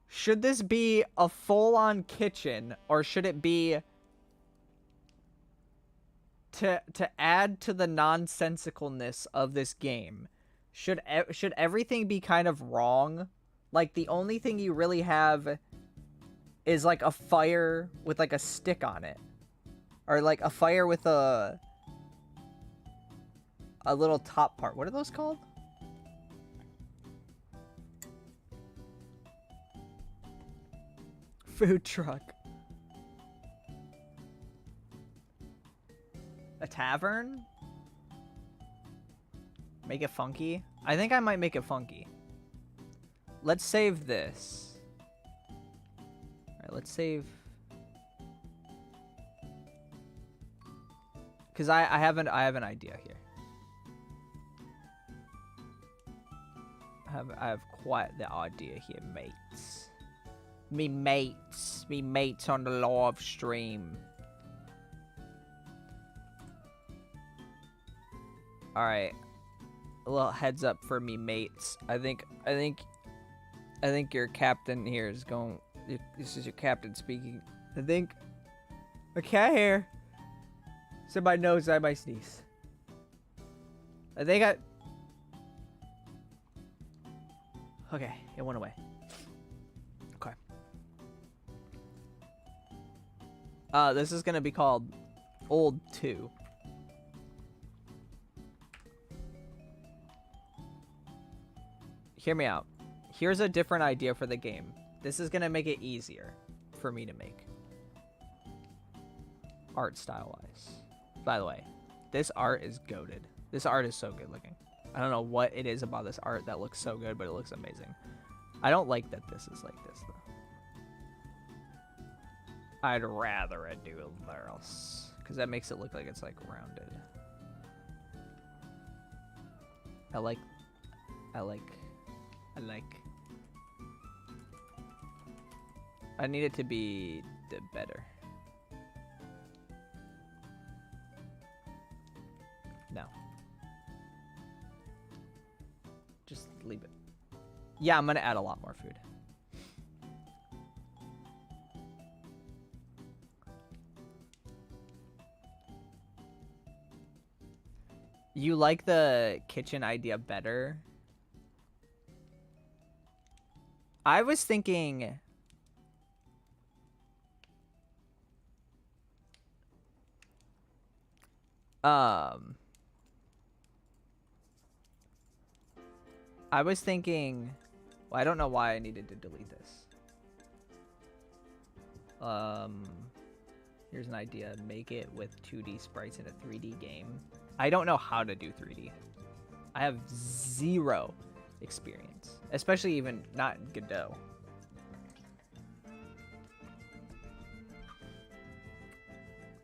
Speaker 1: Should this be a full-on kitchen, or should it be to add to the nonsensicalness of this game? Should everything be kind of wrong? Like the only thing you really have is like a fire with like a stick on it, or like a fire with a little top part. What are those called? Food truck. A tavern? Make it funky? I think I might make it funky. Let's save this. Alright, let's save. Because I have an idea here. I have quite the idea here, mates. Me mates on the live stream. Alright. A little heads up for me mates. I think your captain here is going. This is your captain speaking. I think a cat hair. Somebody knows I might sneeze. I think I. Okay, it went away. Okay. This is gonna be called Old 2. Hear me out. Here's a different idea for the game. This is gonna make it easier for me to make. Art style wise. By the way, this art is goated. This art is so good looking. I don't know what it is about this art that looks so good, but it looks amazing. I don't like that this is like this, though. I'd rather it do this, because that makes it look like it's, like, rounded. I like. I need it to be better. No. Just leave it. Yeah, I'm gonna add a lot more food. You like the kitchen idea better? I was thinking... I was thinking... Well, I don't know why I needed to delete this. Here's an idea. Make it with 2D sprites in a 3D game. I don't know how to do 3D. I have zero experience. Especially even not Godot.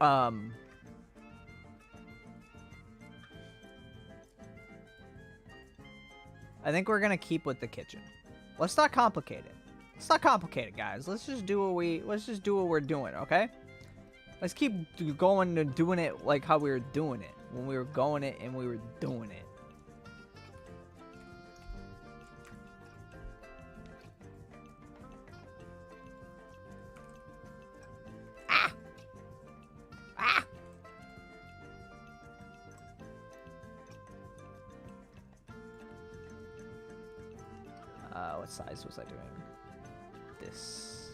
Speaker 1: I think we're gonna keep with the kitchen. Let's not complicate it. Let's not complicate it, guys. Let's just do what we're doing, okay? Let's keep going and doing it like how we were doing it. When we were going it and we were doing it. Ah! Ah! What size was I doing? This.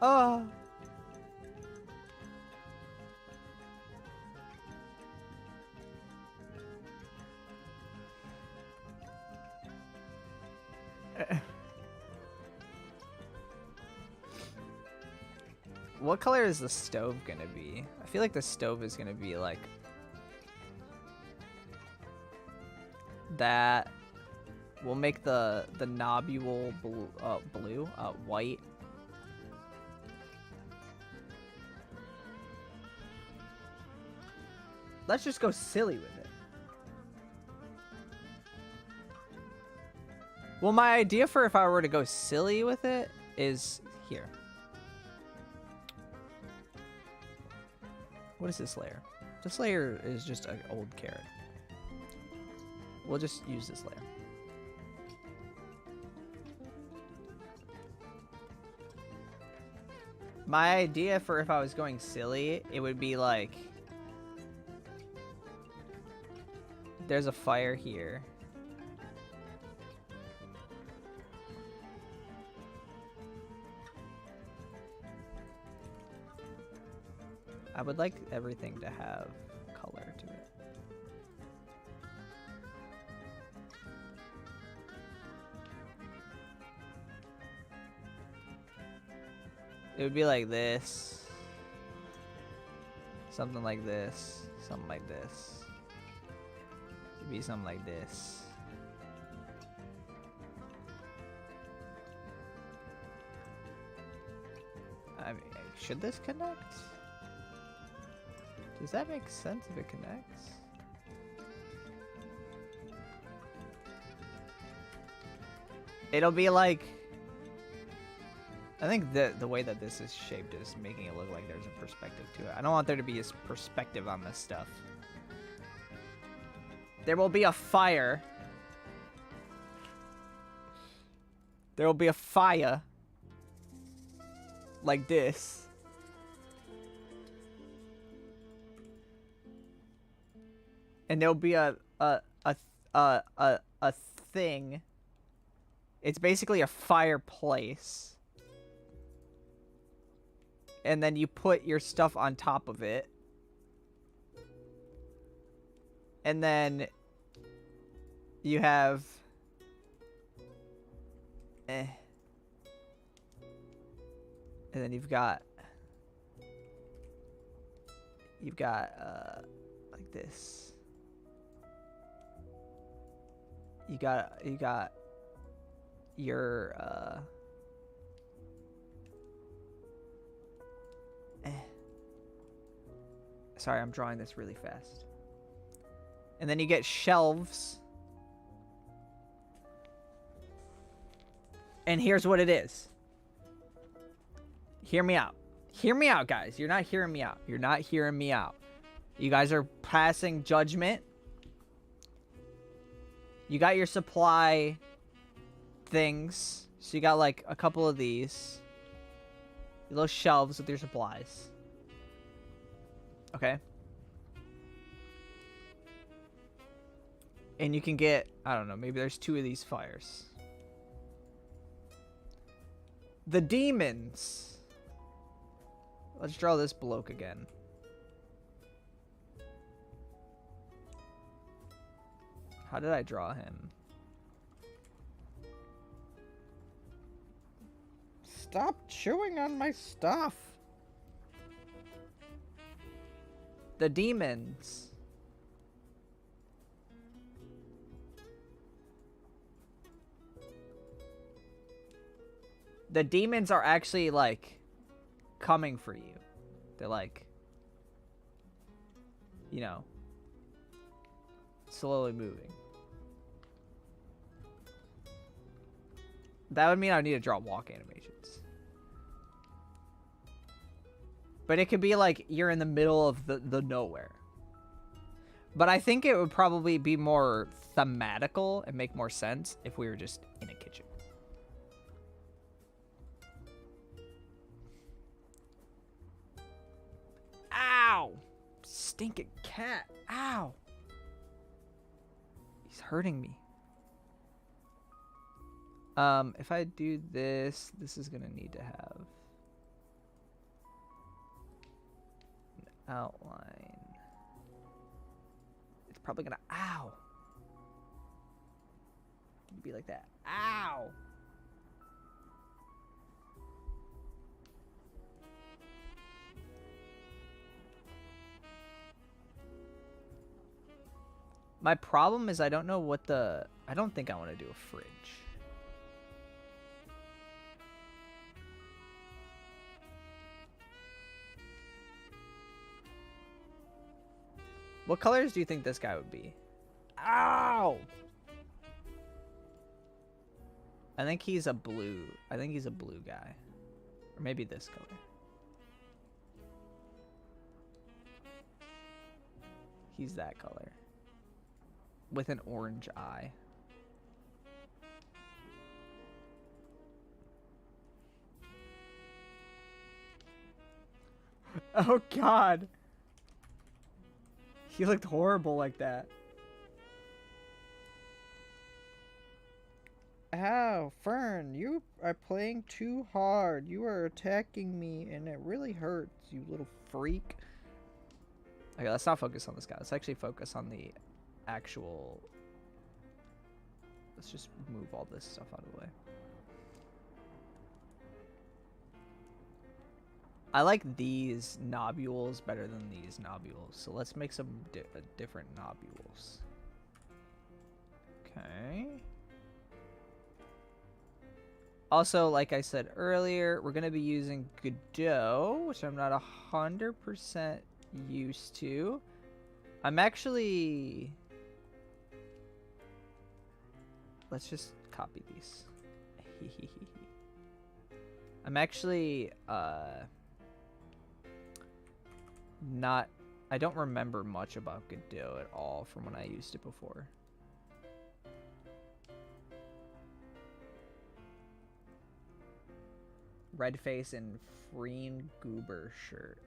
Speaker 1: Oh! What color is the stove gonna be? I feel like the stove is gonna be like that. We'll make the nobule blue, white. Let's just go silly with it. Well, my idea for if I were to go silly with it is here. What is this layer? This layer is just an old carrot. We'll just use this layer. My idea for if I was going silly, it would be like, there's a fire here. I would like everything to have color to it. It would be like this. Something like this. Something like this. It'd be something like this. I mean, should this connect? Does that make sense if it connects? It'll be like, I think the way that this is shaped is making it look like there's a perspective to it. I don't want there to be a perspective on this stuff. There will be a fire. There will be a fire. Like this. And there'll be a thing. It's basically a fireplace. And then you put your stuff on top of it. And then you have and then you've got like this. You got your sorry, I'm drawing this really fast. And then you get shelves. And here's what it is. Hear me out. Hear me out, guys. You're not hearing me out. You're not hearing me out. You guys are passing judgment. You got your supply things. So you got like a couple of these. Your little shelves with your supplies. Okay. And you can get, I don't know, maybe there's 2 of these fires. The demons. Let's draw this bloke again. How did I draw him? Stop chewing on my stuff. The demons. The demons are actually like coming for you. They're like, you know, slowly moving. That would mean I would need to draw walk animations. But it could be like you're in the middle of the nowhere. But I think it would probably be more thematical and make more sense if we were just in a kitchen. Ow! Stinking cat. Ow! He's hurting me. If I do this, this is gonna need to have an outline. It's probably gonna, ow! It'd be like that. Ow! My problem is I don't know what the... I don't think I want to do a fridge. What colors do you think this guy would be? Ow! I think he's a blue. I think he's a blue guy. Or maybe this color. He's that color. With an orange eye. Oh god. He looked horrible like that. Ow, Fern, you are playing too hard. You are attacking me and it really hurts, you little freak. Okay, let's not focus on this guy. Let's actually focus on the actual... Let's just move all this stuff out of the way. I like these nobules better than these nobules. So let's make some different nobules. Okay. Also, like I said earlier, we're going to be using Godot, which I'm not 100% used to. I'm actually... Let's just copy these. I'm actually not... I don't remember much about Godot at all from when I used it before. Red face and Freen Goober shirt.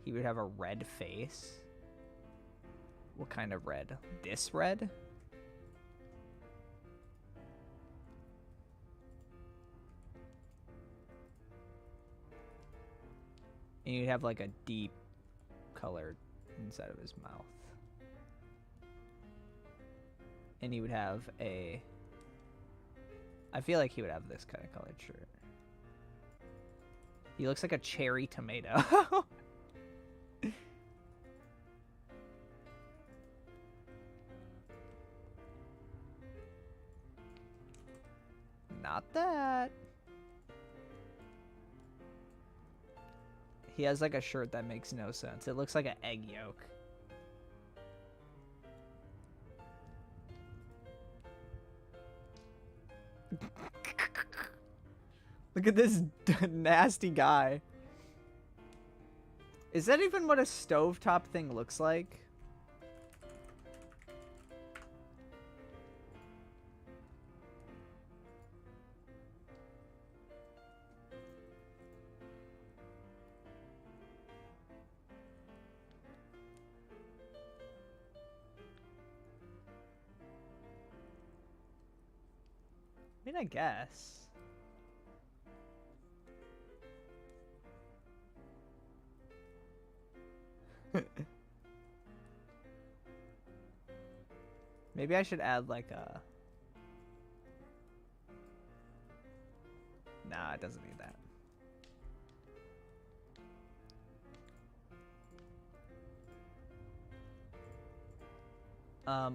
Speaker 1: He would have a red face. What kind of red? This red? And you'd have like a deep color inside of his mouth. And he would have a... I feel like he would have this kind of colored shirt. He looks like a cherry tomato. Not that. He has like a shirt that makes no sense. It looks like an egg yolk. Look at this nasty guy. Is that even what a stovetop thing looks like? I mean, I guess. Maybe I should add like a... Nah, it doesn't need that.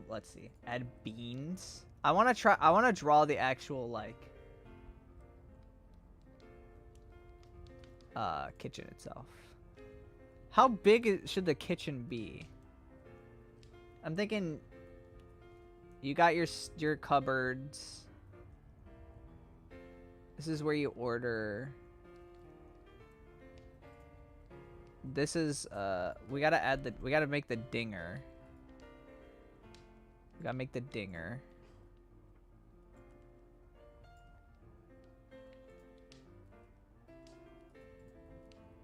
Speaker 1: Let's see. Add beans. I want to draw the actual like kitchen itself. How big should the kitchen be? I'm thinking you got your cupboards. This is where you order. This is we got to make the dinger. We got to make the dinger.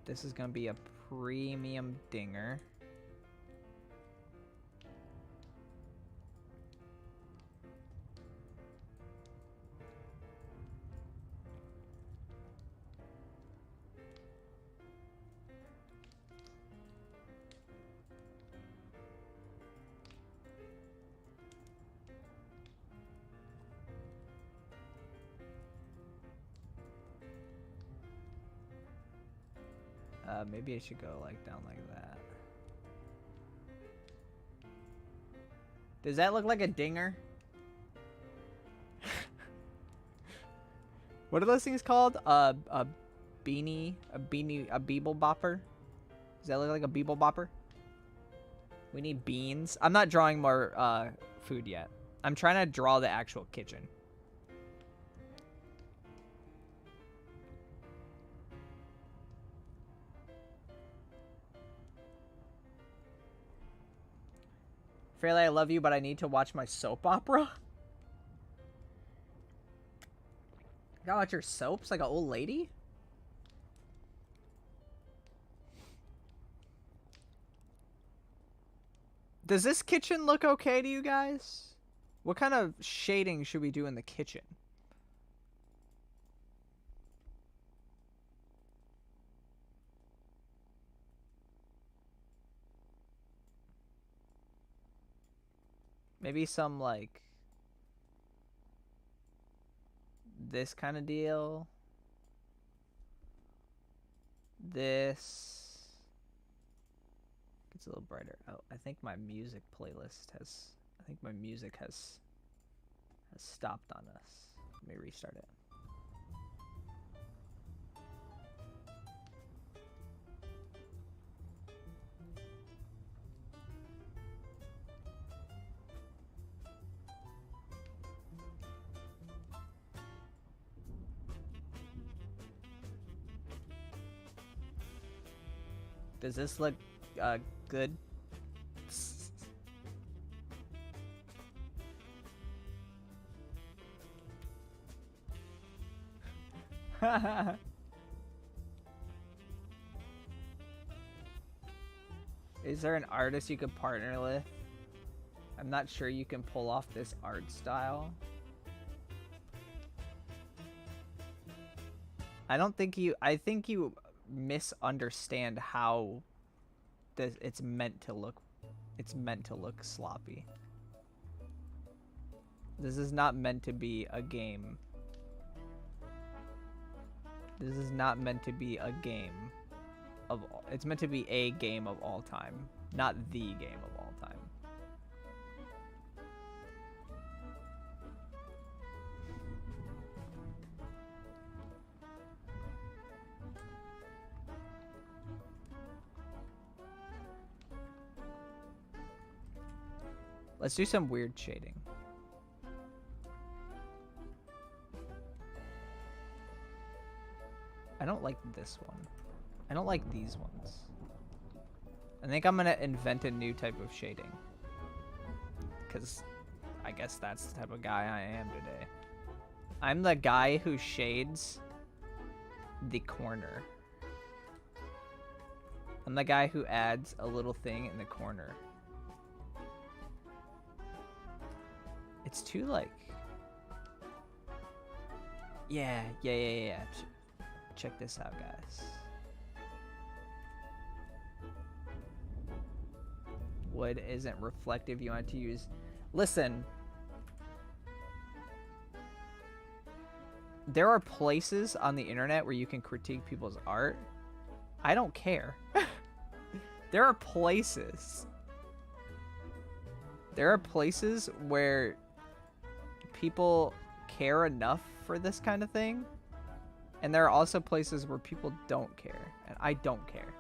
Speaker 1: This is going to be a premium dinger. Maybe I should go like down like that. Does that look like a dinger? What are those things called? A beanie, a beeble bopper? Does that look like a beeble bopper? We need beans. I'm not drawing more food yet. I'm trying to draw the actual kitchen. Fairlii, I love you, but I need to watch my soap opera. You gotta watch your soaps like an old lady? Does this kitchen look okay to you guys? What kind of shading should we do in the kitchen? Maybe some, like, this kind of deal. This gets a little brighter. Oh, I think my music playlist has, I think my music has stopped on us. Let me restart it. Does this look good? Is there an artist you could partner with? I'm not sure you can pull off this art style. I think you misunderstand how it's meant to look. It's meant to look sloppy. This is not meant to be a game. This is not meant to be a game of all. It's meant to be a game of all time, not the game of all time. Let's do some weird shading. I don't like this one. I don't like these ones. I think I'm gonna invent a new type of shading. Because I guess that's the type of guy I am today. I'm the guy who shades the corner. I'm the guy who adds a little thing in the corner. It's too, like... Yeah. Check this out, guys. Wood isn't reflective. You want to use... Listen. There are places on the internet where you can critique people's art. I don't care. There are places. There are places where people care enough for this kind of thing. And there are also places where people don't care. And I don't care.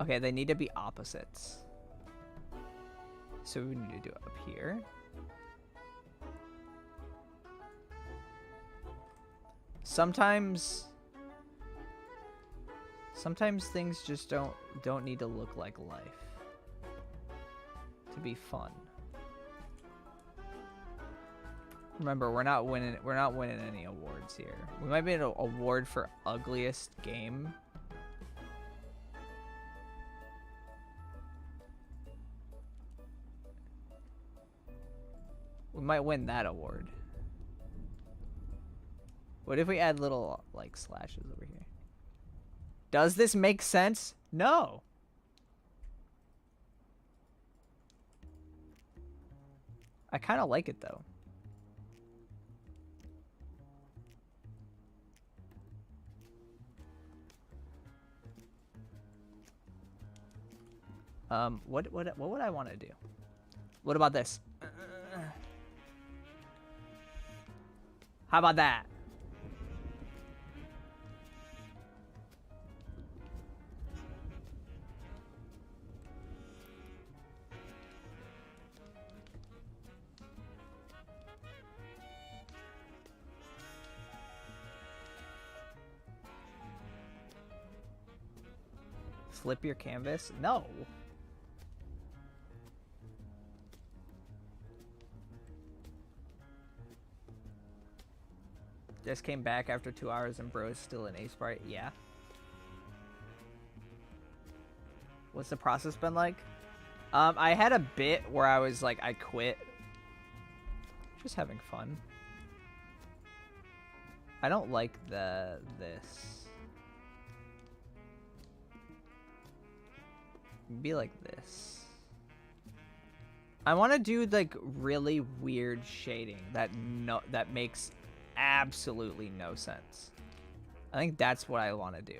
Speaker 1: Okay, they need to be opposites. So we need to do it up here. Sometimes things just don't need to look like life to be fun. Remember, we're not winning any awards here. We might be an award for ugliest game. We might win that award. What if we add little, like, slashes over here? Does this make sense? No. I kind of like it, though. What would I want to do? What about this? How about that? Flip your canvas? No. Just came back after 2 hours and bro is still in A Sprite. Yeah. What's the process been like? I had a bit where I was like, I quit. Just having fun. I don't like this. Be like this. I want to do like really weird shading that makes absolutely no sense. I think that's what I want to do.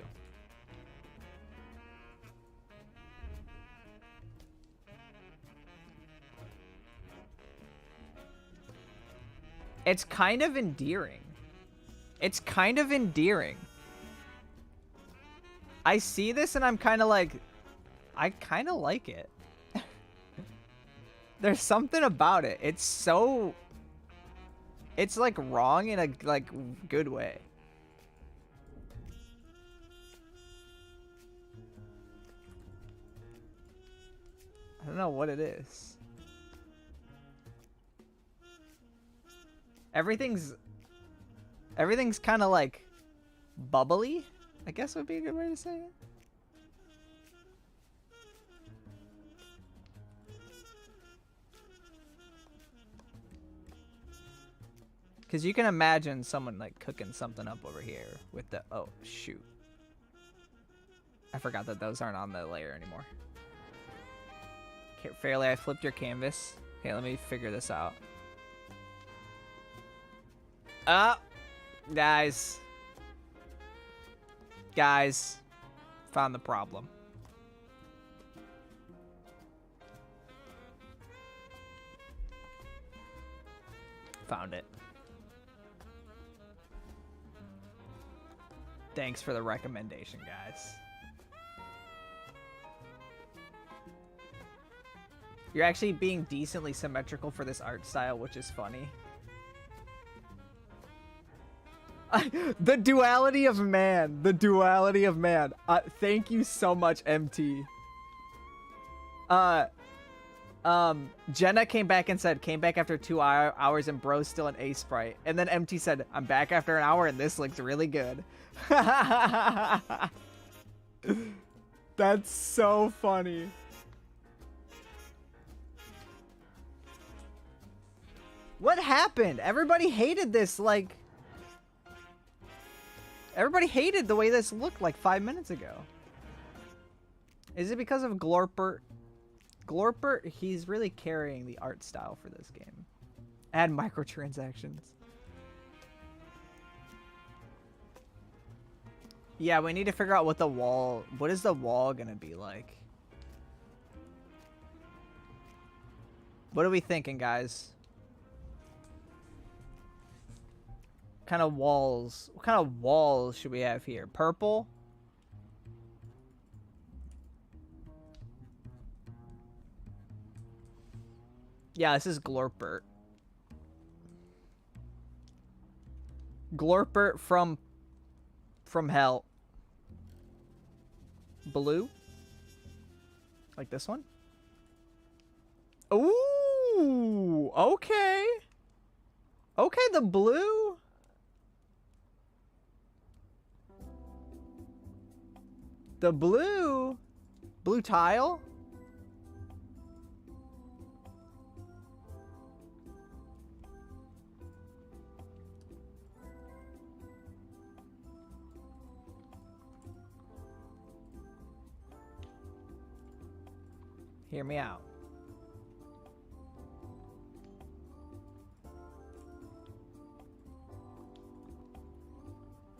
Speaker 1: It's kind of endearing. It's kind of endearing. I see this and I'm kind of like, I kind of like it. There's something about it. It's so... It's like wrong in a like good way. I don't know what it is. Everything's kind of like bubbly, I guess would be a good way to say it. Because you can imagine someone like cooking something up over here with the... Oh, shoot. I forgot that those aren't on the layer anymore. Okay, Fairlii, I flipped your canvas. Okay, let me figure this out. Guys. Guys. Found the problem. Found it. Thanks for the recommendation, guys. You're actually being decently symmetrical for this art style, which is funny. The duality of man. The duality of man. Thank you so much, MT. Jenna came back and said, came back after 2 hours and bro's still an A Sprite. And then MT said, I'm back after an hour and this looks really good. That's so funny. What happened? Everybody hated this, like... Everybody hated the way this looked like 5 minutes ago. Is it because of Glorpert? Glorpert, he's really carrying the art style for this game. Add microtransactions. Yeah, we need to figure out what the wall... What is the wall gonna be like? What are we thinking, guys? What kind of walls? What kind of walls should we have here? Purple? Yeah, this is Glorpert. Glorpert from hell. Blue? Like this one? Ooh, okay. Okay, the blue. The blue. Blue tile. Hear me out.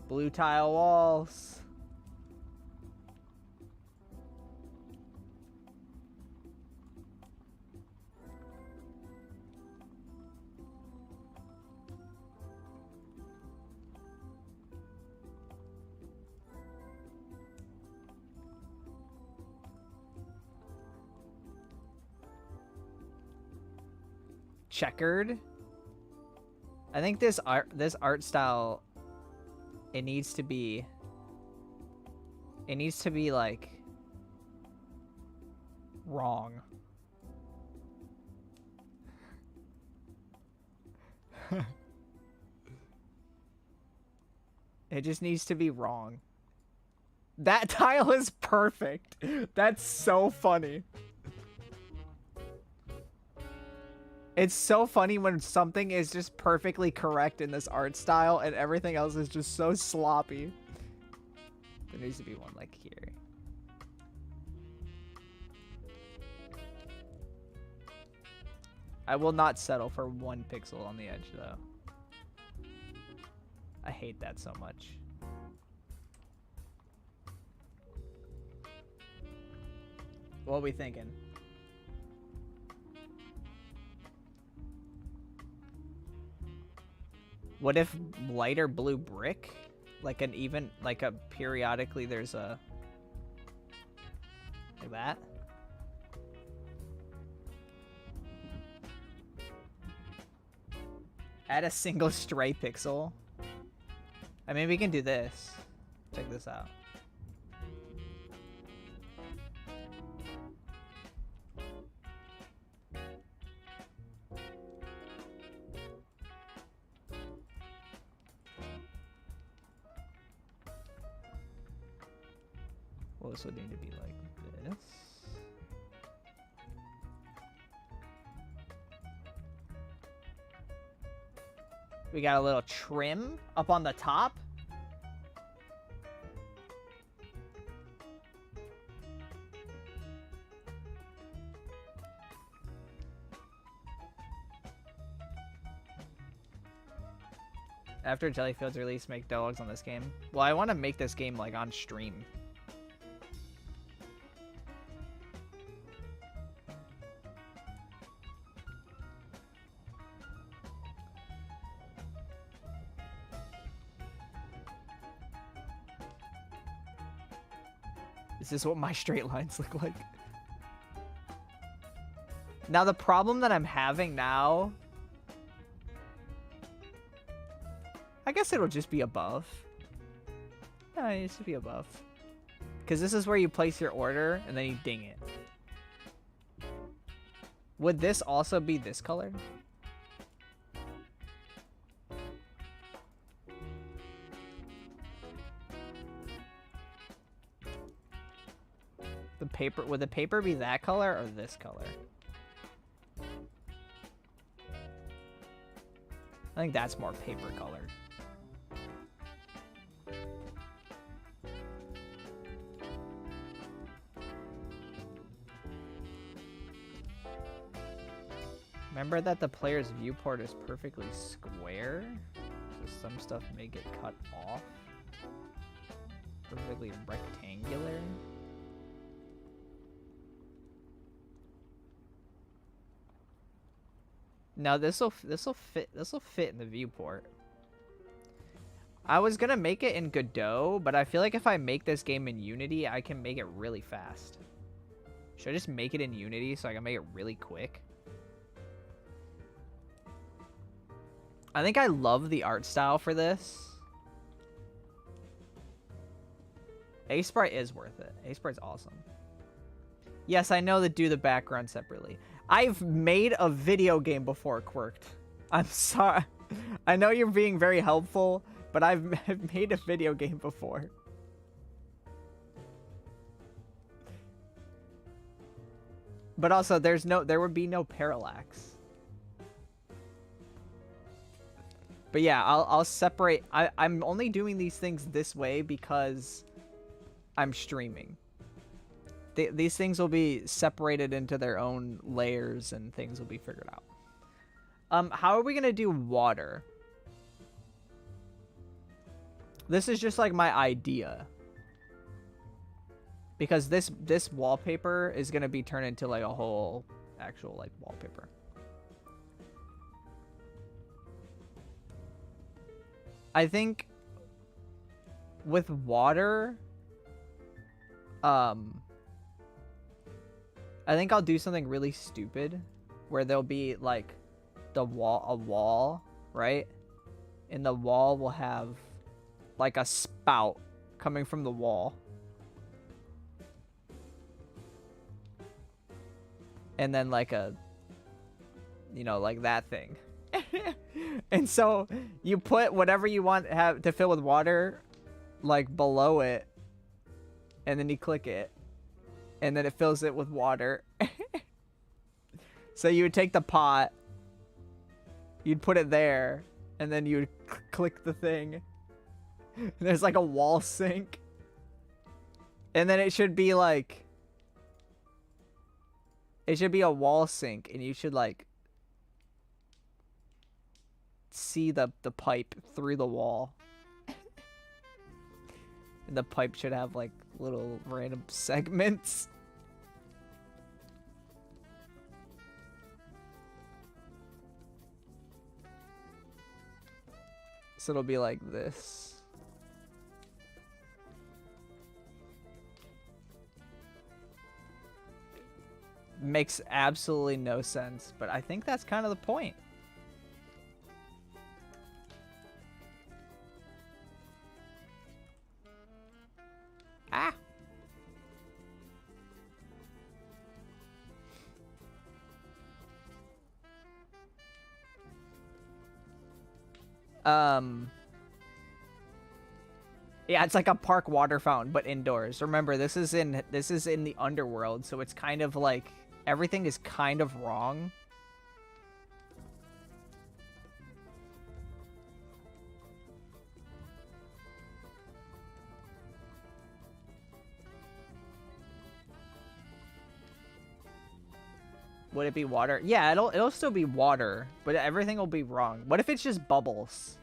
Speaker 1: Blue tile walls. checkered. I think this art style, it needs to be like wrong. It just needs to be wrong. That tile is perfect. That's so funny. It's so funny when something is just perfectly correct in this art style and everything else is just so sloppy. There needs to be one like here. I will not settle for 1 pixel on the edge though. I hate that so much. What are we thinking? What if lighter blue brick? Like an even, like a periodically there's a... Like that? Add a single stray pixel. I mean, we can do this. Check this out. Well, this would need to be like this. We got a little trim up on the top. After Jellyfield's release, make dialogues on this game. Well, I want to make this game like on stream. Is this what my straight lines look like? Now, the problem that I'm having now... I guess it'll just be above. No, it needs to be above. Because this is where you place your order, and then you ding it. Would this also be this color? The paper, would the paper be that color or this color? I think that's more paper colored. Remember that the player's viewport is perfectly square, so some stuff may get cut off. Perfectly rectangular. Now this'll fit in the viewport. I was gonna make it in Godot, but I feel like if I make this game in Unity, I can make it really fast. Should I just make it in Unity so I can make it really quick? I think I love the art style for this. A-Sprite is worth it. A-Sprite's awesome. Yes, I know to do the background separately. I've made a video game before, Quirked. I'm sorry. I know you're being very helpful, but I've made a video game before. But also, there would be no parallax. But yeah, I'll separate. I'm only doing these things this way because I'm streaming. These things will be separated into their own layers and things will be figured out. How are we going to do water? This is just like my idea. Because this wallpaper is going to be turned into like a whole actual like wallpaper. I think with water, I think I'll do something really stupid where there'll be like a wall, right? And the wall will have like a spout coming from the wall. And then like a, you know, like that thing. And so you put whatever you want to fill with water like below it, and then you click it, and then it fills it with water. So you would take the pot, you'd put it there, and then you'd click the thing. And there's like a wall sink. And then it should be like, it should be a wall sink, and you should like see the pipe through the wall. And the pipe should have like little random segments. So it'll be like this. Makes absolutely no sense, but I think that's kind of the point. Ah. Yeah, it's like a park water fountain, but indoors. Remember, this is in the underworld, so it's kind of like everything is kind of wrong. Would it be water? Yeah, it'll still be water, but everything will be wrong. What if it's just bubbles?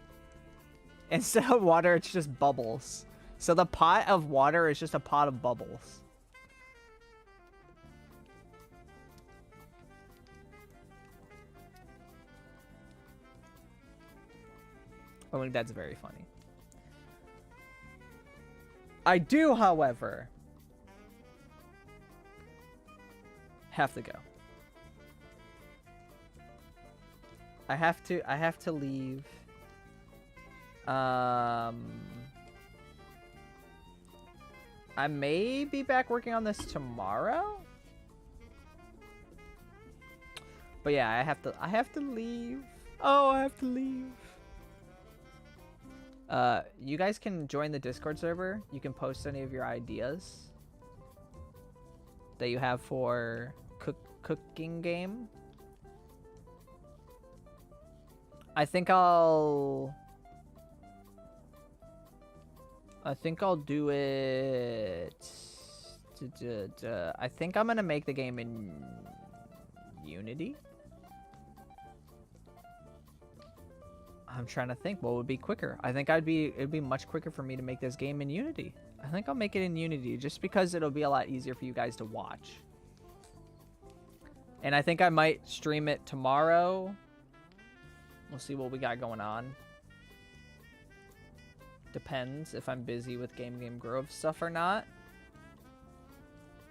Speaker 1: Instead of water, it's just bubbles. So the pot of water is just a pot of bubbles. I think that's very funny. I do, however, have to go. I have to leave. I may be back working on this tomorrow. But yeah, I have to leave. Oh, I have to leave. You guys can join the Discord server. You can post any of your ideas that you have for cooking game. I think I'll do it. I think I'm gonna make the game in Unity. I'm trying to think what would be quicker. I think it'd be much quicker for me to make this game in Unity. I think I'll make it in Unity just because it'll be a lot easier for you guys to watch. And I think I might stream it tomorrow. We'll see what we got going on. Depends if I'm busy with Game Grove stuff or not.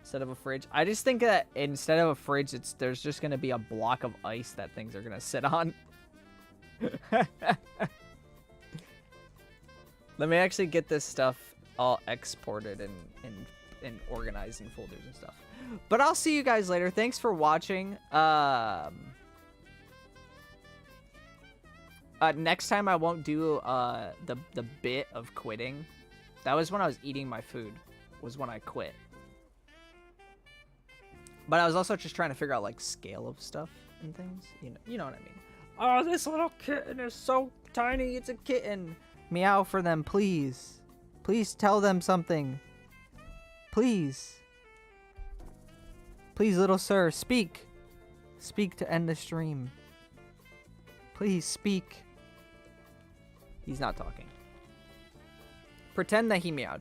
Speaker 1: Instead of a fridge. I just think that instead of a fridge, there's just going to be a block of ice that things are going to sit on. Let me actually get this stuff all exported and organized in folders and stuff. But I'll see you guys later. Thanks for watching. Next time I won't do the bit of quitting. That was when I was eating my food. Was when I quit. But I was also just trying to figure out like scale of stuff and things. You know what I mean. Oh, this little kitten is so tiny. It's a kitten. Meow for them, please. Please tell them something. Please. Please, little sir, speak. Speak to end the stream. Please speak. He's not talking. Pretend that he meowed.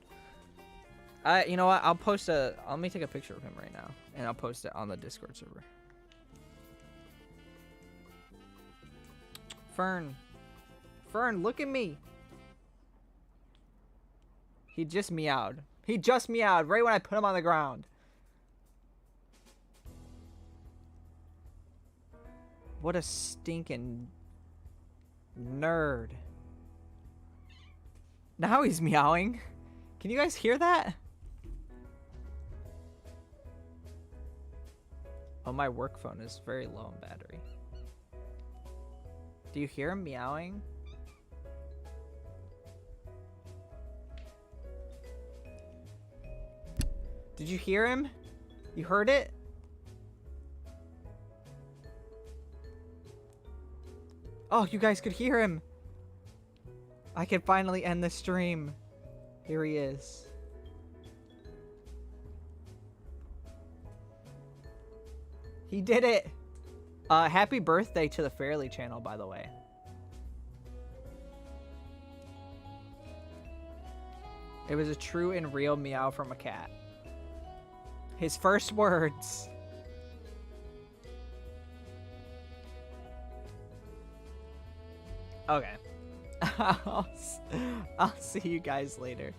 Speaker 1: You know what? Let me take a picture of him right now, and I'll post it on the Discord server. Fern, look at me. He just meowed. He just meowed right when I put him on the ground. What a stinking nerd. Now he's meowing. Can you guys hear that? Oh, my work phone is very low on battery. Do you hear him meowing? Did you hear him? You heard it? Oh, you guys could hear him. I can finally end the stream. Here he is. He did it. Happy birthday to the Fairlii channel, by the way. It was a true and real meow from a cat. His first words. Okay. I'll see you guys later.